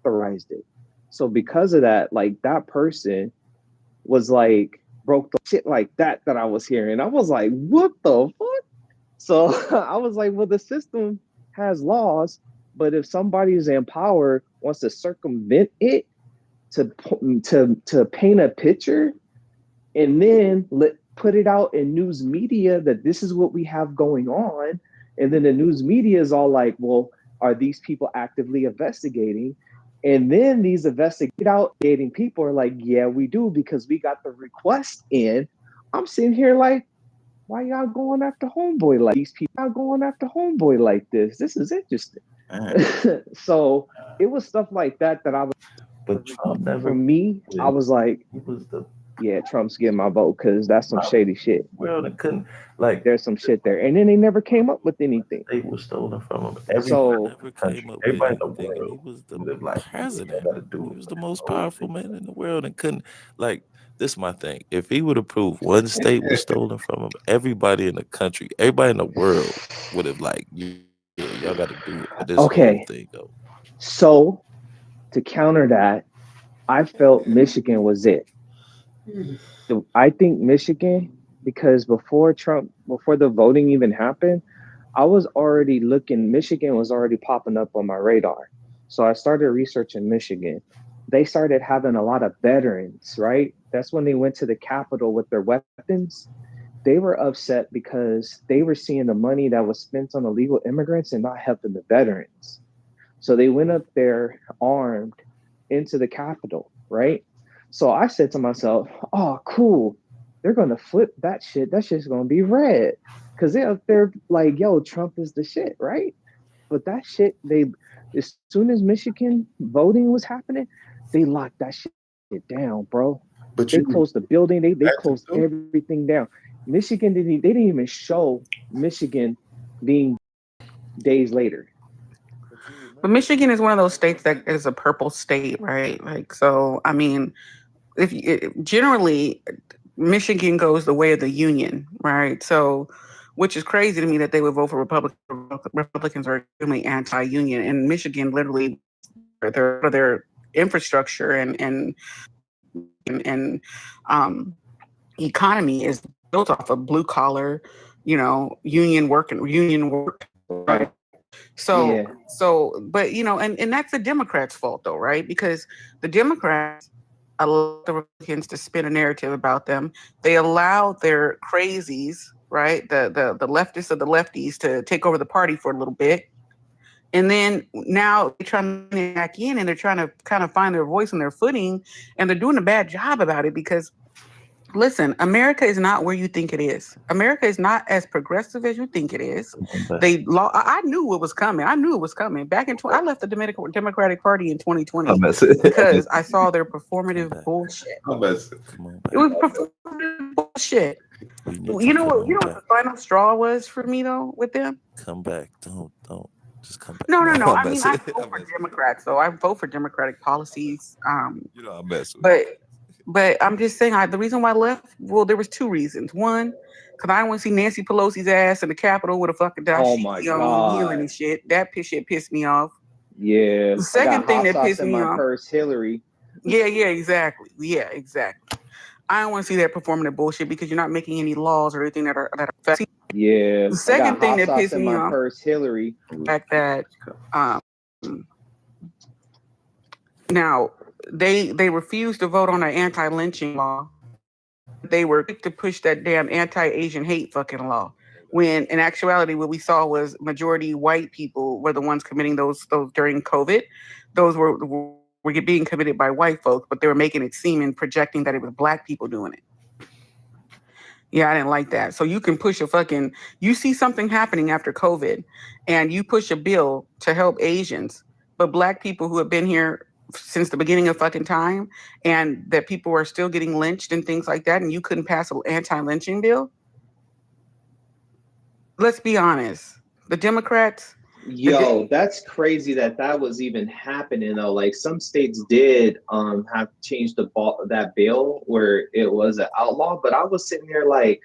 authorized it. So because of that, like that person was like broke the shit like that I was hearing. I was like, what the fuck? So I was like, well, the system has laws, but if somebody is in power wants to circumvent it to paint a picture and then put it out in news media that this is what we have going on. And then the news media is all like, well, are these people actively investigating? And then these investigating people are like, yeah, we do, because we got the request in. I'm sitting here like, why y'all going after homeboy like these people are going after homeboy like this? This is interesting. So it was stuff like that I was. But Trump never. For me, I was like, he was the yeah, Trump's getting my vote because that's some shady shit. world that couldn't like. There's some shit there, and then they never came up with anything. They was stolen from him. Everybody came up with anything, and he was the president. He was the most powerful man in the world, and couldn't like. This is my thing. If he would have proved one state was stolen from him, everybody in the country, everybody in the world would have like, yeah, y'all got to do it. But this whole thing go. So to counter that, I felt Michigan was it. I think Michigan, because before the voting even happened, I was already looking. Michigan was already popping up on my radar. So I started researching Michigan. They started having a lot of veterans, right? That's when they went to the Capitol with their weapons. They were upset because they were seeing the money that was spent on illegal immigrants and not helping the veterans. So they went up there armed into the Capitol, right? So I said to myself, oh, cool. They're going to flip that shit. That shit's going to be red. Because they're up there like, yo, Trump is the shit, right? But that shit, as soon as Michigan voting was happening, they locked that shit down, bro. But they closed the building. They closed everything down. Michigan they didn't even show Michigan being days later. But Michigan is one of those states that is a purple state, right? Like, so, I mean, generally Michigan goes the way of the union, right? So, which is crazy to me that they would vote for Republicans. Republicans are extremely anti-union, and Michigan literally their infrastructure and economy is built off of blue collar, union work, right? So, but and that's the Democrats' fault though, right? Because the Democrats allow the Republicans to spin a narrative about them. They allow their crazies, right, the leftists of the lefties, to take over the party for a little bit. And then now they're trying to get back in, and they're trying to kind of find their voice and their footing, and they're doing a bad job about it because, listen, America is not where you think it is. America is not as progressive as you think it is. I knew what was coming. I knew it was coming. Back in I left the Democratic Party in 2020 because I saw their performative bullshit. It was performative bullshit. You know what the final straw was for me though with them? Come back. Don't. Just come back. No. I mean, I vote for Democrats, so I vote for Democratic policies. I'm messing with you. But I'm just saying, the reason why I left, well, there was two reasons. One, because I don't want to see Nancy Pelosi's ass in the Capitol with a fucking dashiki on healing and shit. That shit pissed me off. Yeah. The second thing that pissed me off. Purse, Hillary. Yeah, exactly. Yeah, exactly. I don't want to see that performative bullshit because you're not making any laws or anything that are affecting. Yeah. The second thing that pissed me off, purse, Hillary. The fact that now they refused to vote on an anti-lynching law. They were quick to push that damn anti-Asian hate fucking law. When in actuality, what we saw was majority white people were the ones committing those during COVID. Those were being committed by white folks, but they were making it seem and projecting that it was black people doing it. Yeah, I didn't like that. So you can push you see something happening after COVID and you push a bill to help Asians, but black people who have been here since the beginning of fucking time and that people are still getting lynched and things like that, and you couldn't pass an anti-lynching bill? Let's be honest. The Democrats... that's crazy that was even happening though. Like some states did have changed that bill where it was an outlaw, but I was sitting there like,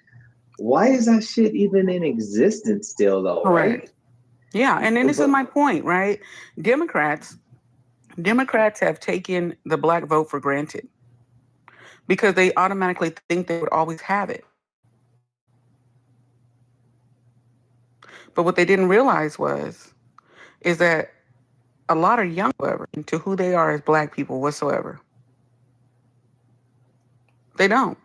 why is that shit even in existence still though? Right? Yeah, and then this is my point, right? Democrats have taken the black vote for granted because they automatically think they would always have it. But what they didn't realize is that a lot of young people into who they are as black people whatsoever. They don't.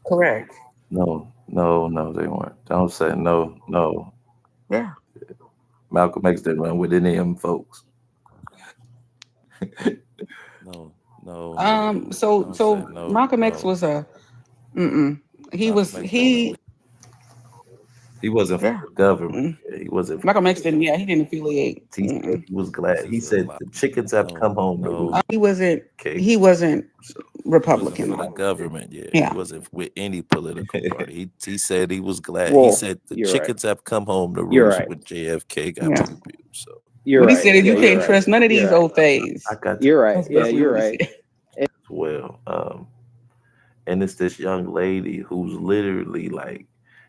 Correct. No, they weren't. Don't say no. Yeah. Malcolm X didn't run with any of them folks. No. So Malcolm X was a. He was he. He wasn't for Yeah. the government. He wasn't. Malcolm X didn't. Yeah, he didn't affiliate. He said he was glad. He said the chickens have come home. He wasn't. Okay. He wasn't He Republican. wasn't for the government, yeah. Yeah. He wasn't with any political party. He said he was glad. Well, he said the you're chickens have come home to You're roost right. when JFK got Yeah. pew pew. So You're But he right. said you Yeah, can't you're trust right. none of these You're old fays. I got You're right. That's Yeah, what you're we right. said. as well. And it's this young lady who's literally like,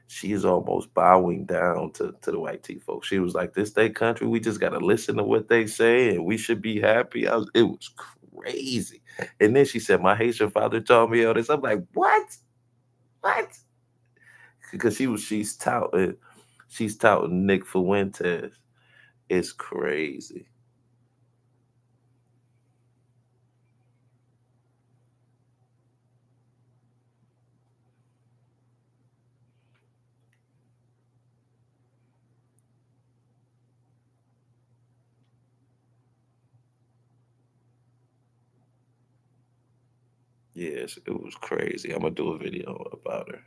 she is almost bowing down to the white tea folks. She was like, "This they country. We just gotta listen to what they say, and we should be happy." It was crazy. And then she said, "My Haitian father taught me all this." I'm like, "What? What?" Because she's touting Nick Fuentes. It's crazy. Yes, it was crazy. I'm gonna do a video about her.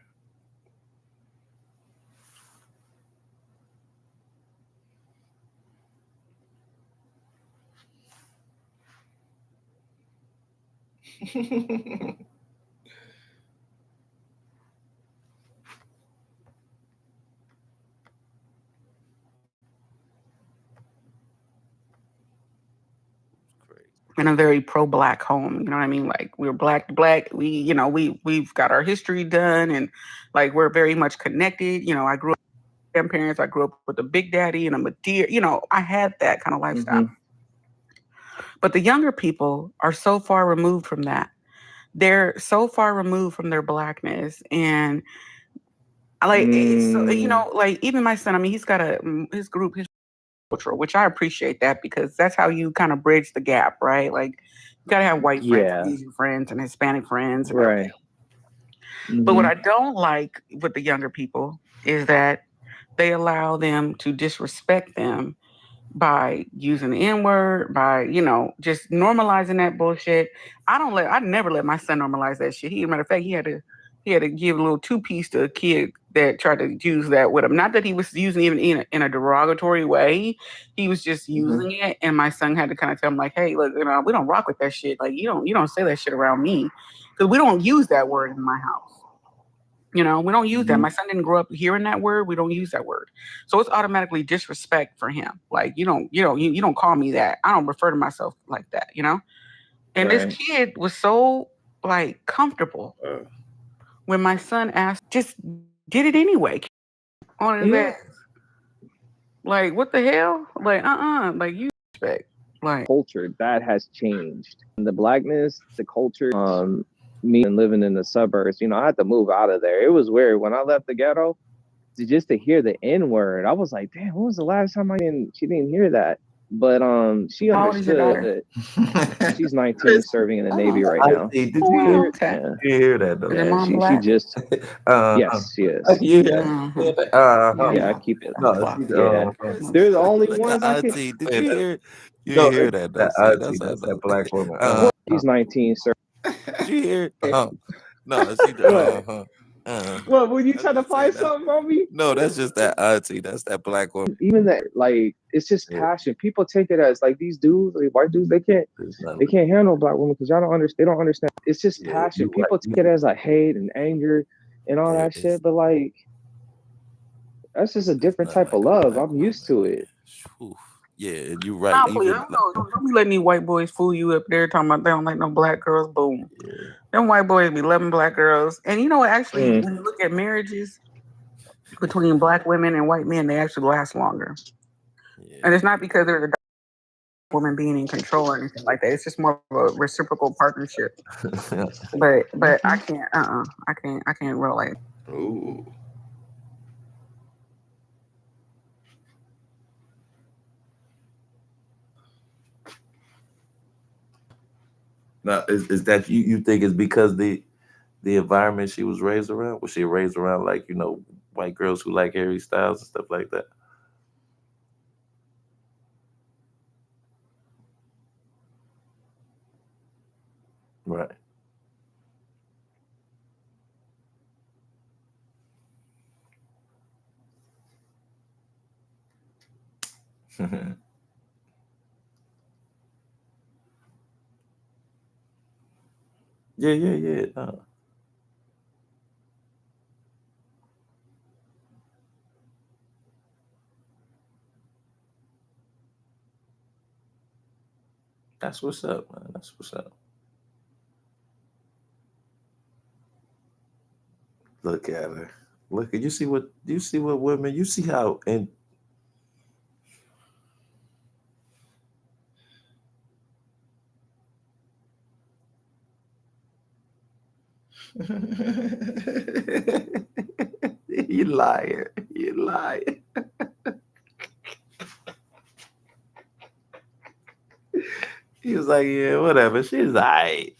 In a very pro-black home, you know what I mean? Like we're black to black. We've got our history done, and like we're very much connected. I grew up with grandparents. I grew up with a big daddy and a Madeira. I had that kind of lifestyle. But the younger people are so far removed from that. They're so far removed from their blackness, and like like even my son. I mean, he's got his group, his cultural, which I appreciate that because that's how you kind of bridge the gap, right? Like you gotta have white friends, Asian friends, and Hispanic friends, and Right. But what I don't like with the younger people is that they allow them to disrespect them by using the N-word, by, just normalizing that bullshit. I never let my son normalize that shit. Matter of fact, he had to give a little two-piece to a kid that tried to use that with him. Not that he was using it even in a derogatory way. He was just using it, and my son had to kind of tell him like, "Hey, look, we don't rock with that shit. Like, you don't say that shit around me, because we don't use that word in my house. We don't use that. My son didn't grow up hearing that word. We don't use that word, so it's automatically disrespect for him. Like, you don't call me that. I don't refer to myself like that. And this kid was so like comfortable when my son asked, just did it anyway on his ass. Like, what the hell? Like, like you respect. Like, culture that has changed. And the blackness, the culture, me and living in the suburbs, I had to move out of there. It was weird. When I left the ghetto, just to hear the N-word, I was like, damn, when was the last time she didn't hear that? But she understood that she's 19 serving in the Navy right now. Did you hear that though? Yeah, she just yes, she is. Yeah. Yeah, I keep it. No, they're the only ones I can. Auntie, did you hear? You No, hear that? that See, auntie, that's that black woman. She's 19, sir. Did you hear? No, she. What? Were you trying to find something on me? No, that's just that auntie. That's that black woman. Even that, like, it's just passion. People take it as like these dudes, like white dudes, they can't handle black women because y'all don't understand. They don't understand. It's just passion. People take it as like hate and anger and all that shit. But like, that's just a different type of love. I'm used to it. Yeah, you're right. Nah, please, don't be letting these white boys fool you up there talking about they don't like no black girls. Boom. Yeah. Them white boys be loving black girls. And you know what? Actually, when you look at marriages between black women and white men, they actually last longer. Yeah. And it's not because they're the woman being in control or anything like that. It's just more of a reciprocal partnership. But I can't. I can't relate. Ooh. Now, is that you think it's because the environment she was raised around? Was she raised around like, white girls who like Harry Styles and stuff like that? Right. Yeah, yeah, yeah. That's what's up, man. That's what's up. Look at her. Look at you see what women, you see how and you liar. You liar. He was like, yeah, whatever. She's alright.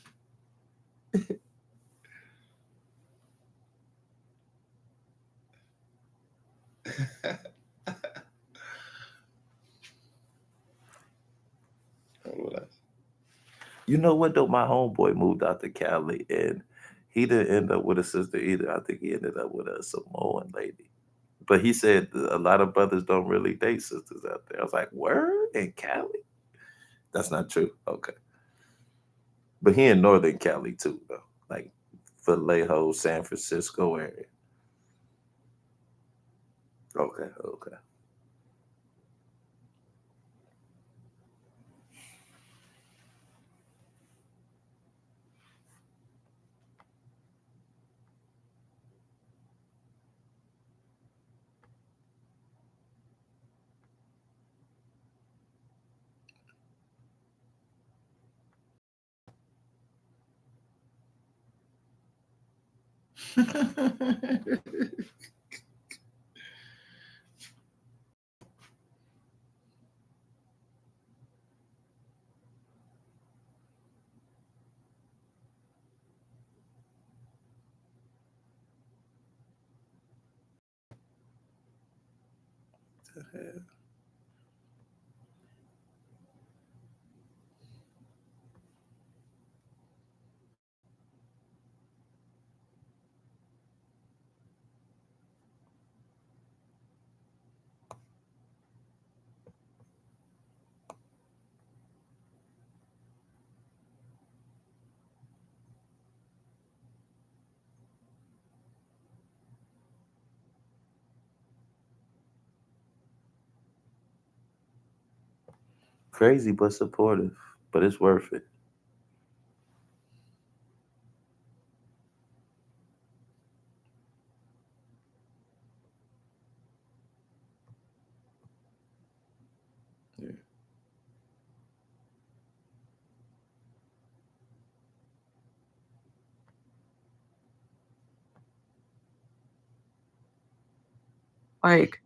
You know what though? My homeboy moved out to Cali and he didn't end up with a sister either. I think he ended up with a Samoan lady. But he said a lot of brothers don't really date sisters out there. I was like, word in Cali? That's not true. Okay. But he in Northern Cali too, though. Like Vallejo, San Francisco area. Okay, okay. Crazy but supportive. But it's worth it. Yeah. Like,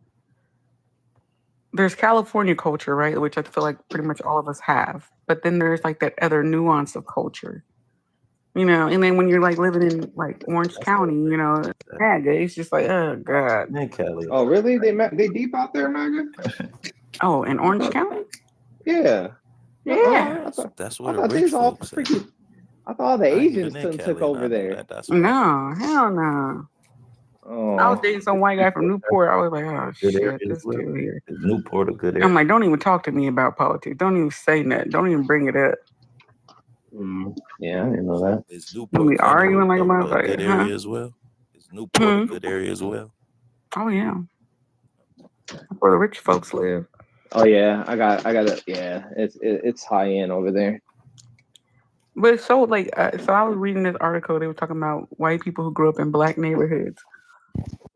there's California culture, right? Which I feel like pretty much all of us have. But then there's like that other nuance of culture, and then when you're like living in like Orange County, MAGA, it's just like, oh God. Man, Cali. Oh, really? They deep out there, MAGA? Oh, in Orange County? Yeah. Yeah. That's I where the thought rich these all folks at. freaking. I thought all the I ain't Asians even in took Cali, and over I know there. that. That's why. No, hell no. I was Oh, dating some white guy from Newport. I was like, oh Good area shit, as this well. dude here. Is Newport a good I'm area? like, don't even talk to me about politics. Don't even say nothing. Don't even bring it up. yeah, I didn't know that. Is We Newport kind of arguing like a a good motherfucker, huh? area as well? Is Newport a good area as well? Oh yeah, that's where the rich folks live. Oh yeah, I got it. Yeah, it's high end over there. But it's so like, so I was reading this article. They were talking about white people who grew up in black neighborhoods,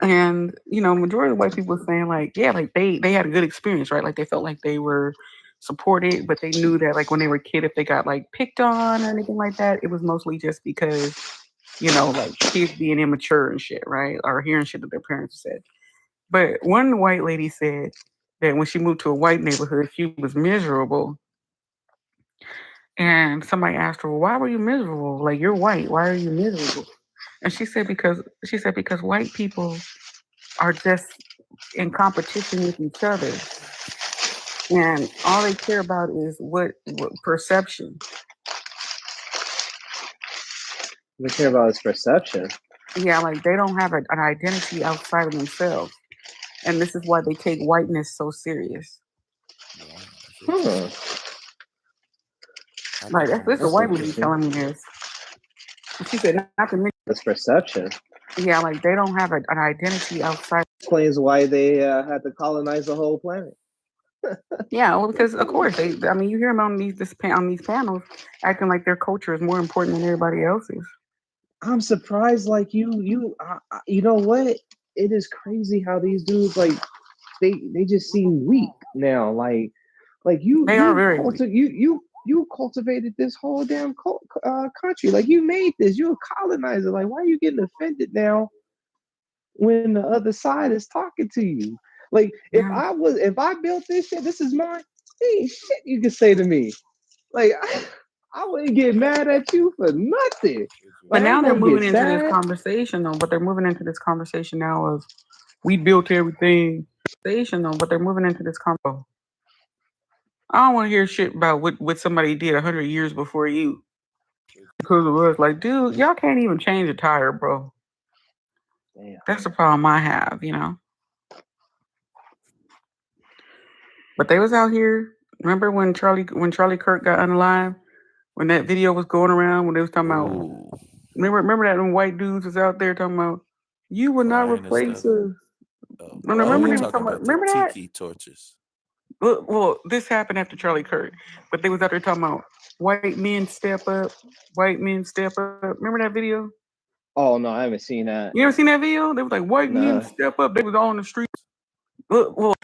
and majority of white people were saying like, yeah, like they had a good experience, right? Like they felt like they were supported, but they knew that like when they were a kid, if they got like picked on or anything like that, it was mostly just because like kids being immature and shit, right? Or hearing shit that their parents said. But one white lady said that when she moved to a white neighborhood, she was miserable. And somebody asked her, well, why were you miserable? Like, you're white. Why are you miserable? And she said because white people are just in competition with each other, and all they care about is what perception. We care about his perception. Yeah, like they don't have an identity outside of themselves, and this is why they take whiteness so serious. Huh. Like that's a That's white lady interesting. telling me this. And she said not to me. It's perception. Yeah, like they don't have an identity outside. Explains why they had to colonize the whole planet. Yeah, well, because of course they. I mean, you hear them on these panels acting like their culture is more important than everybody else's. I'm surprised, like you know what? It is crazy how these dudes like they just seem weak now. Like They are very weak. you cultivated this whole damn country. Like you made this. You're a colonizer. Like why are you getting offended now when the other side is talking to you? Like if I built this shit, this is mine. Ain't shit you can say to me. Like I wouldn't get mad at you for nothing. But Like I now ain't they're gonna get moving into this sad. conversation though. But they're moving into this conversation now of we built everything. But they're moving into this convo. I don't want to hear shit about what somebody did 100 years before you because of us. Like, dude, y'all can't even change a tire, bro. Damn. That's the problem I have, you know. But they was out here. Remember when Charlie Kirk got unalive? When that video was going around when they was talking about. Remember that them white dudes was out there talking about you will not replace us. Remember they was talking about. Remember that? Tiki torches. Well, this happened after Charlie Kirk, but they was out there talking about white men step up, white men step up. Remember that video? Oh no, I haven't seen that. You ever seen that video? They was like white men step up. They was all on the street. Well,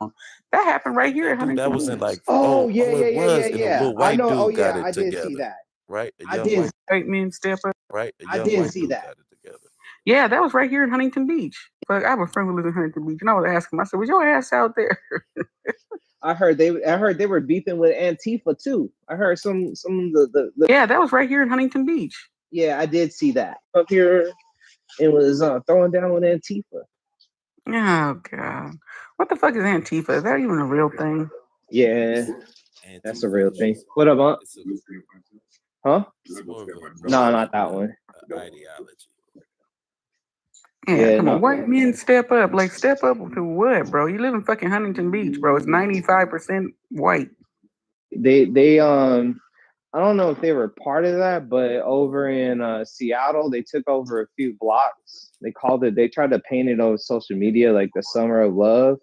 that happened right here at Huntington. That was in like yeah. White I know. dude Oh yeah, got it I did together, see that. right? I did. White men step up. Right? I did see that. Got it together. Yeah, that was right here in Huntington Beach. But I have a friend who lives in Huntington Beach, and I was asking him. I said, "Was your ass out there?" I heard they were beefing with Antifa too. I heard some of the Yeah, that was right here in Huntington Beach. Yeah, I did see that. Up here, it was throwing down with Antifa. Oh God, what the fuck is Antifa? Is that even a real thing? Yeah, that's a real thing. What up, Aunt? Huh? No, not that one. Ideology. Yeah, come on, white men step up. Like step up to what, bro? You live in fucking Huntington Beach, bro. It's 95% white. They I don't know if they were part of that, but over in Seattle, they took over a few blocks. They tried to paint it on social media like the summer of love,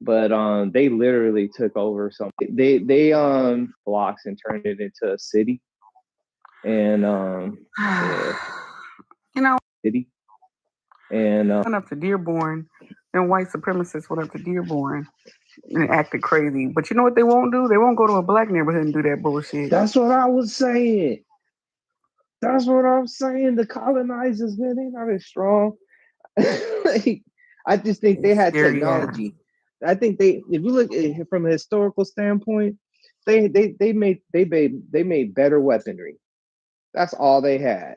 but they literally took over some. They blocks and turned it into a city, and yeah, you know, city, and went up to Dearborn, and white supremacists went up to Dearborn and acted crazy. But you know what they won't do? They won't go to a black neighborhood and do that bullshit. That's what I was saying. That's what I'm saying. The colonizers, man, they not as strong. Like, I just think they had technology. I think if you look at it from a historical standpoint, they made better weaponry. That's all they had.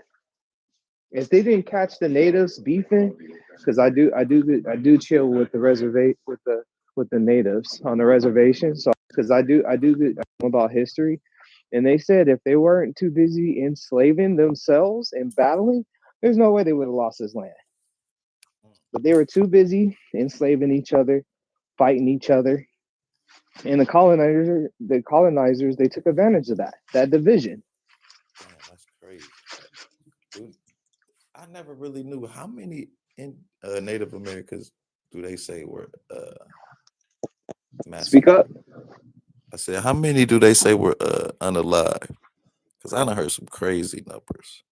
If they didn't catch the natives beefing, because I do chill with the with the natives on the reservation. So because I do know about history, and they said if they weren't too busy enslaving themselves and battling, there's no way they would have lost this land. But they were too busy enslaving each other, fighting each other, and the colonizers, they took advantage of that division. Damn, that's crazy. Dude, I never really knew how many Native Americans do they say were massacred? Speak up. I said, how many do they say were unalive? Because I done heard some crazy numbers.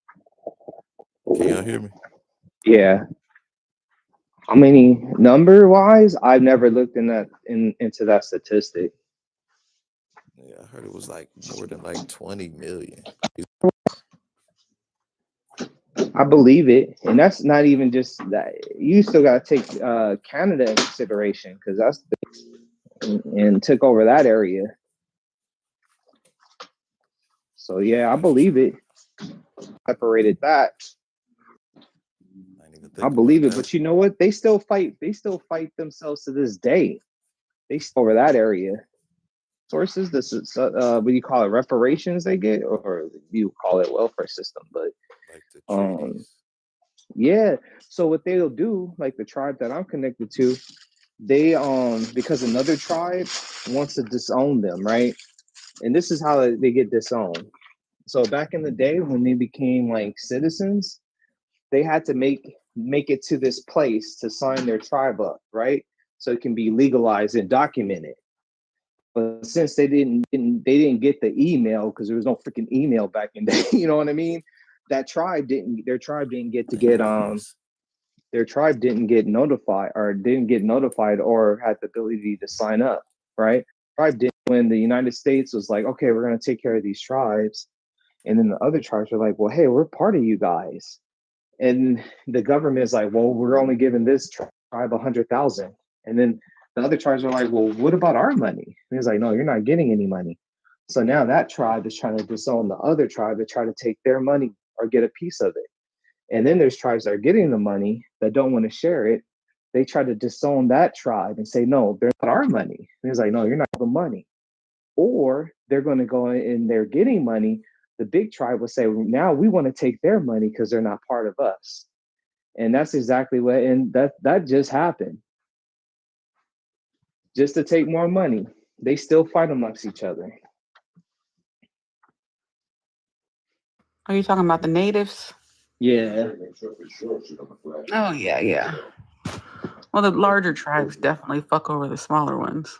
Can y'all hear me? Yeah. How many number wise? I've never looked into that statistic. Yeah, I heard it was like more than like 20 million. I believe it, and that's not even just that. You still got to take Canada in consideration because that's and took over that area. So yeah, I believe it. Separated that. think I believe it, that. but you know what? They still fight. They still fight themselves to this day. They still over that area. Sources, this is what do you call it? Reparations they get, or you call it welfare system? But Like the treaties. yeah. So what they'll do, like the tribe that I'm connected to, they because another tribe wants to disown them, right? And this is how they get disowned. So back in the day when they became like citizens, they had to make it to this place to sign their tribe up, right? So it can be legalized and documented. But since they didn't get the email because there was no freaking email back in the day, you know what I mean? Their tribe didn't their tribe didn't get notified or had the ability to sign up, right? Tribe didn't when the United States was like, okay, we're gonna take care of these tribes. And then the other tribes are like, well, hey, we're part of you guys. And the government is like, well, we're only giving this tribe 100,000. And then the other tribes are like, well, what about our money? And he's like, no, you're not getting any money. So now that tribe is trying to disown the other tribe to try to take their money or get a piece of it. And then there's tribes that are getting the money that don't want to share it. They try to disown that tribe and say, no, they're not our money. And he's like, no, you're not the money. Or they're going to go in and they're getting money. The big tribe will say, well, now we want to take their money because they're not part of us. And that's exactly what, and that just happened. Just to take more money. They still fight amongst each other. Are you talking about the natives? Yeah. Oh, yeah. Well, the larger tribes definitely fuck over the smaller ones.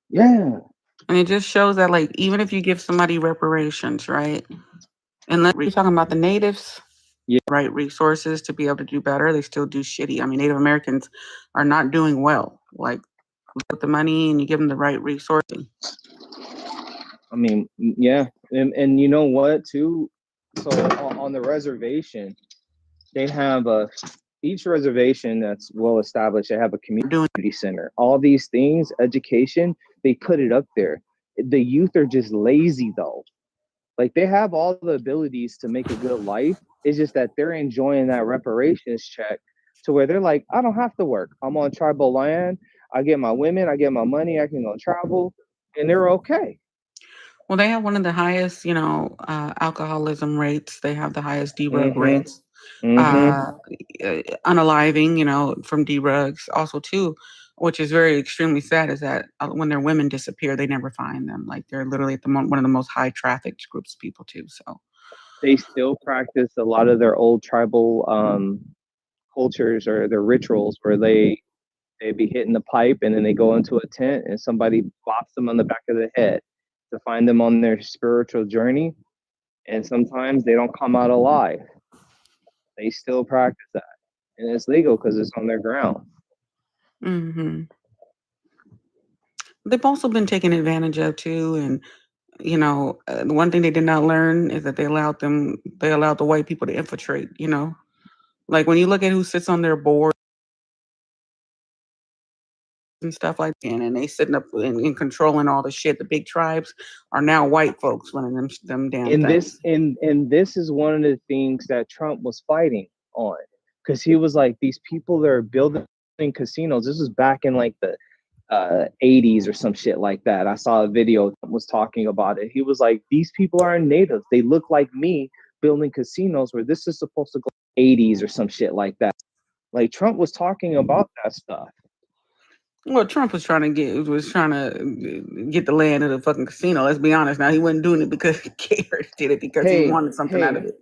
Yeah. And it just shows that, like, even if you give somebody reparations, right? Unless you're talking about the natives, right resources to be able to do better, they still do shitty. I mean, Native Americans are not doing well. Like, with the money and you give them the right resources. I mean, yeah. And you know what, too? So on the reservation, they have each reservation that's well established, they have a community center. All these things, education, they put it up there. The youth are just lazy, though. Like, they have all the abilities to make a good life. It's just that they're enjoying that reparations check to where they're like, I don't have to work. I'm on tribal land. I get my women, I get my money, I can go travel, and they're okay. Well, they have one of the highest, alcoholism rates. They have the highest drug rates. Unaliving, from drugs also too, which is very extremely sad, is that when their women disappear, they never find them. Like, they're literally at one of the most high trafficked groups of people too. So they still practice a lot of their old tribal cultures or their rituals where they be hitting the pipe and then they go into a tent and somebody bops them on the back of the head to find them on their spiritual journey. And sometimes they don't come out alive. They still practice that. And it's legal because it's on their ground. They've also been taken advantage of too. And, the one thing they did not learn is that they allowed the white people to infiltrate, like when you look at who sits on their board and stuff like that, and they sitting up and controlling all the shit. The big tribes are now white folks running them damn things. This is one of the things that Trump was fighting on, because he was like, these people that are building casinos. This was back in like the 80s or some shit like that. I saw a video that was talking about it. He was like, these people are natives. They look like me building casinos where this is supposed to go 80s or some shit like that. Like, Trump was talking about that stuff. Well, Trump was trying to get the land of the fucking casino. Let's be honest. Now, he wasn't doing it because he cared. He did it because he wanted something out of it.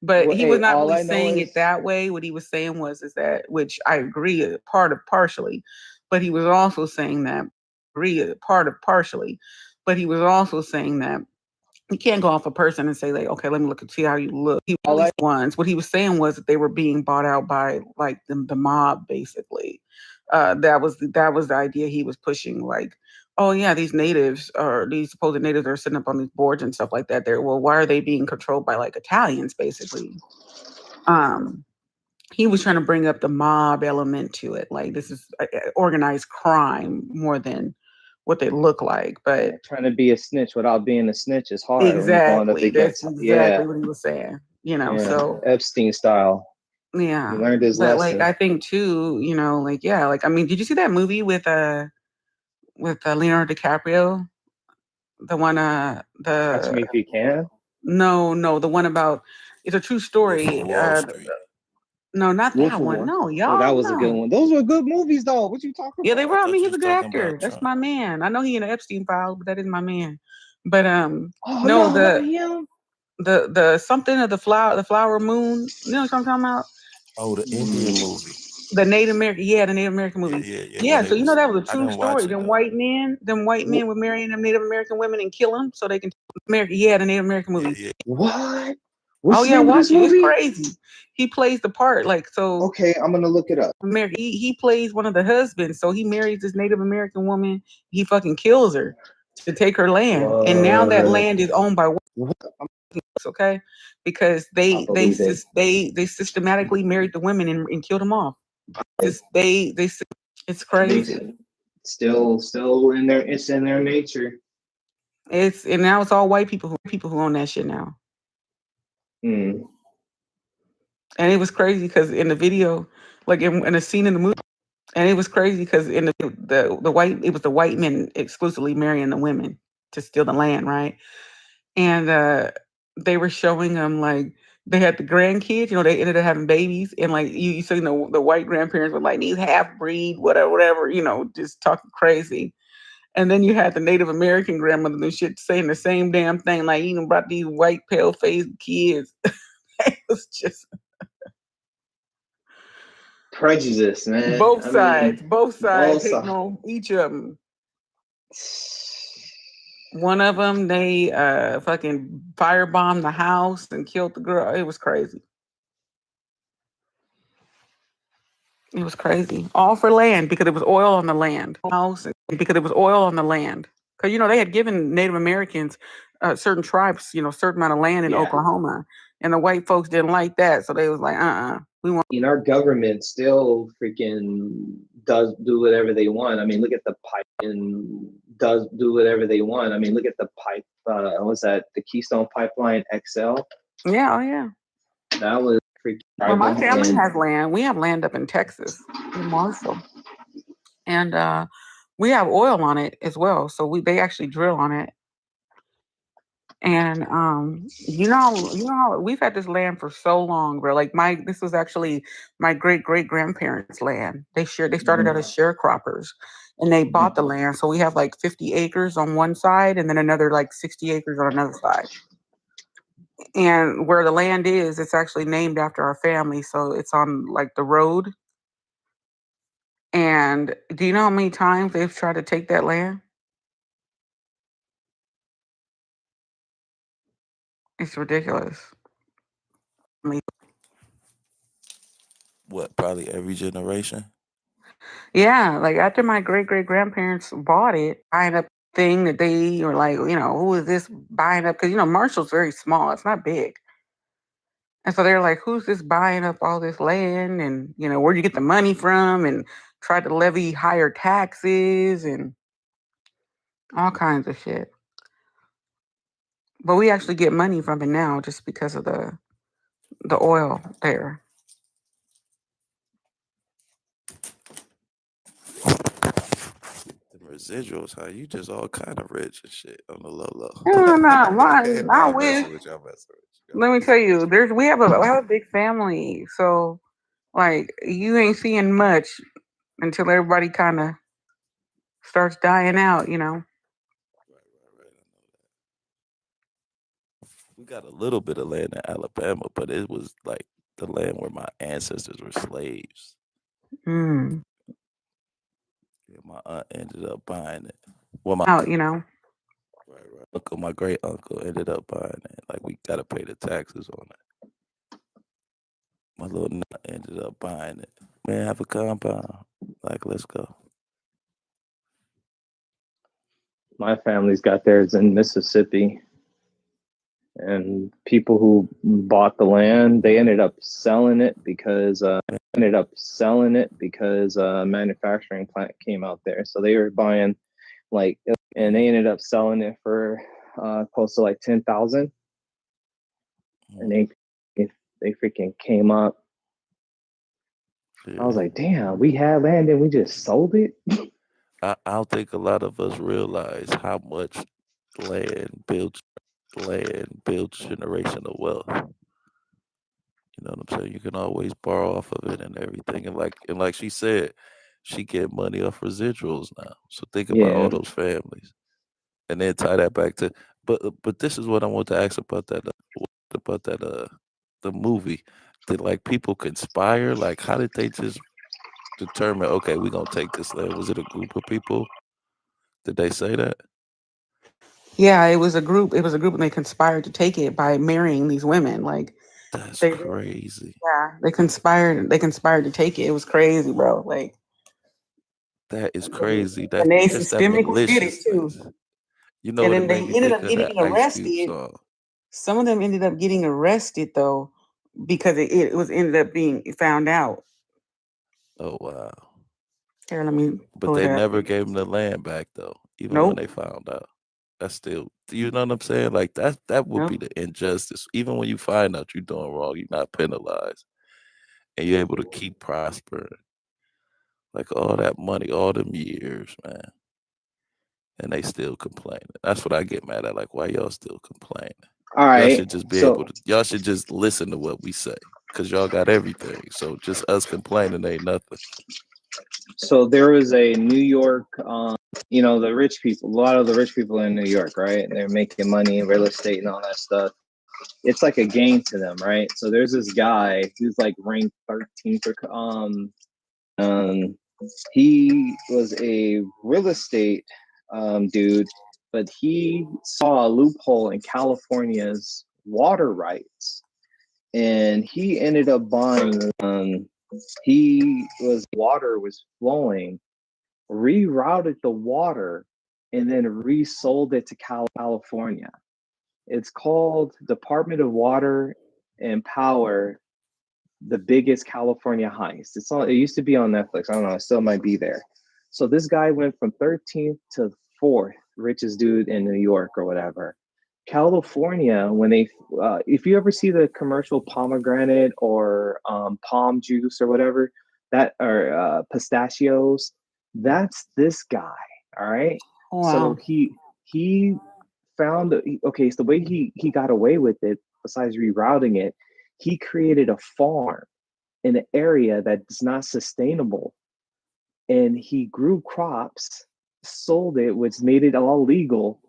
But he was not really saying it that way. What he was saying was that, which I agree, partially, but he was also saying that you can't go off a person and say, like, okay, let me look and see how you look. What he was saying was that they were being bought out by like the mob, basically. That was the idea he was pushing. Like, oh yeah, these supposed natives are sitting up on these boards and stuff like that. Why are they being controlled by like Italians, basically? He was trying to bring up the mob element to it. Like, this is organized crime more than what they look like. But trying to be a snitch without being a snitch is hard. Exactly. That's exactly what he was saying. you know. Yeah, So Epstein style. yeah, He learned his but lesson. like I think too, you know, like yeah, like I mean, did you see that movie with Leonardo DiCaprio? The one Catch Me the If You Can. no, the one about it's a true story. Wall Street. No, not Wolf that of one. Wall. No, Oh, y'all. that was a good No. one. Those were good movies, though. What you talking Yeah, about? they were. I mean, you he's was a good talking actor. about That's Trump. my man. I know he in the Epstein files, but that is my man. But Oh, no, y'all know him? the something of the flower moon. You know what I'm talking about? Oh, the Indian movie. The Native American, yeah, the Native American movie. Yeah. Yeah, They so you know was, that was a I true didn't watch story. it Them though. white men were marrying them Native American women and kill them so they can America. Yeah, the Native American movie. Yeah. What? What's Oh the yeah, name of watch this it. It's movie? crazy. He plays the part like so. Okay, I'm gonna look it up. He plays one of the husbands, so he marries this Native American woman. He fucking kills her to take her land, and now that land is owned by okay, because I believe it. they systematically married the women and killed them off. It's crazy. Still in their, it's in their nature. And now it's all white people who own that shit now. Mm. And it was crazy because in the video, like in a scene in the movie, and it was crazy because in the white, it was the white men exclusively marrying the women to steal the land, right? And they were showing them like they had the grandkids, you know, they ended up having babies, and like you see the white grandparents were like these half breed, whatever, you know, just talking crazy. And then you had the Native American grandmother and shit saying the same damn thing, like you know, about these white pale faced kids. It was just Prejudice, man. both I sides mean, hating on each of them. One of them, they fucking firebombed the house and killed the girl. It was crazy. It was crazy. All for land because it was oil on the land. House because it was oil on the land. Because you know they had given Native Americans certain tribes, you know, certain amount of land in Oklahoma, and the white folks didn't like that, so they was like, we want. And our government still freaking does do whatever they want. I mean, look at the pipe and does do whatever they want. I mean, look at the pipe. What's that? The Keystone Pipeline XL. Yeah, oh yeah. That was freaking. Well, my family has land. We have land up in Texas, in Marshall, and we have oil on it as well. So they actually drill on it. And you know, we've had this land for so long, bro. Like this was actually my great grandparents' land. They started out as sharecroppers, and they bought the land. So we have like 50 acres on one side, and then another like 60 acres on another side. And where the land is, it's actually named after our family. So it's on like the road. And do you know how many times they've tried to take that land? It's ridiculous. I mean, What? Probably every generation. yeah, like after my great grandparents bought it, buying up thing that they were like, you know, who is this buying up? Because you know, Marshall's very small; it's not big. And so they're like, who's this buying up all this land? And you know, where'd you get the money from? And tried to levy higher taxes and all kinds of shit. But we actually get money from it now just because of the oil there. The residuals, how you just all kind of rich and shit on the low. No, Nah, I I'm wish. messing with you. Let me tell you, we have a big family, so like you ain't seeing much until everybody kind of starts dying out, you know. Right. We got a little bit of land in Alabama, but it was like the land where my ancestors were slaves. Mm. Yeah, my aunt ended up buying it. Well, You know. Right. My great uncle ended up buying it. Like we gotta pay the taxes on it. My little nut ended up buying it. Man, have a compound. Like, let's go. My family's got theirs in Mississippi. And people who bought the land, they ended up selling it because a manufacturing plant came out there. So they were buying and they ended up selling it for close to like 10,000 an acre. they freaking came up. Yeah. I was like, damn, we had land and we just sold it. I don't think a lot of us realize how much land builds generational wealth. You know what I'm saying? You can always borrow off of it and everything. And like she said, she get money off residuals now. So think about all those families. And then tie that back to but this is what I want to ask about that the movie. Did like people conspire? Like how did they just determine, okay, we're gonna take this land? Was it a group of people? Did they say that? Yeah, it was a group. It was a group, and they conspired to take it by marrying these women. Like That's they, crazy. yeah, they conspired. They conspired to take it. It was crazy, bro. Like That is crazy. and they That's that systemically did it too. maliciousness. You know And what it then they made me ended think up of, that getting Ice Cube arrested. song. Some of them ended up getting arrested though, because it was ended up being found out. Oh wow. Here, let me But pull it they up. never gave them the land back though, even when Nope. they found out. That's still, you know what I'm saying? Like that would be Nope. the injustice. Even when you find out you're doing wrong, you're not penalized. And you're able to keep prospering. Like all that money, all them years, man. And they still complaining. That's what I get mad at. Like, why y'all still complaining? All Y'all right. should just be So able to, y'all should just listen to what we say. Cause y'all got everything. So just us complaining ain't nothing. so there was a New York, the rich people, a lot of the rich people in New York, right? They're making money in real estate and all that stuff. It's like a game to them, right? So there's this guy who's like ranked 13th or he was a real estate dude, but he saw a loophole in California's water rights, and he ended up buying. Water was flowing, rerouted the water, and then resold it to California. It's called Department of Water and Power, the biggest California heist. It used to be on Netflix. I don't know. It still might be there. So this guy went from 13th to 4th richest dude in New York or whatever. California, when if you ever see the commercial pomegranate or palm juice or whatever, that or pistachios, that's this guy. All right. Wow. So he found okay. So the way he got away with it, besides rerouting it, he created a farm in an area that's not sustainable, and he grew crops, sold it, which made it all legal,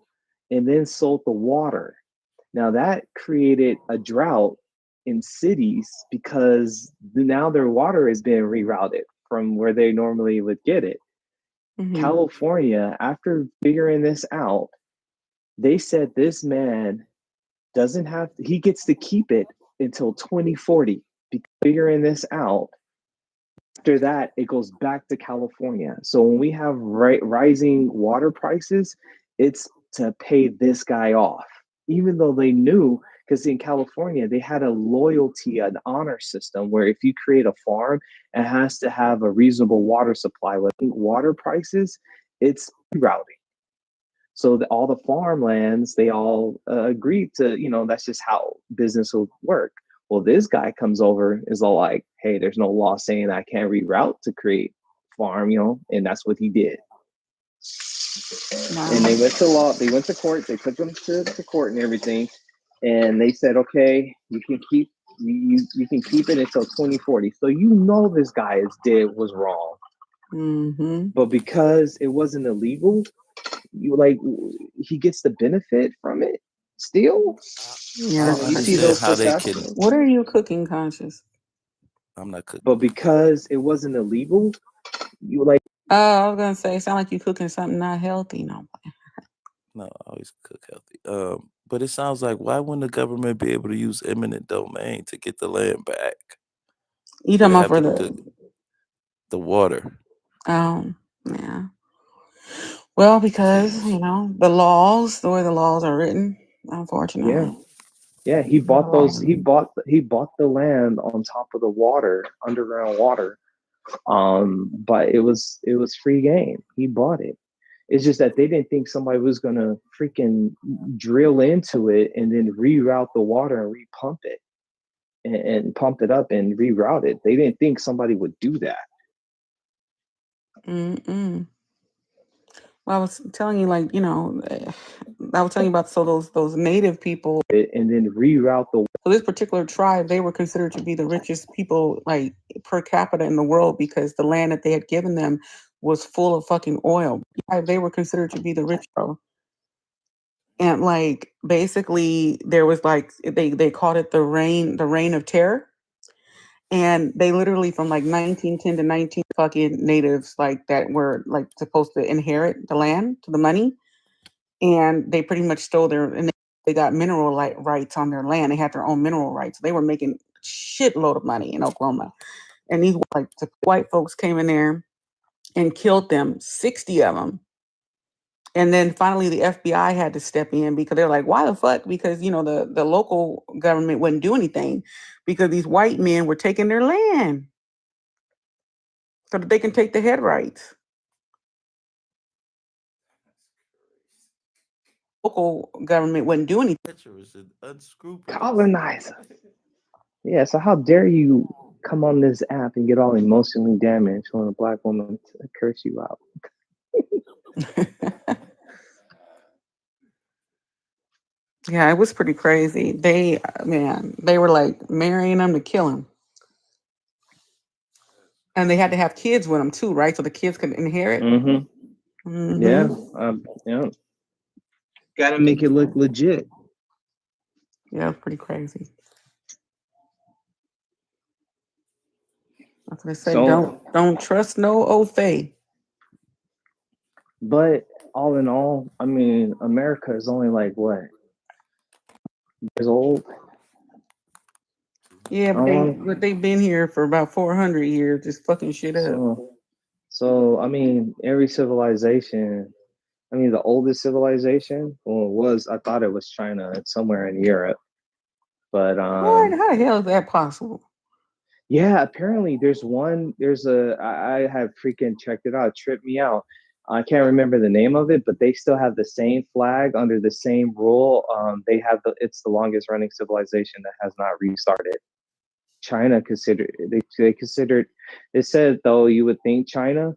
and then sold the water. Now that created a drought in cities because now their water is being rerouted from where they normally would get it. Mm-hmm. California, after figuring this out, they said this man he gets to keep it until 2040. Figuring this out, after that, it goes back to California. So when we have rising water prices, it's to pay this guy off, even though they knew, because in California, they had a loyalty, an honor system where if you create a farm, it has to have a reasonable water supply. With water prices, it's routing. So all the farmlands, they all agreed to, that's just how business will work. Well, this guy comes over, is all like, hey, there's no law saying I can't reroute to create farm, and that's what he did. Wow. And they went to court, they took him to court and everything, and they said, okay, you can keep it until 2040. So this guy was wrong. Mm-hmm. But because it wasn't illegal, he gets the benefit from it still. Yeah, you see those how they can. What are you cooking, Conscious? I'm not cooking. But because it wasn't illegal, I was gonna say, sound like you cooking something not healthy. No, I always cook healthy. But it sounds like, why wouldn't the government be able to use eminent domain to get the land back? You talking about for the water? Yeah. Well, because the way the laws are written, unfortunately. Yeah. He bought the land on top of the water, underground water. But it was free game. He bought it. It's just that they didn't think somebody was gonna freaking drill into it and then reroute the water and repump it. and pump it up and reroute it. They didn't think somebody would do that. Mm-mm. Well, I was telling you, like, I was telling you about those native people, and then reroute the. So this particular tribe, they were considered to be the richest people, like per capita in the world, because the land that they had given them was full of fucking oil. They were considered to be the rich, bro. And like basically, there was like they called it the reign of terror. And they literally from like 1910 to 19 fucking natives like that were like supposed to inherit the land to the money, and they pretty much stole and they got mineral rights on their land. They had their own mineral rights. They were making shitload of money in Oklahoma, and these like the white folks came in there and killed them, 60 of them. And then finally the FBI had to step in because they're like, why the fuck? Because the local government wouldn't do anything because these white men were taking their land so that they can take the head rights. Local government wouldn't do anything. Colonizer. Yeah, so how dare you come on this app and get all emotionally damaged when a black woman curse you out? Yeah, it was pretty crazy. They were like marrying them to kill him. And they had to have kids with them too, right? So the kids could inherit. Mm-hmm. Mm-hmm. Yeah. Gotta make it look legit. Yeah, pretty crazy. That's what I say. So, don't trust no old fae. But all in all, I mean, America is only like what years old. Yeah, but they've been here for about 400 years, just fucking shit up. So I mean, every civilization. I mean, the oldest civilization I thought it was China. It's somewhere in Europe. But what? How the hell is that possible? Yeah, apparently I have freaking checked it out. It tripped me out. I can't remember the name of it, but they still have the same flag under the same rule. It's the longest running civilization that has not restarted. China it said though you would think China,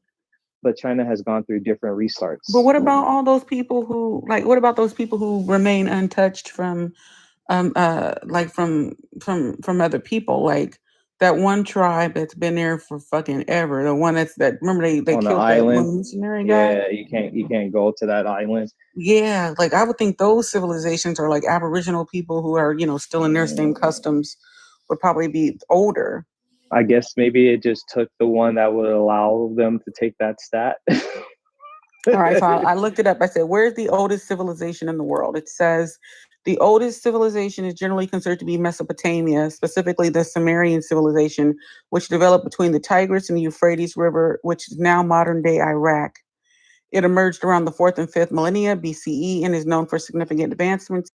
but China has gone through different restarts. But what about all those people what about those people who remain untouched from like from other people, like that one tribe that's been there for fucking ever, the one remember they on killed the island. that missionary guy. Yeah, you can't go to that island. Yeah, like I would think those civilizations are like Aboriginal people who are still in their same customs would probably be older. I guess maybe it just took the one that would allow them to take that stat. All right, so I looked it up. I said, where's the oldest civilization in the world? It says the oldest civilization is generally considered to be Mesopotamia, specifically the Sumerian civilization, which developed between the Tigris and the Euphrates River, which is now modern-day Iraq. It emerged around the 4th and 5th millennia BCE and is known for significant advancements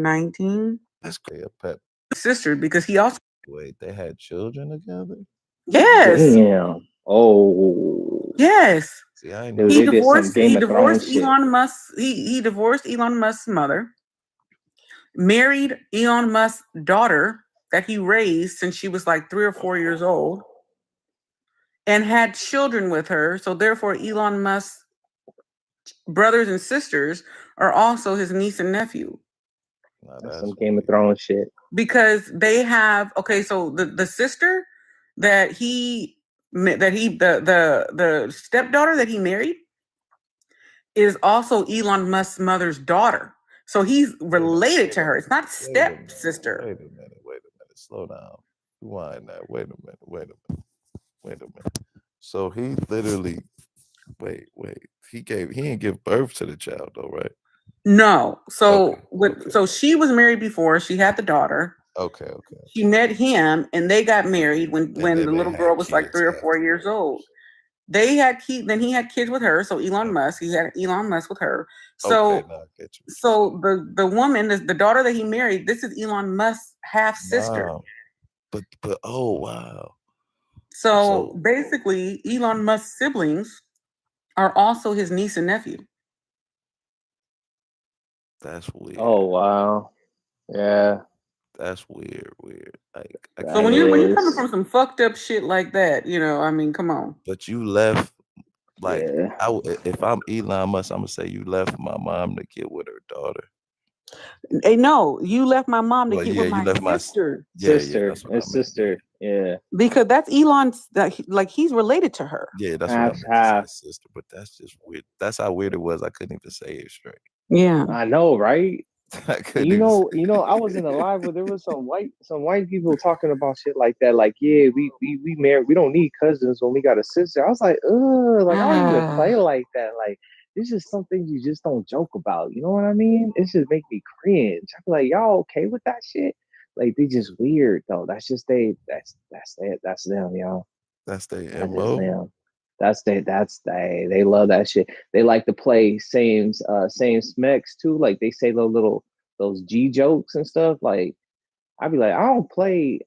19. That's great. A pet. Sister, because he also. Wait, they had children together? Yes. Damn. Oh. Yes. See, I Dude, He they did some divorced. Game He of Thrones divorced shit. Elon Musk. He divorced Elon Musk's mother. Married Elon Musk's daughter that he raised since she was like 3 or 4 years old, and had children with her. So therefore, Elon Musk's brothers and sisters are also his niece and nephew. That's some Game of Thrones shit. Because they have so the sister the stepdaughter that he married is also Elon Musk's mother's daughter. So he's related to her. It's not stepsister. Wait a minute. Slow down. Rewind that. Wait a minute. So he literally he didn't give birth to the child though, right? No. So so she was married before. She had the daughter. Okay. She met him and they got married when the little girl was like 3 or 4 years old. They had then he had kids with her. So Elon Musk, he had Elon Musk with her. So so the woman, the daughter that he married, this is Elon Musk's half sister. Wow. But oh wow. So basically, Elon Musk's siblings are also his niece and nephew. That's weird. Oh wow. Yeah. That's weird. Like, so when you're coming from some fucked up shit like that, I mean, come on. But you left, if I'm Elon Musk, I'm gonna say you left my mom to get with her daughter. Hey, no, you left my mom to get with my sister. Sister. Yeah. Because that's Elon's. He's related to her. Yeah, that's what I meant to say, sister. But that's just weird. That's how weird it was. I couldn't even say it straight. Yeah, I know, right? You know, I was in a live where there was some white people talking about shit like that. Like, yeah, we married. We don't need cousins when we got a sister. I was like, ugh, like I don't even play like that. Like, this is something you just don't joke about. You know what I mean? It just make me cringe. I be like, y'all okay with that shit? Like, they just weird though. That's just that's them, y'all. That's their MO. They love that shit. They like to play same smecks too. Like they say those G jokes and stuff. Like I'd be like, I don't play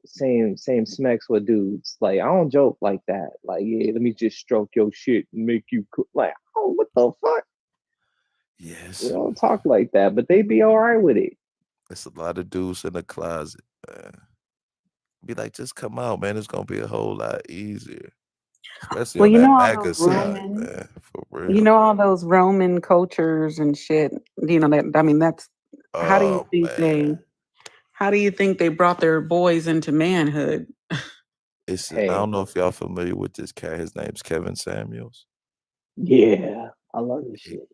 same smecks with dudes. Like I don't joke like that. Like, yeah, let me just stroke your shit and make you like, oh, what the fuck? Yes. We don't talk like that, but they be all right with it. It's a lot of dudes in the closet, man. Be like, just come out, man. It's gonna be a whole lot easier. Especially on that MAGA side, man. For real. You know all those Roman cultures and shit. That's how do you think they brought their boys into manhood? I don't know if y'all familiar with this cat. His name's Kevin Samuels. Yeah, I love this shit.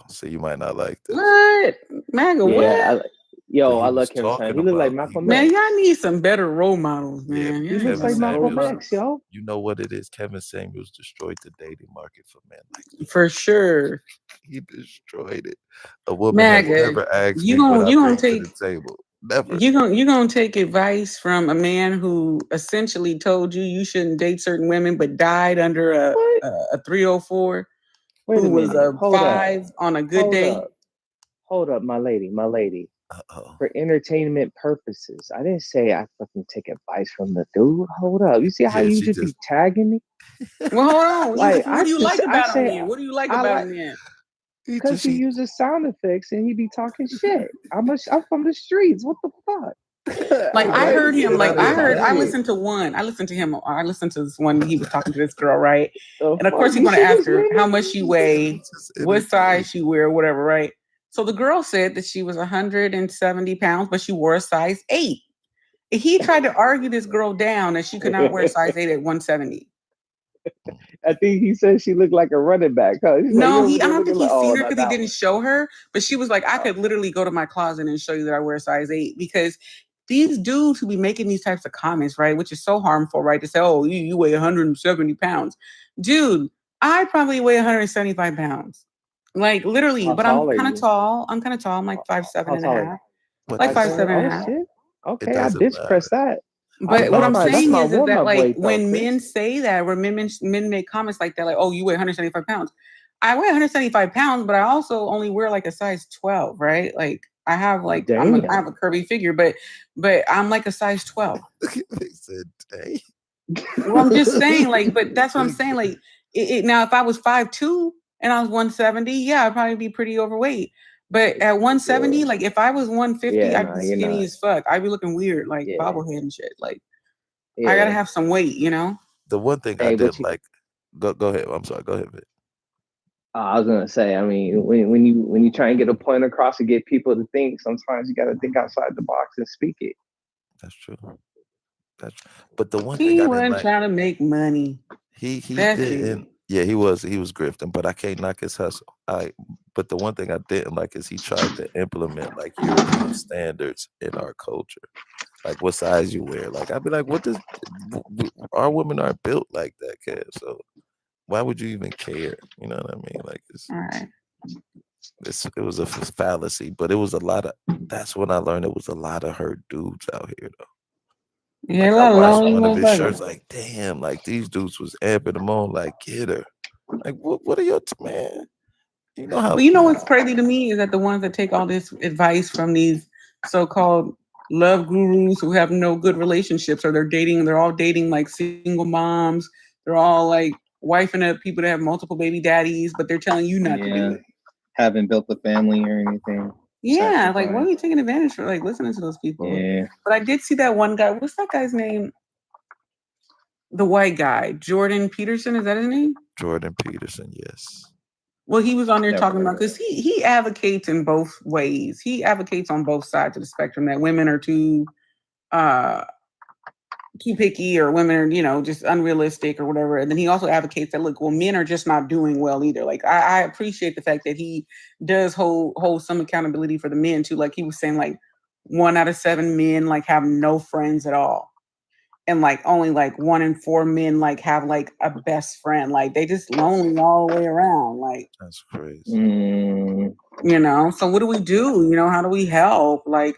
So you might not like this. What? MAGA, what? I love Kevin Samuels. He look like Malcolm X. Man, y'all need some better role models, man. He looks like Malcolm X, yo. You know what it is? Kevin Samuels destroyed the dating market for men like you. For sure. He destroyed it. A woman has never asked me what I bring to the table. Never. You're gonna take advice from a man who essentially told you shouldn't date certain women, but died under a 304. Wait who was a 5 on a good day. Hold up, my lady. For entertainment purposes. I didn't say I fucking take advice from the dude. Hold up. You see how you just be tagging me? Well, hold on. Like, what do you like about him then? What do you like about him then? Because he uses sound effects and he be talking shit. I'm from the streets. What the fuck? Like I heard him. Like I listened to one. I listened to him. I listened to this one. He was talking to this girl, right? And of course, he's going to ask her how much she weigh, what size she wear, whatever, right? So the girl said that she was 170 pounds, but she wore a size 8. He tried to argue this girl down that she could not wear a size 8 at 170. I think he said she looked like a running back. Huh? No, I don't think he's seen her because he didn't show her. But she was like, I could literally go to my closet and show you that I wear a size 8 because these dudes who be making these types of comments, right, which is so harmful, right, to say, oh, you weigh 170 pounds. Dude, I probably weigh 175 pounds. Like, literally, but I'm kind of tall. I'm like 5'7" and a half. Like 5'7" and a half. Okay, I dispress that. But what I'm saying is that like when men say that, when men make comments like that, like, oh, you weigh 175 pounds, I weigh 175 pounds, but I also only wear like a size 12, right? Like I have like I have a curvy figure, but I'm like a size 12. They said, "Hey." Well, I'm just saying, like, but that's what I'm saying. Like, now if I was 5'2" and I was 170, yeah, I'd probably be pretty overweight. But at 170, like if I was 150, I'd be skinny as fuck. I'd be looking weird, like bobblehead and shit. Like I gotta have some weight, you know? The one thing I did like, go ahead. I'm sorry. Go ahead, Vic. I was gonna say, I mean, when you try and get a point across to get people to think, sometimes you got to think outside the box and speak it. That's true. But the one he thing I wasn't didn't like, trying to make money. he didn't. Yeah, he was grifting, but I can't knock his hustle. But the one thing I didn't like is he tried to implement like European standards in our culture. Like what size you wear. Like I'd be like, what does our women aren't built like that, Kev? So why would you even care? You know what I mean? Like All right. it was a fallacy, but it was a lot of. That's when I learned it was a lot of hurt dudes out here, though. Yeah, like I watched one of his shirts, like damn, like these dudes was amping them on, like get her. Like what are your man? You know how? Well, you know what's crazy to me is that the ones that take all this advice from these so-called love gurus who have no good relationships, or they're all dating like single moms. They're all like wifing up people that have multiple baby daddies, but they're telling you not to do it. Haven't built a family or anything. Yeah, like what are you taking advantage for? Like listening to those people. Yeah. But I did see that one guy. What's that guy's name? The white guy, Jordan Peterson. Is that his name? Jordan Peterson. Yes. Well, he was on there talking about, because he advocates in both ways. He advocates on both sides of the spectrum that women are too picky, or women are, you know, just unrealistic or whatever. And then he also advocates that, look, well, men are just not doing well either. Like I appreciate the fact that he does hold some accountability for the men too. Like he was saying, like 1 out of 7 men like have no friends at all. And like only like 1 in 4 men like have like a best friend. Like they just lonely all the way around. Like that's crazy. You know, so what do we do? You know, how do we help? Like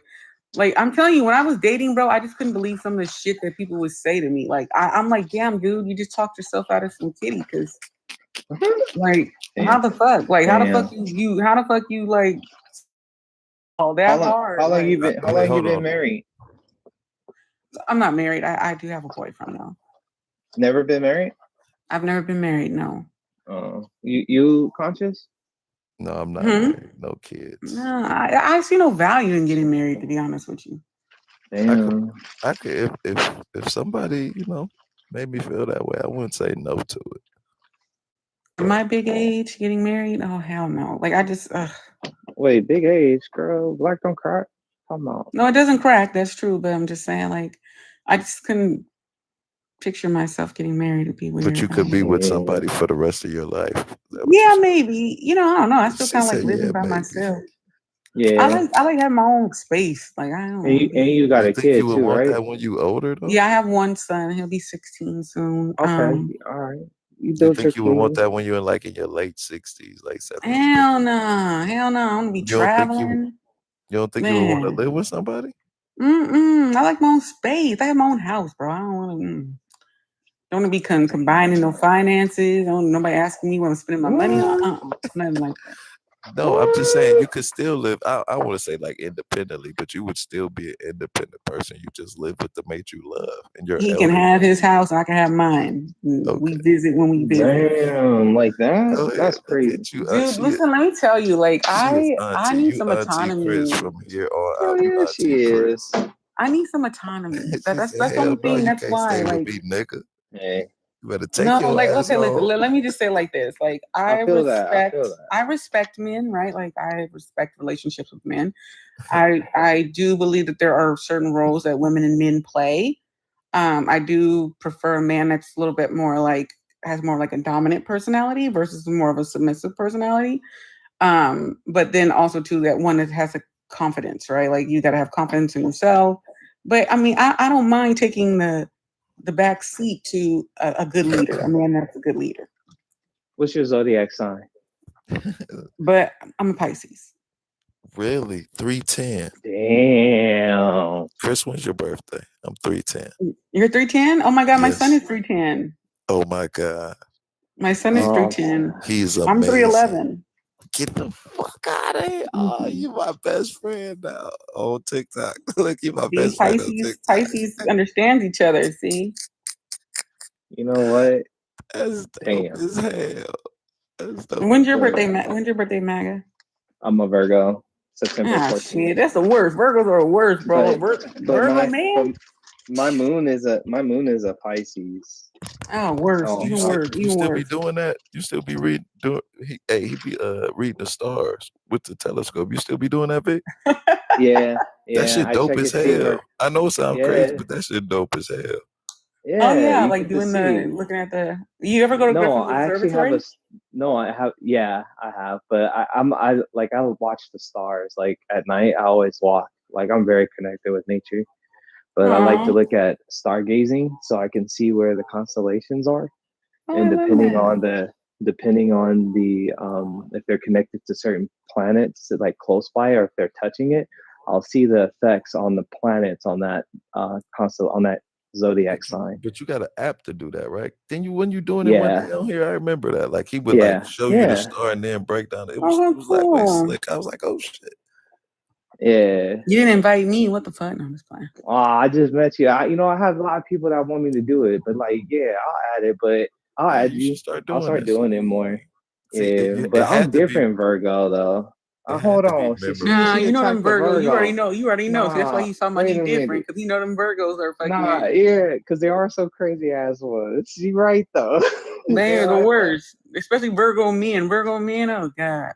I'm telling you, when I was dating, bro, I just couldn't believe some of the shit that people would say to me. Like I'm like, damn, dude, you just talked yourself out of some kitty, because like how the fuck? Like how the fuck you like all that hard? How long you been married? I'm not married. I do have a boyfriend though. Never been married? I've never been married, no. Oh, you conscious? No, I'm not married. No kids. No, I see no value in getting married, to be honest with you. I could if somebody, you know, made me feel that way, I wouldn't say no to it. At my big age, getting married? Oh hell no! Like I just wait, big age, girl. Black don't crack. Come on. No, it doesn't crack. That's true, but I'm just saying, like, I just couldn't picture myself getting married. It'd be weird. But you could be with somebody for the rest of your life. Yeah, maybe. You know, I don't know. I still kind of like living by myself. Yeah, I like having my own space. Like I don't. And you got a kid you would too, want right? that when you older though? Yeah, I have one son. He'll be 16 soon. Okay, all right. You think you would want that when you're in your late 60s, like 70s? Hell no, I'm gonna be traveling. You don't think you would want to live with somebody? I like my own space. I have my own house, bro. I don't want to. Don't want to be combining no finances. Nobody asking me what I'm spending my money on. Nothing like that. No, I'm just saying you could still live. I want to say like independently, but you would still be an independent person. You just live with the mate you love, and he can have his house, and I can have mine. Okay. We visit when we visit. Damn, like that? That's crazy. Dude, listen, let me tell you, like I need some autonomy. Chris from here on out. Yeah, she is. I need some autonomy. That's the only thing. That's why, like, nigga. Hey. You better take your ass home. Let me just say it like this. Like I respect men, right? Like I respect relationships with men. I do believe that there are certain roles that women and men play. I do prefer a man that's a little bit more like has more like a dominant personality versus more of a submissive personality. But then also too that one that has a confidence, right? Like you got to have confidence in yourself. But I mean, I don't mind taking the back seat to a good leader, a man that's a good leader. What's your zodiac sign? But I'm a Pisces. Really? 310. Damn. Chris, when's your birthday? I'm 310. You're 310? Oh my God, my son is 310. Oh my God. My son is 3'10". He's I'm amazing. 3'11". Get the fuck out of here. Oh, you my best friend now on TikTok. Look, you my best friend on TikTok. Pisces understands each other, see? You know what? That's dope as hell. That's dope. When's your birthday, MAGA? I'm a Virgo. September 14th. Shit, that's the worst. Virgos are the worst, bro. Virgo man. My moon is a Pisces. Oh, worse. Even worse. You still be doing that? You still be reading? He be reading the stars with the telescope. You still be doing that, Vic? Yeah. That shit dope as hell. I know it sounds crazy, but that shit dope as hell. Yeah. Oh yeah, like doing looking at the. You ever go to Griffin Observatory? I have, but I watch the stars like at night. I always walk. Like I'm very connected with nature, but I like to look at stargazing so I can see where the constellations are, and depending on the if they're connected to certain planets like close by or if they're touching it, I'll see the effects on the planets on that on that zodiac sign. But you got an app to do that, right? Then when you doing it one day on here, I remember that. Like he would like show you the star and then break down. It was that way slick. I was like, oh shit. Yeah. You didn't invite me. What the fuck? No, I'm just playing. Oh, I just met you. I have a lot of people that want me to do it, but like, yeah, I'll add it, but I'll add you. I'll start doing it more. Yeah, but I'm different Virgo though. Hold on. Nah, you know them Virgos. You already know. So that's why he's talking about he's different because you know them Virgos are fucking. Yeah, because they are so crazy ass ones. You right though. They're the worst, especially Virgo men. Oh god.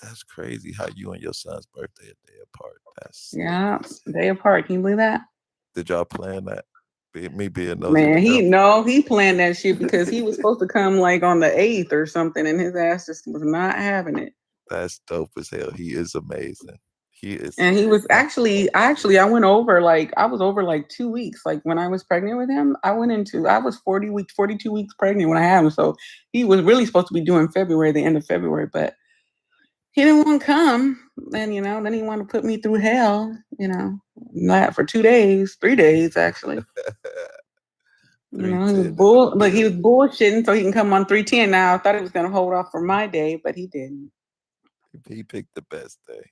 That's crazy how you and your son's birthday a day apart. That's day apart. Can you believe that? Did y'all plan that? Me being nosy. Man, he planned that shit because he was supposed to come like on the 8th or something, and his ass just was not having it. That's dope as hell. He is amazing. He is. And he was I went over I was over like 2 weeks. Like when I was pregnant with him, I was 42 weeks pregnant when I had him. So he was really supposed to be due in February, the end of February, but he didn't want to come. Then he wanted to put me through hell, not for 3 days actually. He was bullshitting so he can come on 310 now. I thought he was gonna hold off for my day, but he didn't. He picked the best day.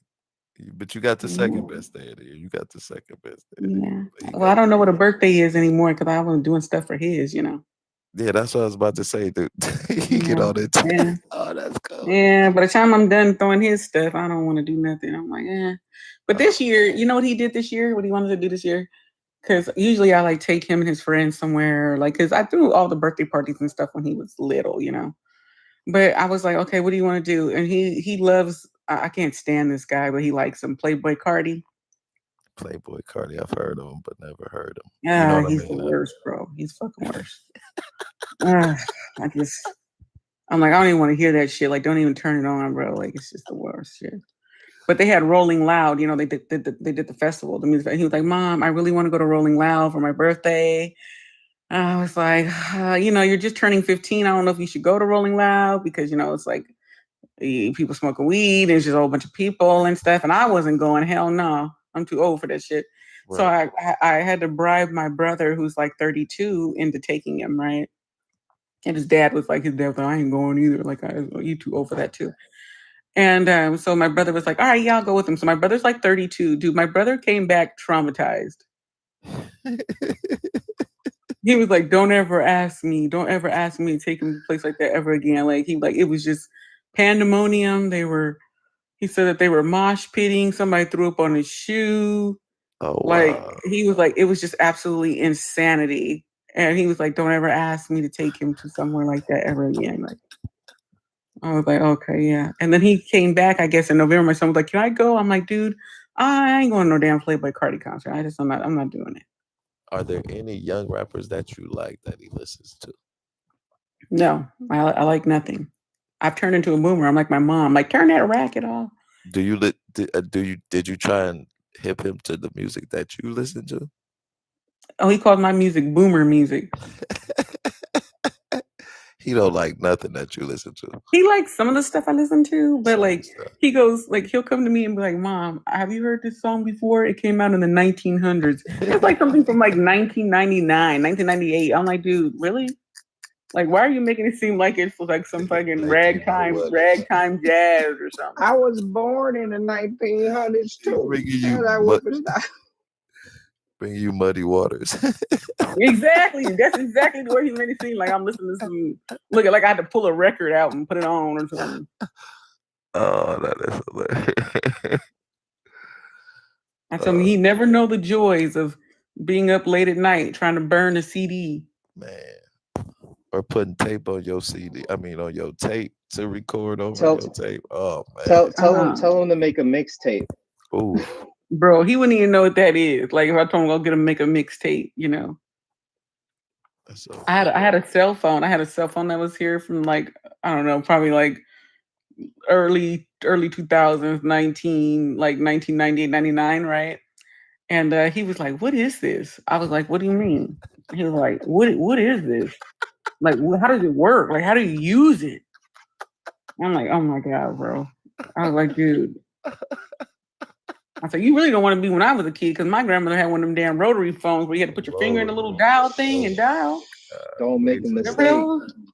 But you got the second best day of the year. You got the second best day. Yeah. Well, I don't know what a birthday is anymore because I wasn't doing stuff for his, Yeah, that's what I was about to say, dude. He get all that time. Yeah. Oh, that's cool. Yeah, by the time I'm done throwing his stuff, I don't want to do nothing. I'm like, But this year, you know what he did this year? What he wanted to do this year? Because usually I take him and his friends somewhere, because I threw all the birthday parties and stuff when he was little, But I was like, okay, what do you want to do? And he loves, I can't stand this guy, but he likes him, Playboy Cardi. Playboy Cardi, I've heard of him, but never heard him. Yeah, he's the worst, bro. He's fucking worse. I'm like, I don't even want to hear that shit. Don't even turn it on, bro. It's just the worst shit. But they had Rolling Loud. They did the festival, the music. He was like, Mom, I really want to go to Rolling Loud for my birthday. I was like, you're just turning 15. I don't know if you should go to Rolling Loud because, it's like people smoking weed. There's just a whole bunch of people and stuff. And I wasn't going. Hell no. I'm too old for that shit. Right. So I had to bribe my brother, who's like 32, into taking him, right? And his dad was like, I ain't going either. You too old for that too. And so my brother was like, all right, yeah, I'll go with him. So my brother's like 32. Dude, my brother came back traumatized. He was like, don't ever ask me to take him to a place like that ever again. It was just pandemonium. He said that they were mosh pitting. Somebody threw up on his shoe. Oh, wow. He was like, it was just absolutely insanity. And he was like, don't ever ask me to take him to somewhere like that ever again. I was like, okay, yeah. And then he came back, I guess, in November. My son was like, can I go? I'm like, dude, I ain't going to no damn Playboy Cardi concert. I'm not doing it. Are there any young rappers that you like that he listens to? No, I like nothing. I've turned into a boomer. I'm like my mom. Turn that racket off. Did you try and hip him to the music that you listen to? Oh, he calls my music boomer music. He don't like nothing that you listen to. He likes some of the stuff I listen to, but he goes he'll come to me and be like, Mom, have you heard this song before? It came out in the 1900s. It's like something from 1999, 1998. I'm like, dude, really? Like, why are you making it seem like it's like some fucking ragtime jazz or something? I was born in the 1900s too. Bring you muddy waters. Exactly. That's exactly the way he made it seem like I'm listening to some. Look, like I had to pull a record out and put it on or something. Oh, that is hilarious. I told me he never know the joys of being up late at night trying to burn a CD. Man. Or putting tape on your CD. I mean, on your tape to record over your tape. Oh man. Tell him to make a mixtape. Ooh. Bro, he wouldn't even know what that is. Like if I told him go get him make a mixtape, you know. I had a cell phone. I had a cell phone that was here from like, I don't know, probably like early 2000s, 1998, 99, right? And he was like, "What is this?" I was like, "What do you mean?" He was like, "What is this? Like, how does it work? Like, how do you use it?" I'm like, "Oh my God, bro." I was like, "Dude." I said, "You really don't want to be when I was a kid, because my grandmother had one of them damn rotary phones where you had to put your finger in the little dial thing and dial." Don't make a mistake.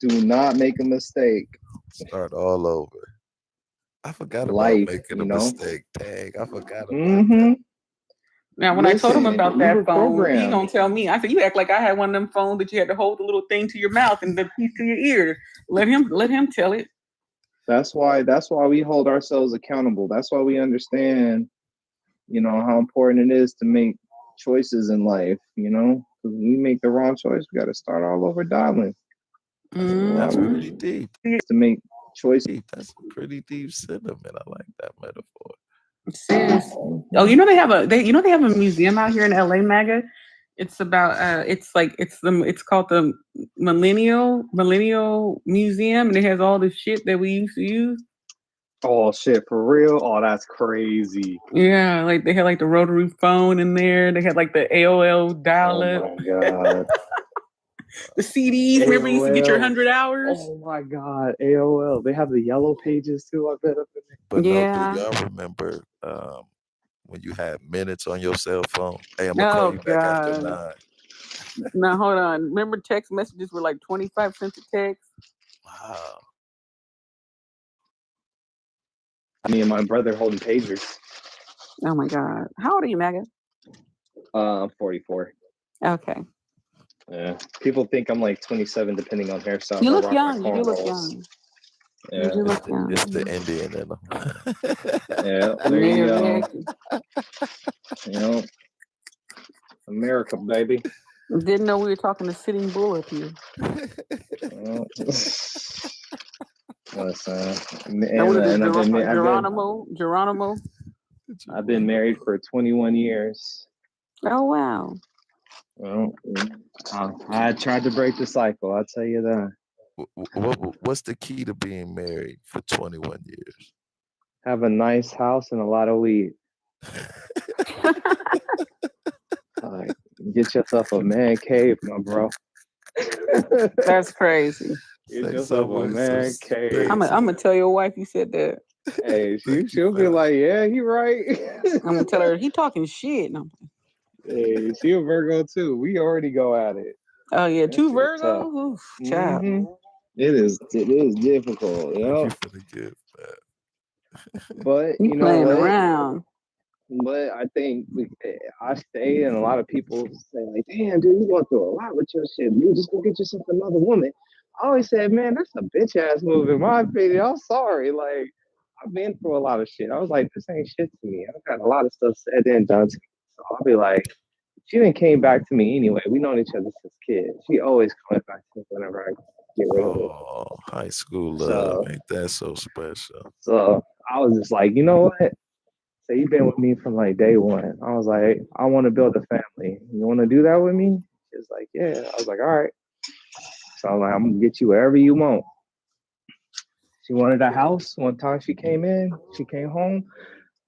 Do not make a mistake. Start all over. I forgot about making a mistake. Dang, I forgot about that. Now, when I told him about that phone, he gonna tell me. I said, "You act like I had one of them phones that you had to hold the little thing to your mouth and the piece to your ear." Let him tell it. That's why we hold ourselves accountable. That's why we understand, how important it is to make choices in life. Because when we make the wrong choice, we got to start all over dialing. That's pretty deep. To make choices. That's a pretty deep sentiment. I like that metaphor. Serious. Oh, they have a museum out here in LA, MAGA. It's about it's called the Millennial Museum, and it has all the shit that we used to use. Oh shit, for real? Oh, that's crazy. Yeah, like they had like the rotary phone in there. They had like the AOL dial-up. Oh my God. The CDs, remember you used to get your 100 hours? Oh my God, AOL. They have the yellow pages too, I bet up in there. But no, do y'all remember when you had minutes on your cell phone? Hey, I'm gonna call you back after 9. Now hold on. Remember text messages were like 25 cents a text? Wow. Me and my brother holding pagers. Oh my God. How old are you, MAGA? I'm 44. Okay. Yeah. People think I'm like 27 depending on hairstyle. You look young. You do look young. Yeah. It's the Indian in them. Yeah, there you go. America, baby. Didn't know we were talking to Sitting Bull up here. Geronimo. I've been married for 21 years. Oh wow. Well, I tried to break the cycle. I'll tell you that. What's the key to being married for 21 years? Have a nice house and a lot of weed. Get yourself a man cave, my bro. That's crazy. Get yourself a man cave. I'm gonna tell your wife you said that. Hey, she'll be like, "Yeah, he right." I'm gonna tell her he talking shit. No. Hey, she a Virgo too. We already go at it. Oh yeah, 2 Virgos. Child. Mm-hmm. It is difficult, But you playing around. But I think I stay, and a lot of people say like, "Damn, dude, you going through a lot with your shit. You just go get yourself another woman." I always said, "Man, that's a bitch ass move in my opinion." I'm sorry, like I've been through a lot of shit. I was like, "This ain't shit to me." I've got a lot of stuff said and done to me. So I'll be like, she didn't came back to me anyway. We known each other since kids. She always coming back to me whenever I get rid of it. Oh, high school love, ain't that so special? So I was just like, you know what? So you've been with me from like day one. I was like, I want to build a family. You want to do that with me? She was like, yeah. I was like, all right. So I'm like, I'm gonna get you wherever you want. She wanted a house. One time she came home,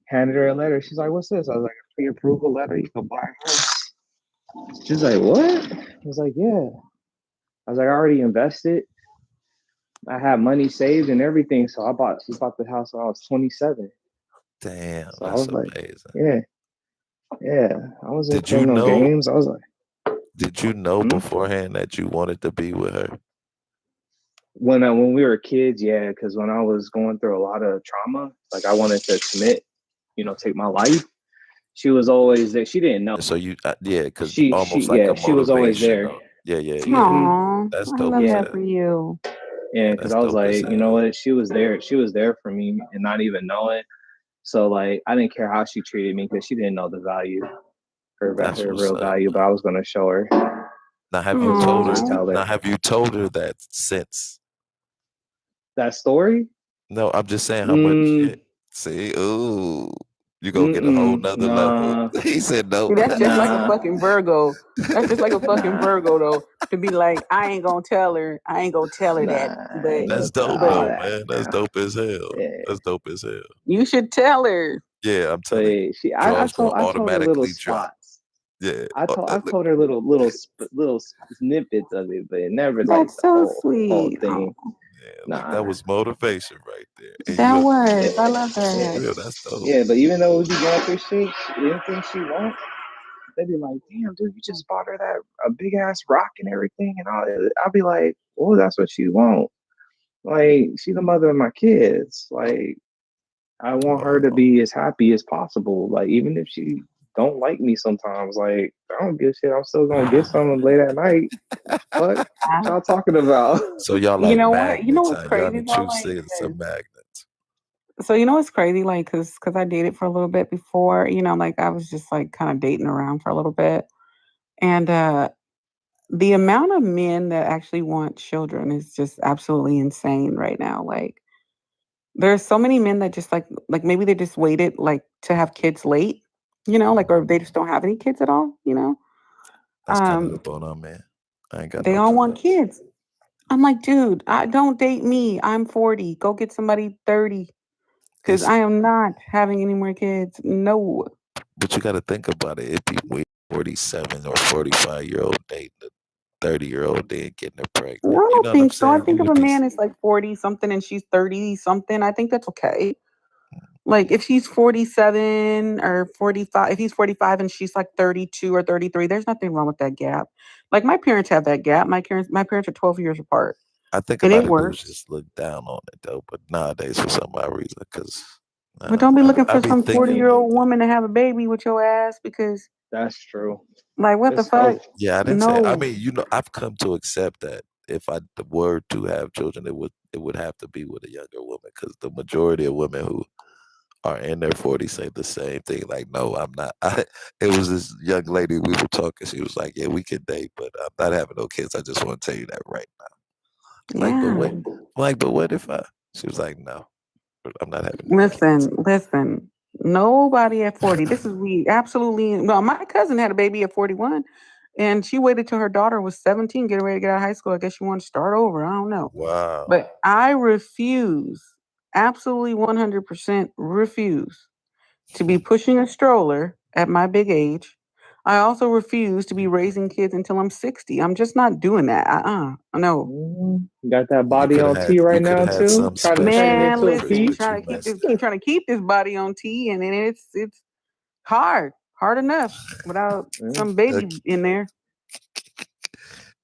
handed her a letter. She's like, what's this? I was like, a pre-approval letter. You can buy a house. She's like, what? I was like, yeah. I was like, I already invested. I had money saved and everything. So she bought the house when I was 27. Damn, so that's amazing. Yeah. I wasn't playing no games. I was like, did you know beforehand that you wanted to be with her? When we were kids, yeah, because when I was going through a lot of trauma, like I wanted to commit, take my life. She was always there. She didn't know. So you, yeah, because She almost like a she was always motivation. there. Yeah. Aww, That's I dope love as that hell. for you. Yeah, because That's I was dope as like, you know hell. what? She was there. She was there for me and not even know it. So like, I didn't care how she treated me because she didn't know the value, That's her what's real up. value. But I was gonna show her. Now I was gonna just tell her Now have you told her that since? that story. No, I'm just saying how much Mm, shit. See, ooh, you gonna get a whole nother level. nah, He said See, no. that's just like a nah, fucking Virgo. That's just like a fucking nah, Virgo, though, to be like, I ain't gonna tell her. I ain't gonna tell her that. nah. I ain't That's gonna tell dope all But though, that man. That's now. dope as hell. Yeah, That's dope as hell. you should tell her. Yeah, I'm telling you, but draws gonna I told her little automatically drop. spots. Yeah. I told her little snippets of it, but never like That's the so whole sweet. thing. Oh, Yeah, look, Nah. that was motivation right there. And that you was. I Yeah, love yeah, that. real, that's dope. yeah. But even though we be going through shit, anything she wants, they be like, "Damn, dude, you just bought her that a big ass rock and everything and all that." I'll be like, "Oh, that's what she want. Like, she the mother of my kids. Like, I want her to Wow. be as happy as possible. Like, even if she don't like me sometimes, like, I don't give a shit. I'm still gonna get something late at night. Fuck, what y'all talking about?" So y'all You like know what? You know magnets, what's huh? Y'all crazy the though? true Like, citizens of magnets. so you know what's crazy? Like, cause I dated for a little bit before. Like I was just like kind of dating around for a little bit, and the amount of men that actually want children is just absolutely insane right now. Like, there's so many men that just like maybe they just waited like to have kids late, like or they just don't have any kids at all. That's kind of up on our man. I ain't got They no all want kids. kids. I'm like, dude, I don't date me. I'm 40. Go get somebody 30 because It's I am not having any more kids. No. but you got to think about it. It'd be way 47 or 45-year-old dating a 30-year-old then getting her I pregnant. You don't know what I'm think so. I saying? Who think if would a be? man is like 40 something and she's 30 something, I think that's okay. Like if she's 47 or 45, if he's 45 and she's like 32 or 33, there's nothing wrong with that gap. Like my parents have that gap. My parents are 12 years apart I think a and lot it of dudes works. just look down on it though. But nowadays, for some odd reason, because But don't be looking I for be some thinking, 40-year-old woman to have a baby with your ass because That's true. like what the It's tough. fuck? yeah, I didn't say. I No. mean, I've come to accept that if I were to have children, it would have to be with a younger woman because the majority of women who are in their 40s say the same thing. Like, no, I'm not. It was this young lady we were talking. She was like, yeah, we can date, but I'm not having no kids. I just want to tell you that right now. Like, but Yeah. what? Like, but what if I? She was like, no, I'm not having no kids. Listen. Nobody at 40. This is we absolutely no. My cousin had a baby at 41 and she waited till her daughter was 17, getting ready to get out of high school. I guess she wanted to start over. I don't know. Wow. But I refuse, absolutely 100% refuse to be pushing a stroller at my big age. I also refuse to be raising kids until I'm 60. I'm just not doing that. No. You got that body on T You right could now have had too. something Try to turn special it with Man, me, into a Chris, listen, P. but you messed keep it. trying to keep this body on T and then it's hard enough without some Uh, baby in there.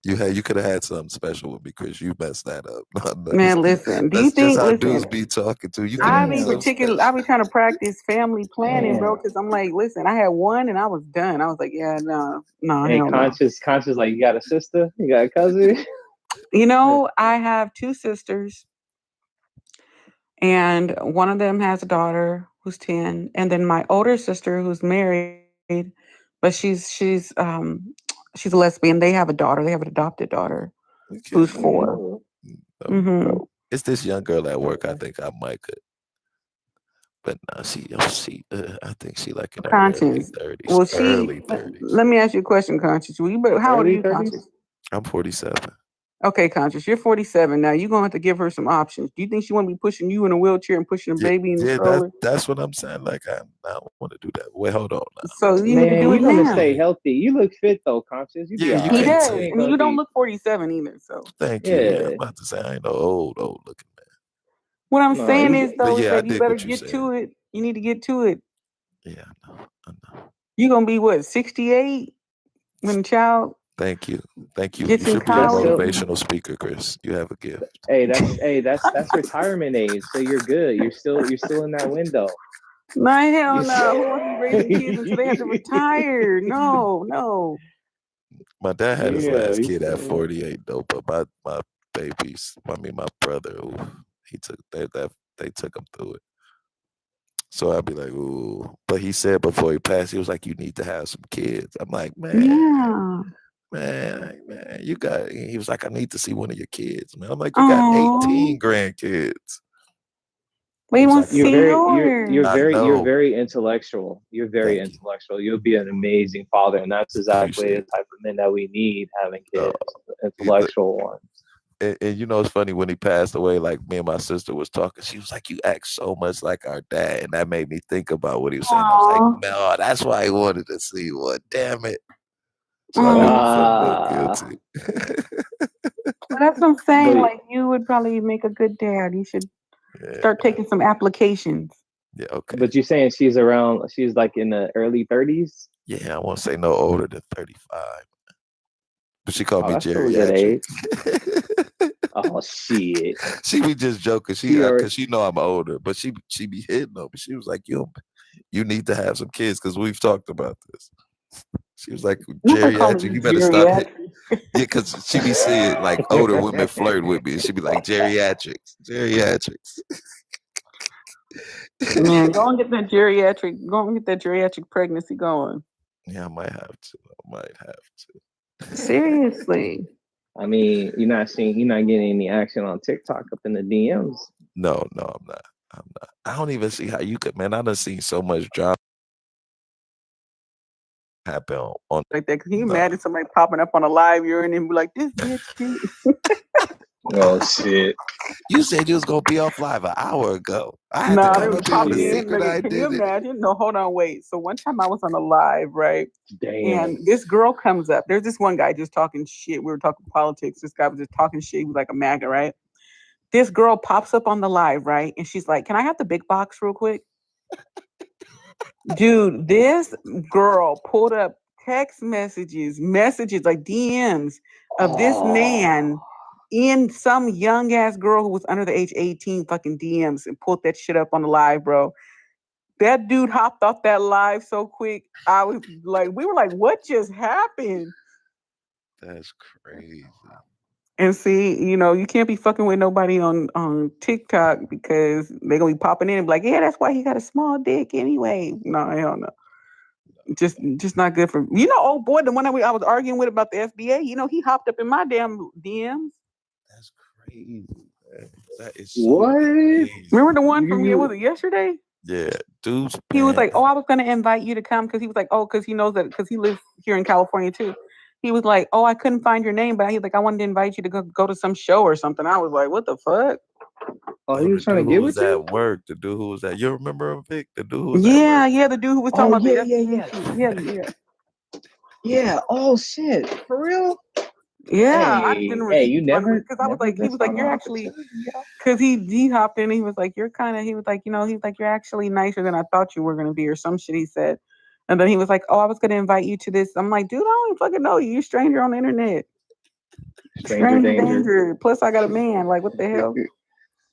you could have had something special with me, Chris. You messed that up. No, Man, listen. Do you that's just think how listen, dudes be talking to. You could have I had be Damn, something particular. I special. be trying to practice family planning, bro. damn. Because I'm like, listen, I had one and I was done. I was like, yeah, no, Hey, hell no. conscious. Like you got a sister, you got a cousin. I have two sisters, and one of them has a daughter who's 10, and then my older sister who's married, but she's a lesbian. They have a daughter. They have an adopted daughter who's Okay. 4. No. Mm-hmm. It's this young girl at work. I think I might could, but no, I think she like in her early Conscious. 30s. Well, Early 30s. let me ask you a question, Conscious. How old are Early you, 30s. Conscious? I'm 47. Okay, Conscious, you're 47 now. You're gonna have to give her some options. Do you think she want to be pushing you in a wheelchair and pushing a Yeah, baby in the yeah, stroller? that's what I'm saying. Like I don't want to do that. Wait, hold on now. So you need to Man, do it you want to now. stay healthy. You look fit though, conscious. You be Yeah, all you He right. can't does, say. You ain't and gonna you don't be. look 47 either. So Thank you. Yeah, I'm Yeah. about to say I ain't no old looking man. what I'm No, saying is But though is yeah, I that you dig better what you get said. to it. You need to get to it. Yeah, I know. You're gonna be what 68 when the child. Thank you. You Get some should be a college. motivational speaker, Chris. You have a gift. That's retirement age, so you're good. You're still in that window. No, hell no. Who wants to be raising kids until they have to retire? No. My dad had his last kid at 48 though, but my brother, he took they took him through it. So I'd be like, ooh. But he said before he passed, he was like, you need to have some kids. I'm like, man, you got. He was like, I need to see one of your kids, man. I'm like, you got 18 grandkids. We want to see you're very intellectual. You're very intellectual. You'll be an amazing father, and that's exactly the type of men that we need having kids, intellectual ones. And you know, it's funny when he passed away, like me and my sister was talking, she was like, you act so much like our dad. And that made me think about what he was saying. I was like, no, that's why I wanted to see one. Damn it. So I never felt guilty. Well, that's what I'm saying. Like, you would probably make a good dad. You should start taking some applications. Yeah, okay. But you're saying she's like in the early 30s? Yeah, I won't say no older than 35. But she called me geriatric. Oh shit! She be just joking. Because she know I'm older, but she be hitting them. She was like, you need to have some kids because we've talked about this. She was like, geriatric, you better stop hitting. Yeah, because she be seeing like older women flirt with me. She be like, geriatrics. Man, go and get that geriatric pregnancy going. Yeah, I might have to. Seriously. I mean, you're not getting any action on TikTok up in the DMs. No, I'm not. I don't even see how you could, man. I done seen so much drama happen on like that. Can you imagine somebody popping up on a live urine and be like, this bitch? Oh shit! You said you was gonna be off live an hour ago. I had to come up here with a secret identity. Can you imagine? No, hold on, wait. So one time I was on a live, right? Damn. And this girl comes up. There's this one guy just talking shit. We were talking politics. This guy was just talking shit. He was like a MAGA, right? This girl pops up on the live, right? And she's like, can I have the big box real quick? Dude, this girl pulled up text messages like DMs of this man in some young ass girl who was under the age 18 fucking DMs and pulled that shit up on the live, bro. That dude hopped off that live so quick. We were like, what just happened? That's crazy. And see, you can't be fucking with nobody on TikTok because they're gonna be popping in and be like, yeah, that's why he got a small dick anyway. No, hell no. Just not good for old boy, the one that I was arguing with about the FBA, he hopped up in my damn DMs. That's crazy. That is what? Crazy. Remember the one from was it yesterday? Yeah, dude's he was like, oh, I was gonna invite you to come because he was like, oh, because he knows that because he lives here in California too. He was like, oh, I couldn't find your name, but he's like, I wanted to invite you to go to some show or something. I was like, what the fuck? Oh, he was trying to get with you? At work. The dude who was at, you remember him, Vic? The dude who was the dude who was talking about Yeah. Oh shit, for real? Yeah, hey, I didn't you never because I was like, he was like, you're actually, because he hopped in. He was like, you're kind of, he was like, he's like, you're actually nicer than I thought you were gonna be, or some shit he said. And then he was like, oh, I was gonna invite you to this. I'm like, dude, I don't even fucking know you. You're a stranger on the internet. Stranger danger. Plus, I got a man. Like, what the hell?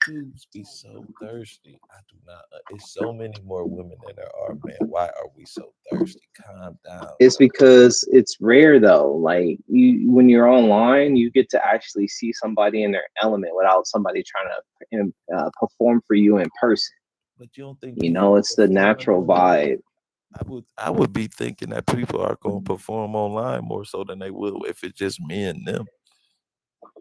Dudes be so thirsty. I do not. It's so many more women than there are men. Why are we so thirsty? Calm down. It's because it's rare though. Like when you're online, you get to actually see somebody in their element without somebody trying to perform for you in person. But you don't think it's the natural vibe. I would be thinking that people are going to perform online more so than they will if it's just me and them.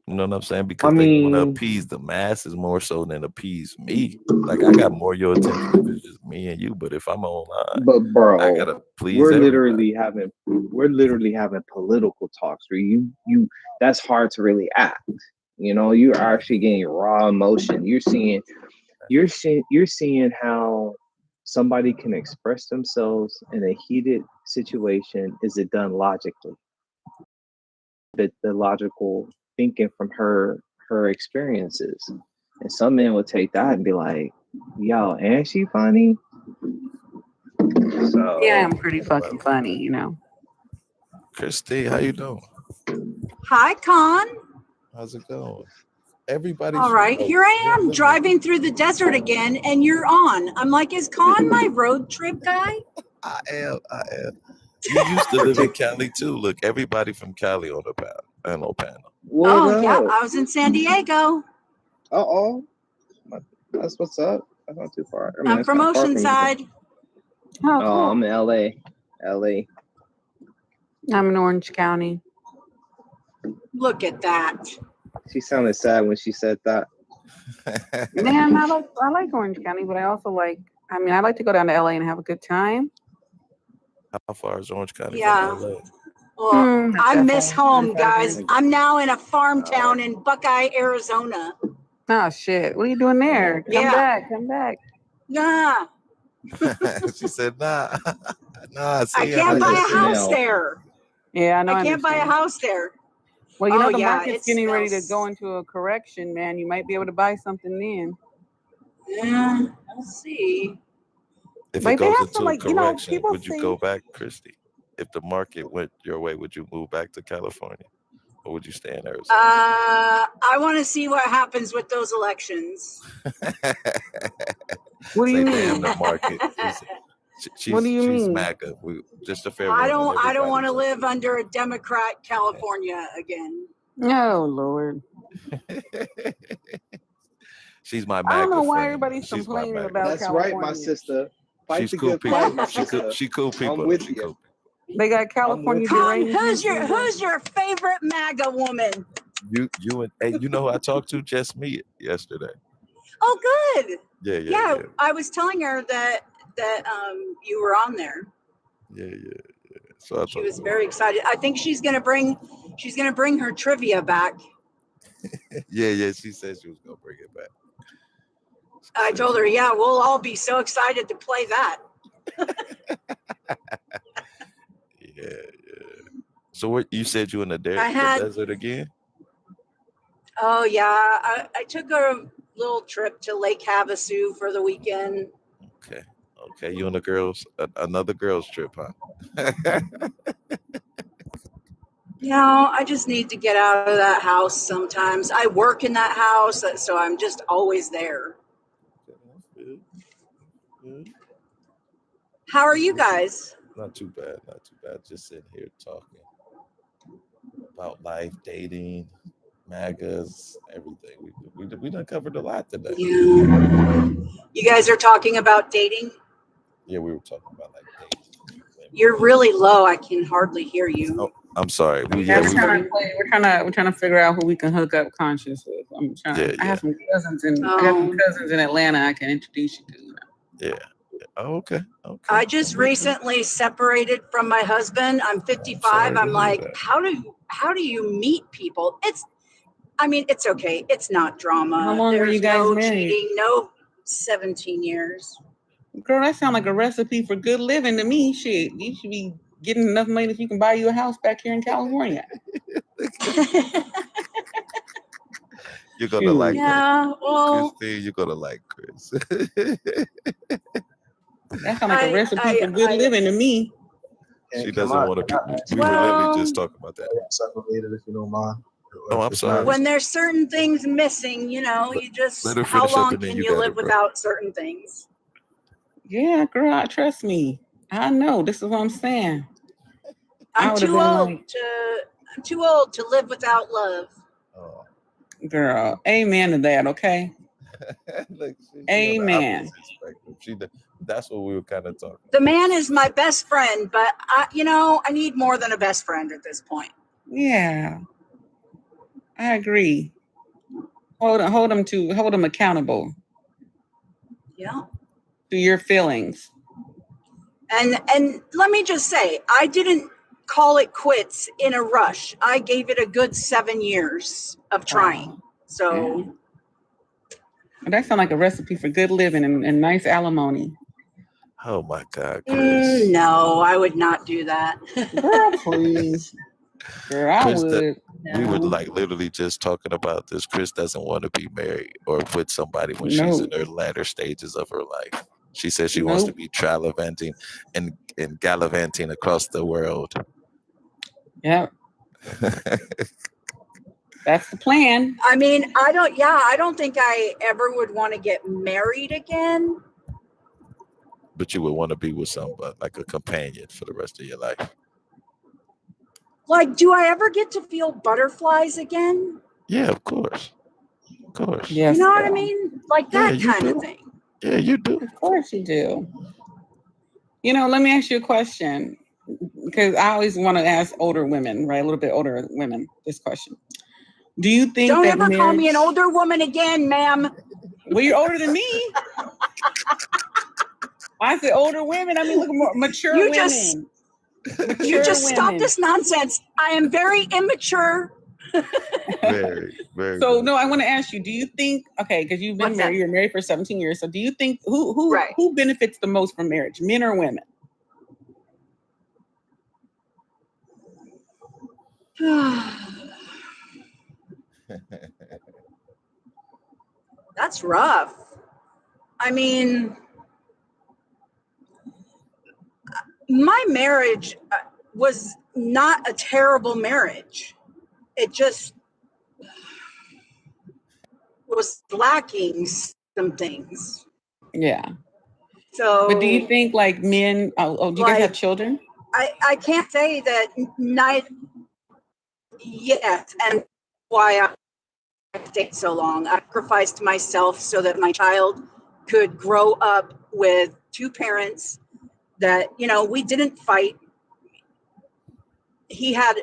You know what I'm saying? Because they want to appease the masses more so than appease me. Like I got more your attention if it's just me and you, but if I'm online, but bro, I gotta please. We're literally having political talks where you that's hard to really act. You're actually getting raw emotion. You're seeing how somebody can express themselves in a heated situation. Is it done logically? The logical thinking from her experiences, and some men would take that and be like, yo, and she funny. So yeah, I'm pretty fucking funny, Christine, how you doing? Hi, Con. How's it going? Everybody's All right, here I am driving through the desert again, and you're on. I'm like, is Con my road trip guy? I am. You used to live in Cali too. Look, everybody from Cali on the panel. Oh, yeah, I was in San Diego. That's what's up. That's not too far. I mean, I'm that's from kinda far from you. Oceanside. Oh, cool. I'm in LA. I'm in Orange County. Look at that. She sounded sad when she said that. Man, I like Orange County, but I also like to go down to LA and have a good time. How far is Orange County Yeah. from LA? Well, I miss home, guys. I'm now in a farm town in Buckeye, Arizona. Oh shit! What are you doing there? Come back. Nah. She said, nah. I can't buy a house there. Yeah, I know. I can't buy a house there. Well, you know, the yeah, market's getting ready to go into a correction, man. You might be able to buy something then. Yeah, we'll see. If Like, it they goes have into some, a like, you know, correction, people would you say- go back, Christy? If the market went your way, would you move back to California? Or would you stay in Arizona? I want to see what happens with those elections. What do you Damn mean? the market. What do you she's mean? MAGA. Just a fair I warning. don't want to live under a Democrat California again. Oh Lord. She's my MAGA I don't know why friend. everybody's She's my complaining MAGA. about That's California. right, my sister. Fight She's the cool good people. fight, my sister. She cool people. I'm with She you. cool. They got California Con, deranged. who's your favorite MAGA woman? You and hey, you know who I talked to? Just me yesterday. Oh, good. Yeah. I was telling her that you were on there. Yeah. So She was very excited. I think she's gonna bring her trivia back. Yeah. She said she was gonna bring it back. I told her, yeah, we'll all be so excited to play that. Yeah. So what you said you in the desert again? Oh yeah, I took a little trip to Lake Havasu for the weekend. Okay. You and the girls, another girls trip, huh? I just need to get out of that house sometimes. I work in that house, so I'm just always there. How are you guys? Not too bad. Just sitting here talking about life, dating, MAGAs, everything. We done covered a lot today. Yeah. You guys are talking about dating? Yeah, we were talking about like dating. You're really low. I can hardly hear you. Oh, I'm sorry. We're trying to figure out who we can hook up conscious with. I have some cousins in Atlanta I can introduce you to. Yeah. Oh, okay. I just recently separated from my husband. I'm 55. I'm like, how do you meet people? It's okay. It's not drama. How long were you guys married? Cheating, no 17 years. Girl, that sounds like a recipe for good living to me. Shit, you should be getting enough money that you can buy you a house back here in California. You're gonna like well, Christine, you're gonna like Chris. That sounds like a recipe for good living to me. She doesn't want to be. We were literally just talking about that. Separated, if you don't mind. Oh, I'm sorry. When there's certain things missing, you just how long can you live without certain things? Yeah, girl, trust me. I know. This is what I'm saying. I'm too old to live without love. Oh. Girl, amen to that, okay? Look, amen. That's what we were kind of talking. The man is my best friend, but I need more than a best friend at this point. Yeah, I agree. Hold him accountable. Yeah. To your feelings. And let me just say, I didn't call it quits in a rush. I gave it a good 7 years of trying. So. Yeah. That sounds like a recipe for good living and nice alimony. Oh my God, Chris. No, I would not do that. Girl, please. Girl, I Chris, would. We were like literally just talking about this. Chris doesn't want to be married or with somebody when she's in her latter stages of her life. She says she wants to be traveling and gallivanting across the world. Yeah. That's the plan. I mean, I don't think I ever would want to get married again. But you would want to be with somebody like a companion for the rest of your life. Like, do I ever get to feel butterflies again? Yeah, of course. Of course. Yes, you know what I girl. mean? Like that kind of thing. Yeah, you do. Of course you do. You know, let me ask you a question, because I always want to ask older women, right? A little bit older women, this question. Do you think Don't that ever call me an older woman again, ma'am. Well, you're older than me. I said older women. I mean, look, more mature You women. You just stop this nonsense. I am very immature. Very, very. So no, I want to ask you. Do you think because you've been married? You're married for 17 years. So do you think who benefits the most from marriage, men or women? That's rough. I mean, my marriage was not a terrible marriage. It just was lacking some things. Yeah. So, but do you think like men? Do you guys have children? I can't say that not yet, and why I stayed so long. I sacrificed myself so that my child could grow up with two parents that, we didn't fight.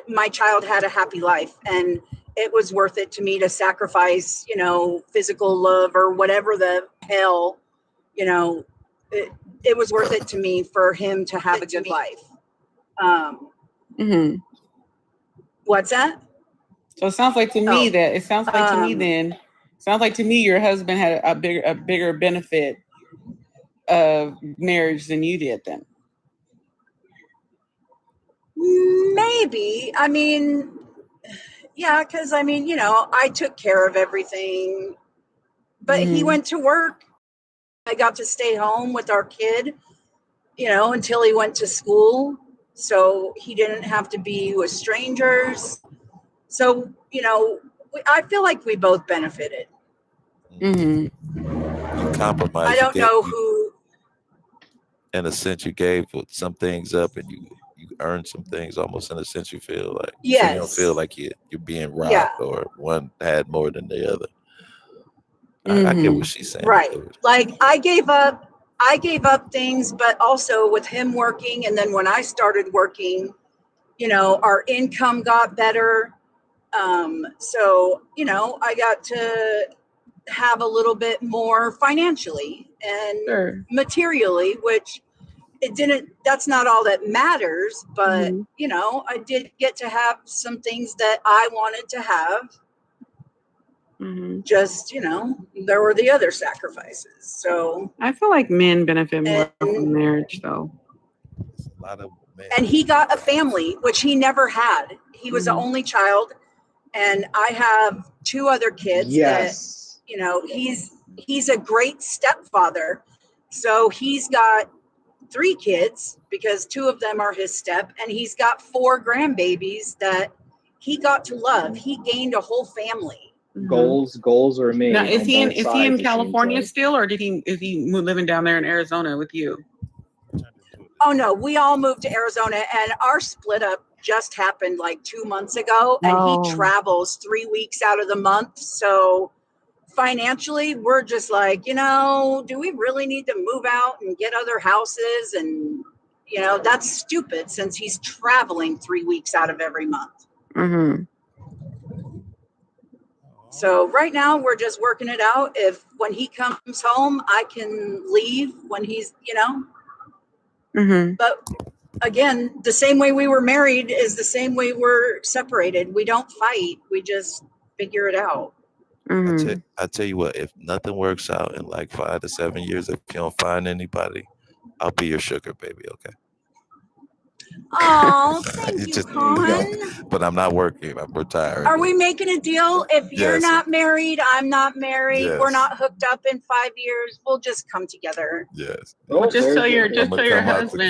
My child had a happy life, and it was worth it to me to sacrifice, physical love or whatever the hell, it was worth it to me for him to have a good life. What's that? So it sounds like to me your husband had a bigger benefit of marriage than you did then. Maybe. I mean, yeah, because I took care of everything, but he went to work. I got to stay home with our kid, until he went to school. So he didn't have to be with strangers. So, I feel like we both benefited. You compromise. I don't know who. In a sense, you gave some things up, and you earned some things. Almost in a sense, you feel like so you don't feel like you're being robbed or one had more than the other. I get what she's saying. Right. Like I gave up things, but also with him working, and then when I started working, our income got better. So, I got to have a little bit more financially and materially, which that's not all that matters, but I did get to have some things that I wanted to have. Just, there were the other sacrifices. So I feel like men benefit more from marriage though. A lot of men. And he got a family, which he never had. He was the only child. And I have two other kids that, he's a great stepfather. So he's got 3 kids because 2 of them are his step, and he's got 4 grandbabies that he got to love. He gained a whole family. Goals are made. Now, is he in California still, or is he living down there in Arizona with you? Oh no, we all moved to Arizona, and our split up just happened like 2 months ago, and he travels 3 weeks out of the month. So financially, we're just like, do we really need to move out and get other houses? And, that's stupid since he's traveling 3 weeks out of every month. So right now we're just working it out. If when he comes home, I can leave when he's, but again, the same way we were married is the same way we're separated. We don't fight. We just figure it out. I tell you what, if nothing works out in like 5 to 7 years, if you don't find anybody, I'll be your sugar baby, okay? Oh, thank you, Con. But I'm not working. I'm retired. Are we making a deal? If you're not married, I'm not married. Yes. We're not hooked up in 5 years. We'll just come together. Yes. Well, just tell your husband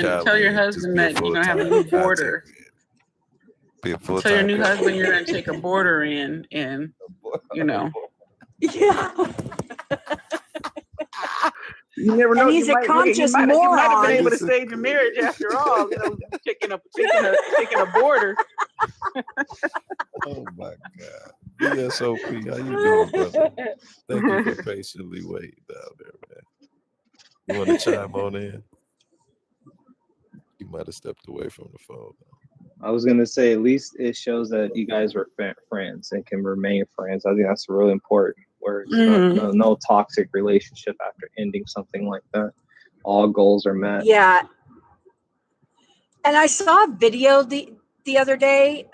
that you're gonna have a new border. Be a Tell your full-time new coach. husband you're gonna take a border in, and Yeah. you never know. And he's a conscious you might have moron. been able to save your marriage after all. Taking a border. Oh my God. BSOP, how you doing, brother? Thank you for patiently waiting down there, man. You want to chime on in? You might have stepped away from the phone. I was gonna say, at least it shows that you guys were friends and can remain friends. I think that's really important. Where it's no toxic relationship after ending something like that. All goals are met. Yeah. And I saw a video the other day.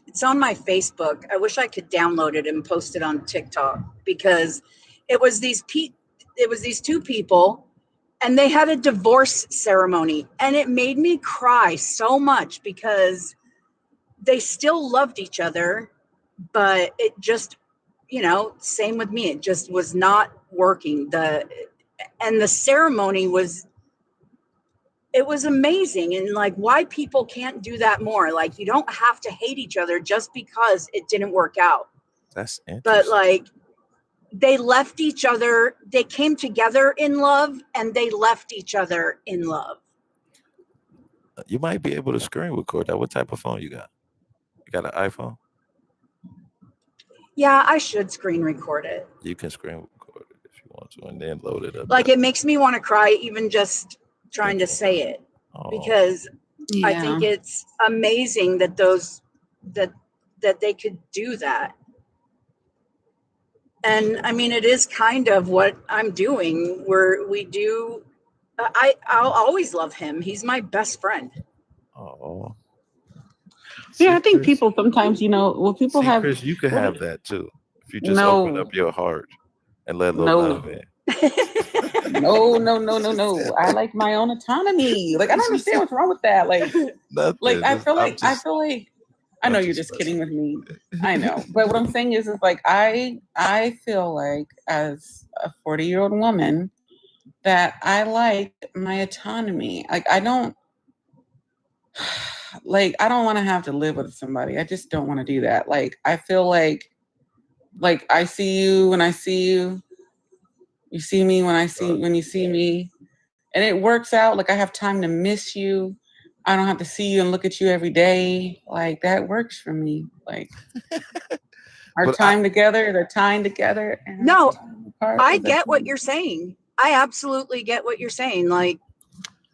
It's on my Facebook. I wish I could download it and post it on TikTok, because it was these two people, and they had a divorce ceremony, and it made me cry so much because they still loved each other, but it just, same with me. It just was not working. And the ceremony was amazing. And like, why people can't do that more. Like, you don't have to hate each other just because it didn't work out. That's interesting. But like, they left each other. They came together in love, and they left each other in love. You might be able to screen record that. What type of phone you got? You got an iPhone? Yeah, I should screen record it. You can screen record it if you want to, and then load it up. Like, it makes me want to cry even just trying to say it, because I think it's amazing that that they could do that. And I mean, it is kind of what I'm doing, where I'll always love him. He's my best friend. Oh. Yeah, I think people sometimes, people have. Chris, you could have that too. If you just open up your heart and let love in. No. I like my own autonomy. Like, I don't understand what's wrong with that. Like, nothing. I feel like I know you're just kidding with me. I know. But what I'm saying is like, I feel like as a 40-year-old woman that I like my autonomy. Like, I don't want to have to live with somebody. I just don't want to do that. Like, I feel like I see you when I see you. You see me when you see me. And it works out. Like, I have time to miss you. I don't have to see you and look at you every day. Like, that works for me. Like, our time together, the time together. No, I get what you're saying. I absolutely get what you're saying. Like,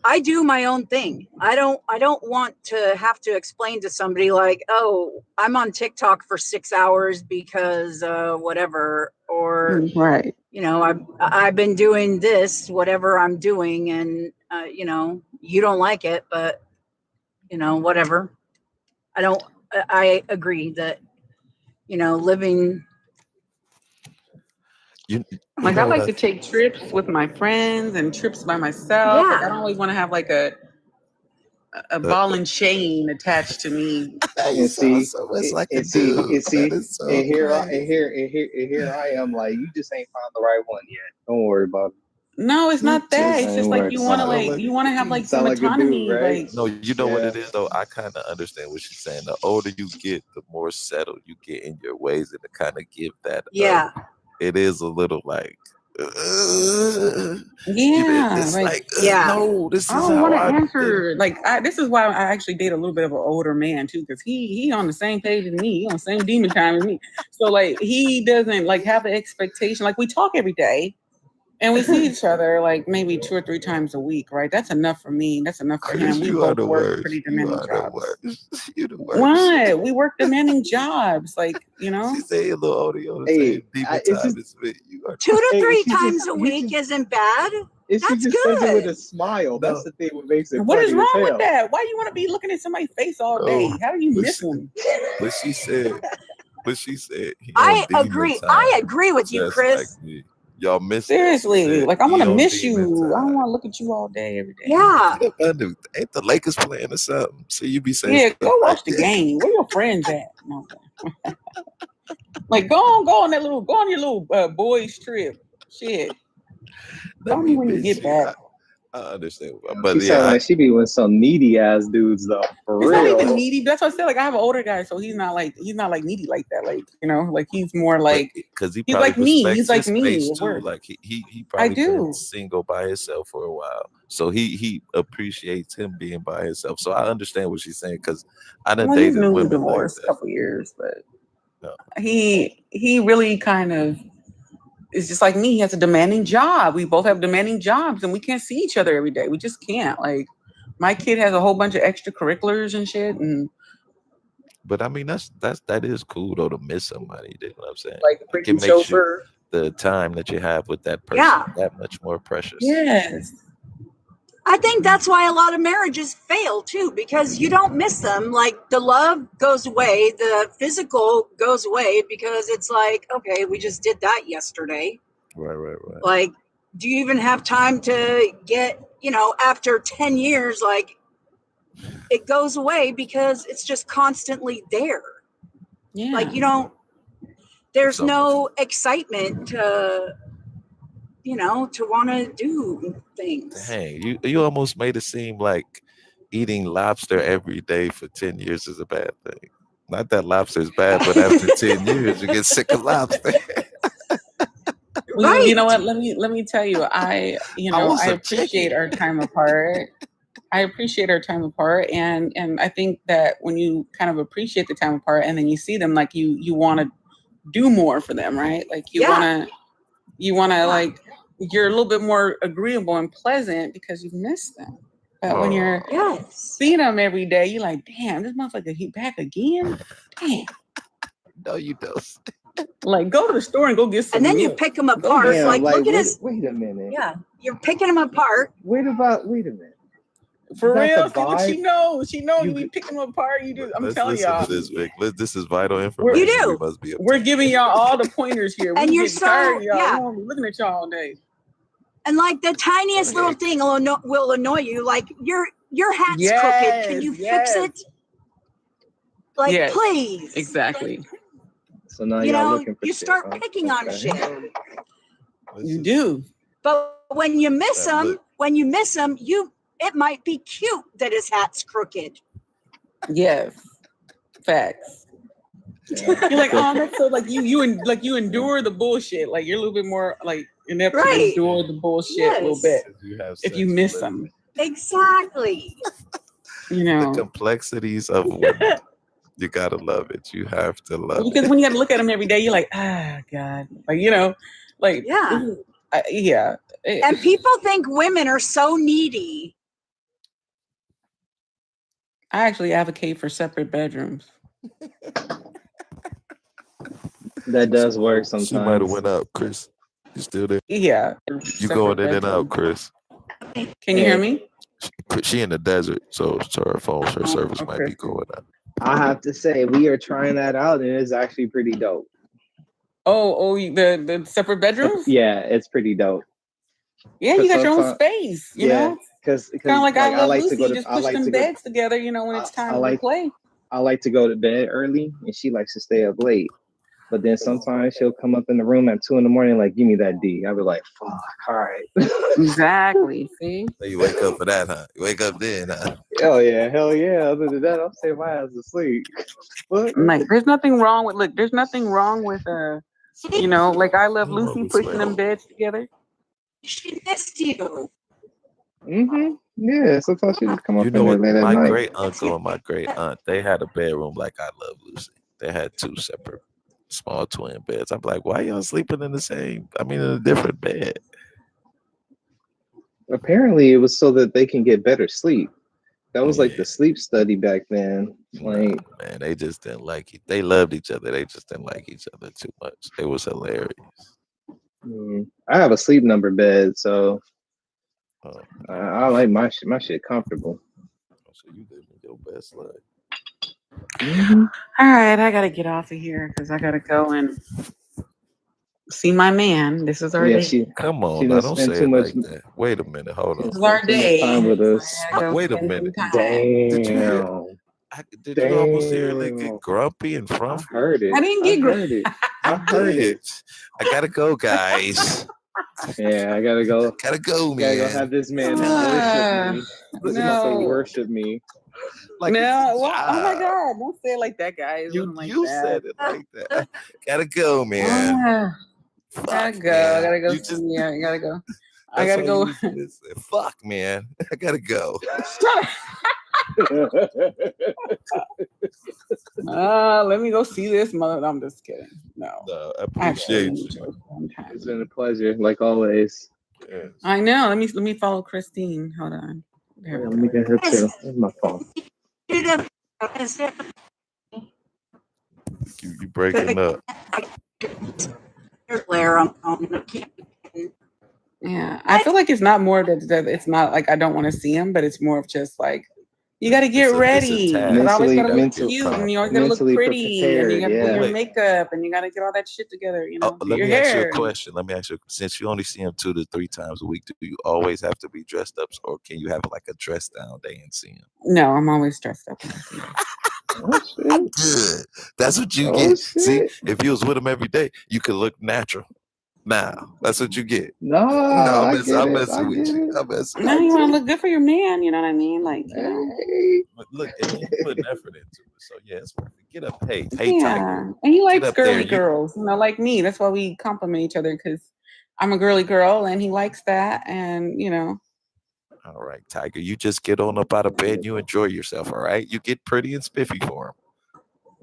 I do my own thing. I don't want to have to explain to somebody like, oh, I'm on TikTok for 6 hours because whatever, or right. I've been doing this, whatever I'm doing, and you don't like it, but whatever. I agree that living. I like to take trips with my friends and trips by myself. Yeah. Like, I don't always want to have like a ball and chain attached to me. And here I am, like, you just ain't found the right one yet. Don't worry about it. No, it's not that. It's just like you want to have like some autonomy. Dude, right? Like, no, you know what it is though. I kind of understand what she's saying. The older you get, the more settled you get in your ways, and to kind of give that. Yeah. It is a little like. It's no, this is I don't how want to I answer. Like, this is why I actually date a little bit of an older man too, because he on the same page as me. He on the same demon time as me. So like, he doesn't like have the expectation. Like, we talk every day, and we see each other like maybe 2 or 3 times a week, right? That's enough for me. That's enough for him. We both work pretty demanding jobs. You the worst. What? We work demanding jobs, like, She say a little older, Hey, demon time is me. 2 to 3 times a week isn't bad. She just says it with a smile. That's the thing what makes it. What is wrong with that? Why do you want to be looking at somebody's face all day? How do you miss them? But she said. I agree. I agree with you, Chris. Like y'all miss seriously. Like, I want to miss you. I don't want to look at you all day, every day. Yeah. Ain't the Lakers playing or something? So you be saying, yeah, go watch the game. Where your friends at? No. Like, go on your little boys trip. Shit. Tell me when you get back. I understand, She but sound yeah, like she be with some needy ass dudes though, for He's not even real. needy. That's what I said. Like I have an older guy, so he's not like needy like that. Like like he's more but like because he he's probably like me. respects He's your like me space at too. work. Like he I probably been do. single by himself for a while, so he appreciates him being by himself. So I understand what she's saying because I done Well, he's dated newly women like divorced, a that. couple years, but No. he really kind of is just like me. He has a demanding job. We both have demanding jobs, and we can't see each other every day. We just can't. Like my kid has a whole bunch of extracurriculars and shit, and But I mean, that is cool though to miss somebody. You know what I'm saying? like a Like it freaking makes you chauffeur. the time that you have with that person Yeah. that much more precious. Yes. I think that's why a lot of marriages fail too, because you don't miss them. Like the love goes away, the physical goes away because it's like, okay, we just did that yesterday. Right. Like, do you even have time to get, after 10 years, like it goes away because it's just constantly there. Yeah. Like there's It's almost no excitement to want to do things. dang. You almost made it seem like eating lobster every day for 10 years is a bad thing. Not that lobster is bad, but after 10 years you get sick of lobster. Well, Right. you know what? Let me tell you. I want some appreciate chicken. our time apart. I appreciate our time apart, and I think that when you kind of appreciate the time apart, and then you see them, like you want to do more for them, right? Like you Yeah. want to like you're a little bit more agreeable and pleasant because you've missed them. But when you're Yes. seeing them every day, you're like, damn, this motherfucker, he back again. Damn. No, you don't. Like go to the store and go get some And then you milk. pick them apart. Damn, Like, look at wait, his. wait a minute. Yeah. You're picking them apart. Wait a minute. For Is that real, the see what she vibe? knows. She knows you You- be picking them apart. You do. I'm Let's telling listen y'all. to this, Vic. This is vital You information. do. We must be We're giving y'all all the pointers here. And We you're getting tired of y'all. yeah. We won't be looking at y'all all day. And like the tiniest little thing will annoy you. Like your hat's crooked. Can you fix it? Like, Yes, please. Exactly. So now y'all looking for you shit, start huh? picking on Okay. shit. You do. But when you miss That them, look. it might be cute that his hat's crooked. Yes. Facts. You're like, oh, that's so like you endure the bullshit. Like you're a little bit more like inept to Right. endure the bullshit a little bit You have if you sex miss with them. Exactly. the complexities of women. You gotta love it. You have to love Because it. when you have to look at them every day, you're like, ah, God, like like Yeah. yeah. And people think women are so needy. I actually advocate for separate bedrooms. That does work She might have sometimes. went out, Chris. You still there? Yeah. You going in and out, Chris. Can you hear me? She in the desert, so her service might be going out. I have to say, we are trying that out, and it's actually pretty dope. Oh, the separate bedrooms? Yeah, it's pretty dope. Yeah, you got your own space, you know? Because Kind of like I Love like Lucy, to go you to, just push them beds together, when it's time to play. I like to go to bed early, and she likes to stay up late. But then sometimes she'll come up in the room at 2 a.m, like, give me that D. I'll be like, fuck, all right. Exactly. See? So you wake up for that, huh? You wake up then, huh? Hell yeah. Other than that, I'm saying my ass asleep. What? Like, there's nothing wrong with like I Love Lucy pushing them beds together. She missed you. Mm-hmm. Yeah, sometimes she just come up in there What? late at My night. great uncle and my great aunt, they had a bedroom like I Love Lucy. They had 2 separate small twin beds. I'm like, why y'all sleeping in in a different bed? Apparently, it was so that they can get better sleep. That was like the sleep study back then. Like, man, they just didn't like it. They loved each other. They just didn't like each other too much. It was hilarious. I have a sleep number bed, so I like my shit comfortable. So you live in your best life. All right, I gotta get off of here because I gotta go and see my man. This is our day. Come on, now, don't say it like that. Wait a minute, hold on. This is our day. Time with us. Wait a minute. Damn. Did you almost seriously get grumpy in front? I heard it. I didn't get grumpy. I heard it. I gotta go, guys. Yeah, I gotta go. Gotta go, man. Gotta go have this man worship me. No. Worship me. Like No, well, oh my God, don't say it like that, guys. You said it like that. Gotta go, man. Fuck, gotta go. man. I gotta go. You just, Yeah, I gotta go. I that's gotta all go. you said. Fuck, man. I gotta go. Let me go see this mother. I'm just kidding. No, I appreciate you. It's been a pleasure, like always. Yes. I know. Let me follow Christine. Hold on. There Let me get her too. Where's my phone? You breaking up. Yeah, I feel like it's not more that it's not like I don't want to see him, but it's more of just like you got to get ready. You always got to look cute, and you always got to look pretty, and you got to do your makeup, and you got to get all that shit together. You know, let me ask you a question. Let me ask you, since you only see him 2 to 3 times a week, do you always have to be dressed up, or can you have like a dress down day and see him? No, I'm always dressed up. Good. That's what you get. See, if you was with him every day, you could look natural. Now, that's what you get. No, I'm messing with you. I'm messing No, you want to look good for your man. You know what I mean? Like, you know. But look, and you put effort into it. So yeah, it's worth it. Get up. Hey, Yeah, Tiger. and he likes girly there. girls. You know, like me. That's why we compliment each other because I'm a girly girl, and he likes that. And you know. All right, Tiger. You just get on up out of bed. And you enjoy yourself. All right. You get pretty and spiffy for him.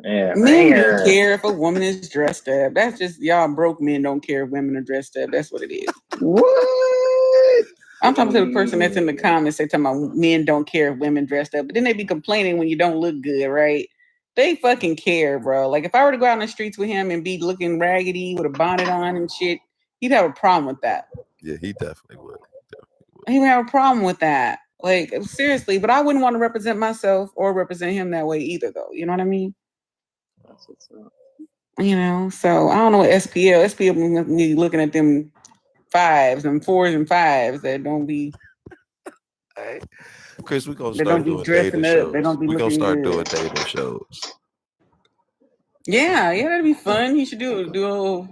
Yeah, men do care if a woman is dressed up. That's just y'all broke men don't care if women are dressed up. That's what it is. What? I'm talking to the person that's in the comments. They talking about men don't care if women dressed up, but then they be complaining when you don't look good, right? They fucking care, bro. Like if I were to go out in the streets with him and be looking raggedy with a bonnet on and shit, he'd have a problem with that. Yeah, he definitely would. He would have a problem with that. Like seriously, but I wouldn't want to represent myself or represent him that way either, though. You know what I mean? That's what's up. You know, so I don't know what SPL be looking at them 5s and 4s and 5s that don't be. Hey, Chris, we're gonna They don't start be doing dressing dating up. They shows. don't be We're gonna looking start good. doing dating shows. Yeah, that'd be fun. You should do a little.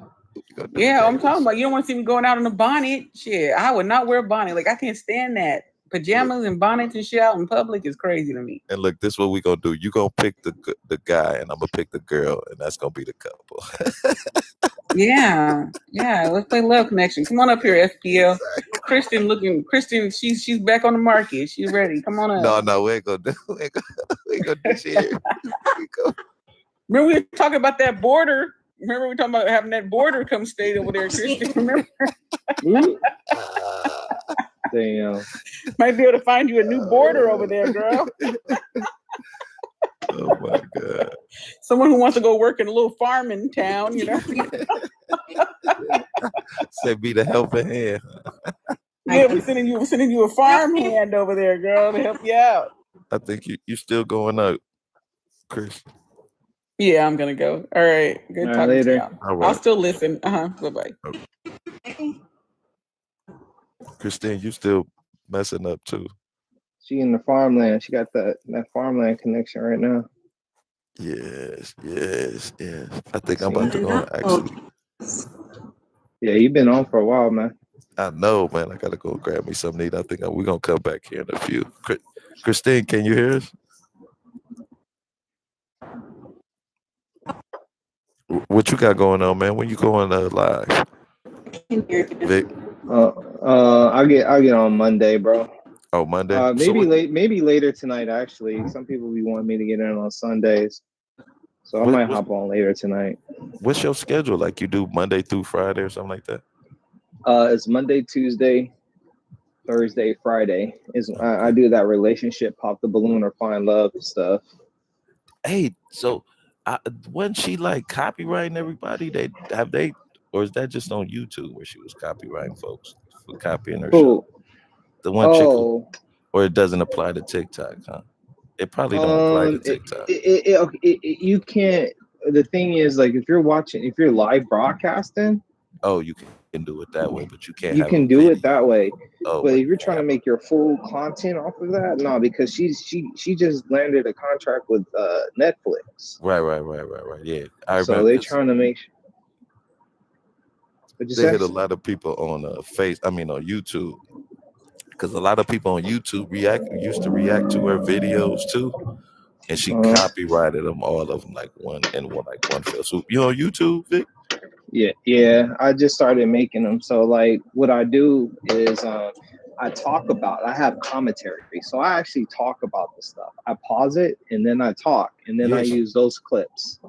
Yeah, I'm talking about. You don't want to see me going out in a bonnet. Shit, I would not wear a bonnet. Like I can't stand that. Pajamas and bonnets and shit out in public is crazy to me. And look, this is what we're gonna do. You gonna pick the guy, and I'm gonna pick the girl, and that's gonna be the couple. Yeah, let's play Love Connection. Come on up here, FPL. Kristen, she's back on the market. She's ready. Come on up. No, we ain't gonna do. We ain't gonna do shit. Remember we were talking about that border. Remember we were talking about having that border come stay over there, Christian. Remember? Damn. Might be able to find you a new border over there, girl. Oh my God. Someone who wants to go work in a little farming town, you know. Say be the helping hand. Yeah, we're sending you a farm hand over there, girl, to help you out. I think you still going out, Chris. Yeah, I'm gonna go. All right. Good talking later. to y'all. All right. I'll still listen. Bye-bye. Christine, you still messing up too. She in the farmland. She got that farmland connection right now. Yes. I think I'm about to go actually. Yeah, you've been on for a while, man. I know, man. I gotta go grab me something to eat. I think we're gonna come back here in a few. Christine, can you hear us? What you got going on, man? When you going live? Vic? I'll get on Monday, bro. Oh, Monday. Maybe later tonight. Actually, some people be wanting me to get in on Sundays, so I might hop on later tonight. What's your schedule like? You do Monday through Friday or something like that? It's Monday, Tuesday, Thursday, Friday. I do that relationship, pop the balloon, or find love stuff. Hey, so wasn't she like copywriting everybody? Or is that just on YouTube where she was copywriting folks for copying her show? The one chick, or it doesn't apply to TikTok, huh? It probably don't apply to TikTok. You can't. The thing is, like, if you're live broadcasting, oh, you can do it that way, but you can't. You can do it that way. Oh, but if you're trying to make your full content off of that, no, because she just landed a contract with Netflix. Right. Yeah. So they're trying to make They hit a lot of people on on YouTube, because a lot of people on YouTube used to react to her videos too, and she copyrighted them, all of them, like one fell swoop. You on YouTube, Vic? Yeah. I just started making them. So like, what I do is I have commentary. So I actually talk about the stuff. I pause it and then I talk, and then I use those clips.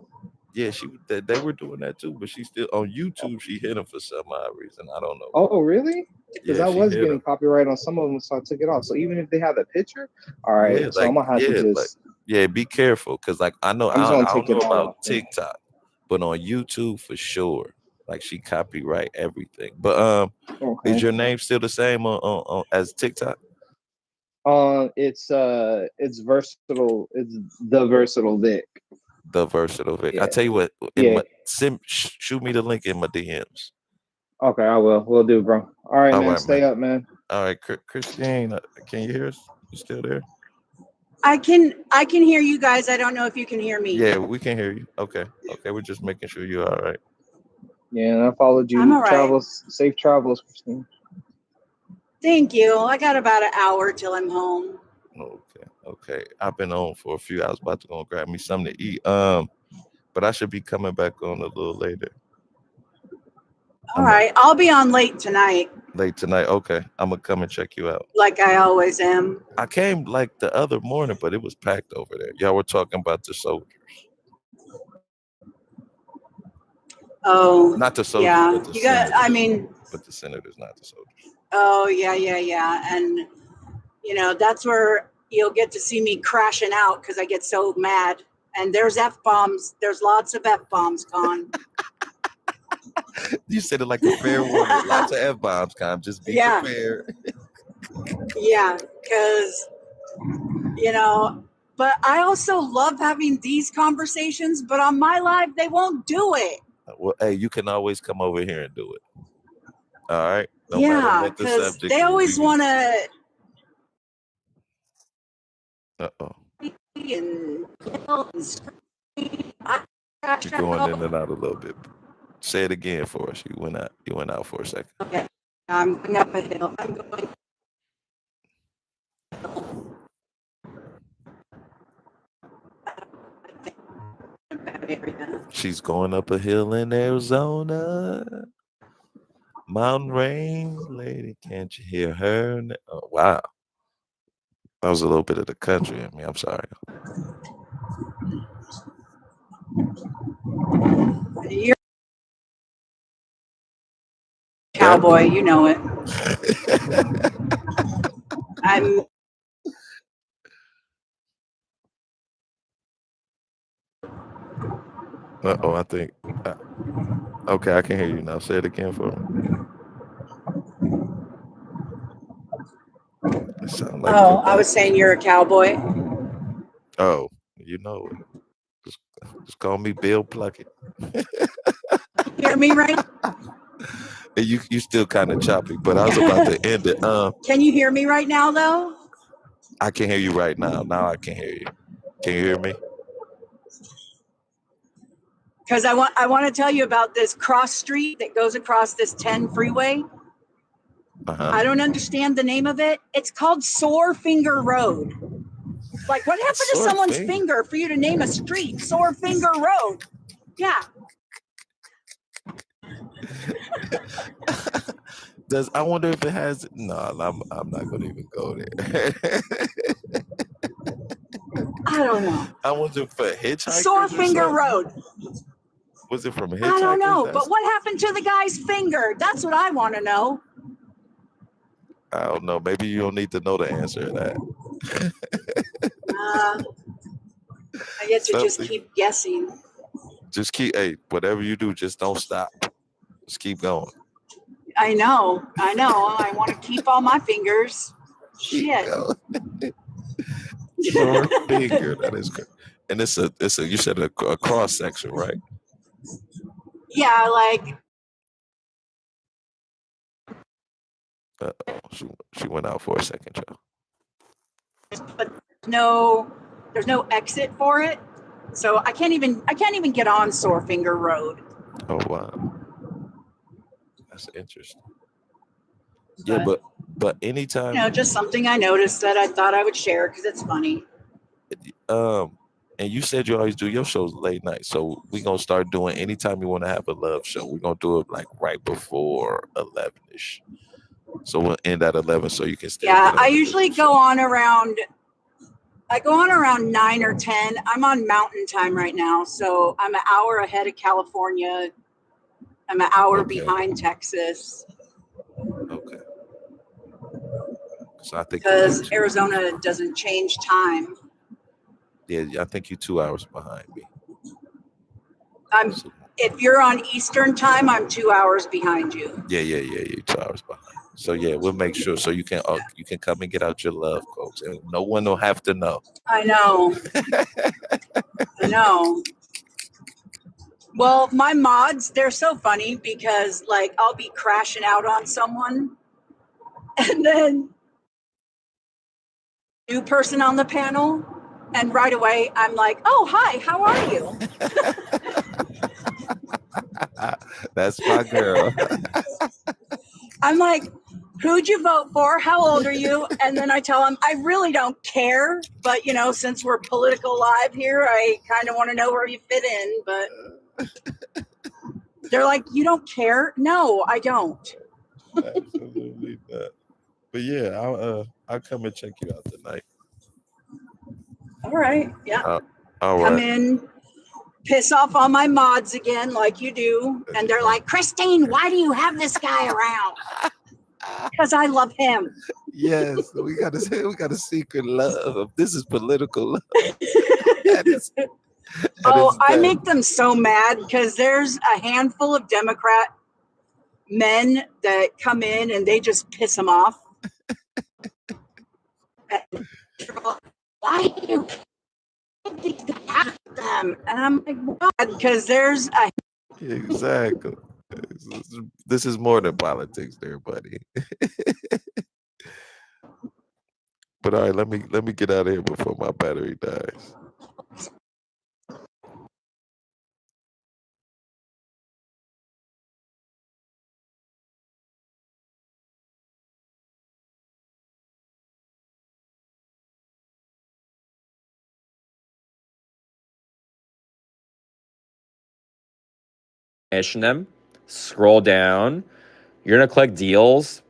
Yeah, they were doing that too, but she still on YouTube. She hit them for some odd reason. I don't know. Oh, really? Because Yeah, I was getting copyright on some of them, so I took it off. So even if they have a picture, all right. Yeah, so I'm gonna have to just be careful, because like I don't know about TikTok, but on YouTube for sure. Like, she copyright everything. But is your name still the same on as TikTok? It's versatile. It's the versatile Vic. The versatile Vic. Yeah. I tell you what, shoot me the link in my DMs. Okay, I will. We'll do, bro. All right, man. Stay up, man. All right, Christine, can you hear us? You still there? I can hear you guys. I don't know if you can hear me. Yeah, we can hear you. Okay, we're just making sure you're all right. Yeah, and I followed you. I'm all right. Safe travels, Christine. Thank you. I got about an hour till I'm home. Okay. I've been on for a few hours, about to go and grab me something to eat. But I should be coming back on a little later. All right. I'll be on late tonight. Late tonight? Okay. I'm gonna come and check you out. Like I always am. I came like the other morning, but it was packed over there. Y'all were talking about the soldiers. Oh, not the soldiers, yeah. but the senators. But the senators, not the soldiers. Oh, yeah. And, that's where you'll get to see me crashing out because I get so mad. And there's F-bombs. There's lots of F-bombs, Con. You said it like a fair warning. Lots of F-bombs, Con. Just be prepared. Yeah, because, but I also love having these conversations, but on my live, they won't do it. Well, hey, you can always come over here and do it. All right? No yeah, matter what the because subject they always want to. Uh-oh. And You're going in and out a little bit. Say it again for us. You went out for a second. Okay. I'm going up a hill. I'm going. She's going up a hill in Arizona. Mountain range, lady, can't you hear her? Oh, wow. That was a little bit of the country in me. I'm sorry. You're a cowboy, you know it. I'm. Uh-oh, I think. Okay, I can hear you now. Say it again for me. Like I was saying you're a cowboy. Oh, you know it. Just call me Bill Pluckett. Hear me right? You still kind of choppy, but I was about to end it. Can you hear me right now, though? I can hear you right now. Now I can hear you. Can you hear me? Because I want to tell you about this cross street that goes across this 10 freeway. I don't understand the name of it. It's called Sore Finger Road. Like, what happened to someone's finger for you to name a street Sore Finger Road? Yeah. I wonder if it has? No, I'm not gonna even go there. I don't know. I wonder for hitchhikers. Sore Finger Road. Was it from hitchhikers? I don't know, but what happened to the guy's finger? That's what I want to know. I don't know. Maybe you don't need to know the answer to that. I get to just keep guessing. Just whatever you do, just don't stop. Just keep going. I know. I want to keep all my fingers. Shit. Sore finger. That is good. And it's a you said a cross section, right? Yeah, like. She went out for a second, Joe. But there's no exit for it, so I can't even get on Sore Finger Road. Oh wow. That's interesting. Yeah, but anytime, You know, just something I noticed that I thought I would share because it's funny. And you said you always do your shows late night, so we're gonna start doing anytime you want to have a love show. We're gonna do it like right before 11ish. So we'll end at 11, so you can still. Yeah, I usually go on around. I go on around 9 or 10. I'm on Mountain Time right now, so I'm an hour ahead of California. I'm an hour behind Texas. Okay. So I think because Arizona doesn't change time. Yeah, I think you're 2 hours behind me. If you're on Eastern time, I'm 2 hours behind you. Yeah, you're 2 hours behind. So yeah, we'll make sure so you can come and get out your love quotes, and no one will have to know. I know. I know. Well, my mods, they're so funny because like I'll be crashing out on someone and then new person on the panel, and right away I'm like, oh, hi, how are you? That's my girl. I'm like, who'd you vote for? How old are you? And then I tell them, I really don't care. But, you know, since we're political live here, I kind of want to know where you fit in. But they're like, you don't care? No, I don't. Absolutely not. But yeah, I'll come and check you out tonight. All right. Yeah. All Come right. in, piss off all my mods again, like you do. And they're like, Christine, why do you have this guy around? Because I love him. Yes, we got a secret love. This is political love. I make them so mad because there's a handful of Democrat men that come in and they just piss them off. Why do you have them? And I'm like, what? Because there's a Exactly. This is more than politics there, buddy. But all right, let me get out of here before my battery dies. Them, scroll down. You're gonna click deals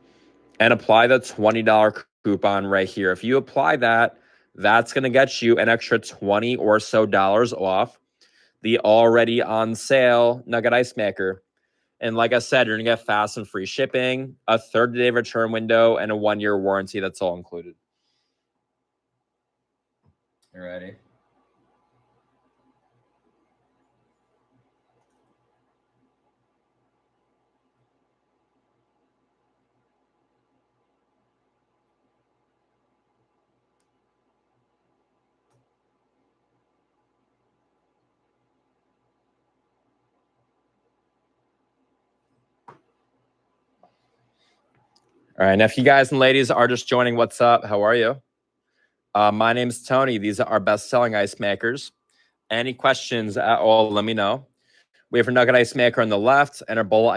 and apply the $20 coupon right here. If you apply that, that's gonna get you an extra $20 or so off the already on sale Nugget Ice Maker. And like I said, you're gonna get fast and free shipping, a 30-day return window, and a 1-year warranty. That's all included. You ready? All right, and if you guys and ladies are just joining, what's up? How are you? My name's Tony. These are our best-selling ice makers. Any questions at all, let me know. We have our Nugget Ice Maker on the left and our bowl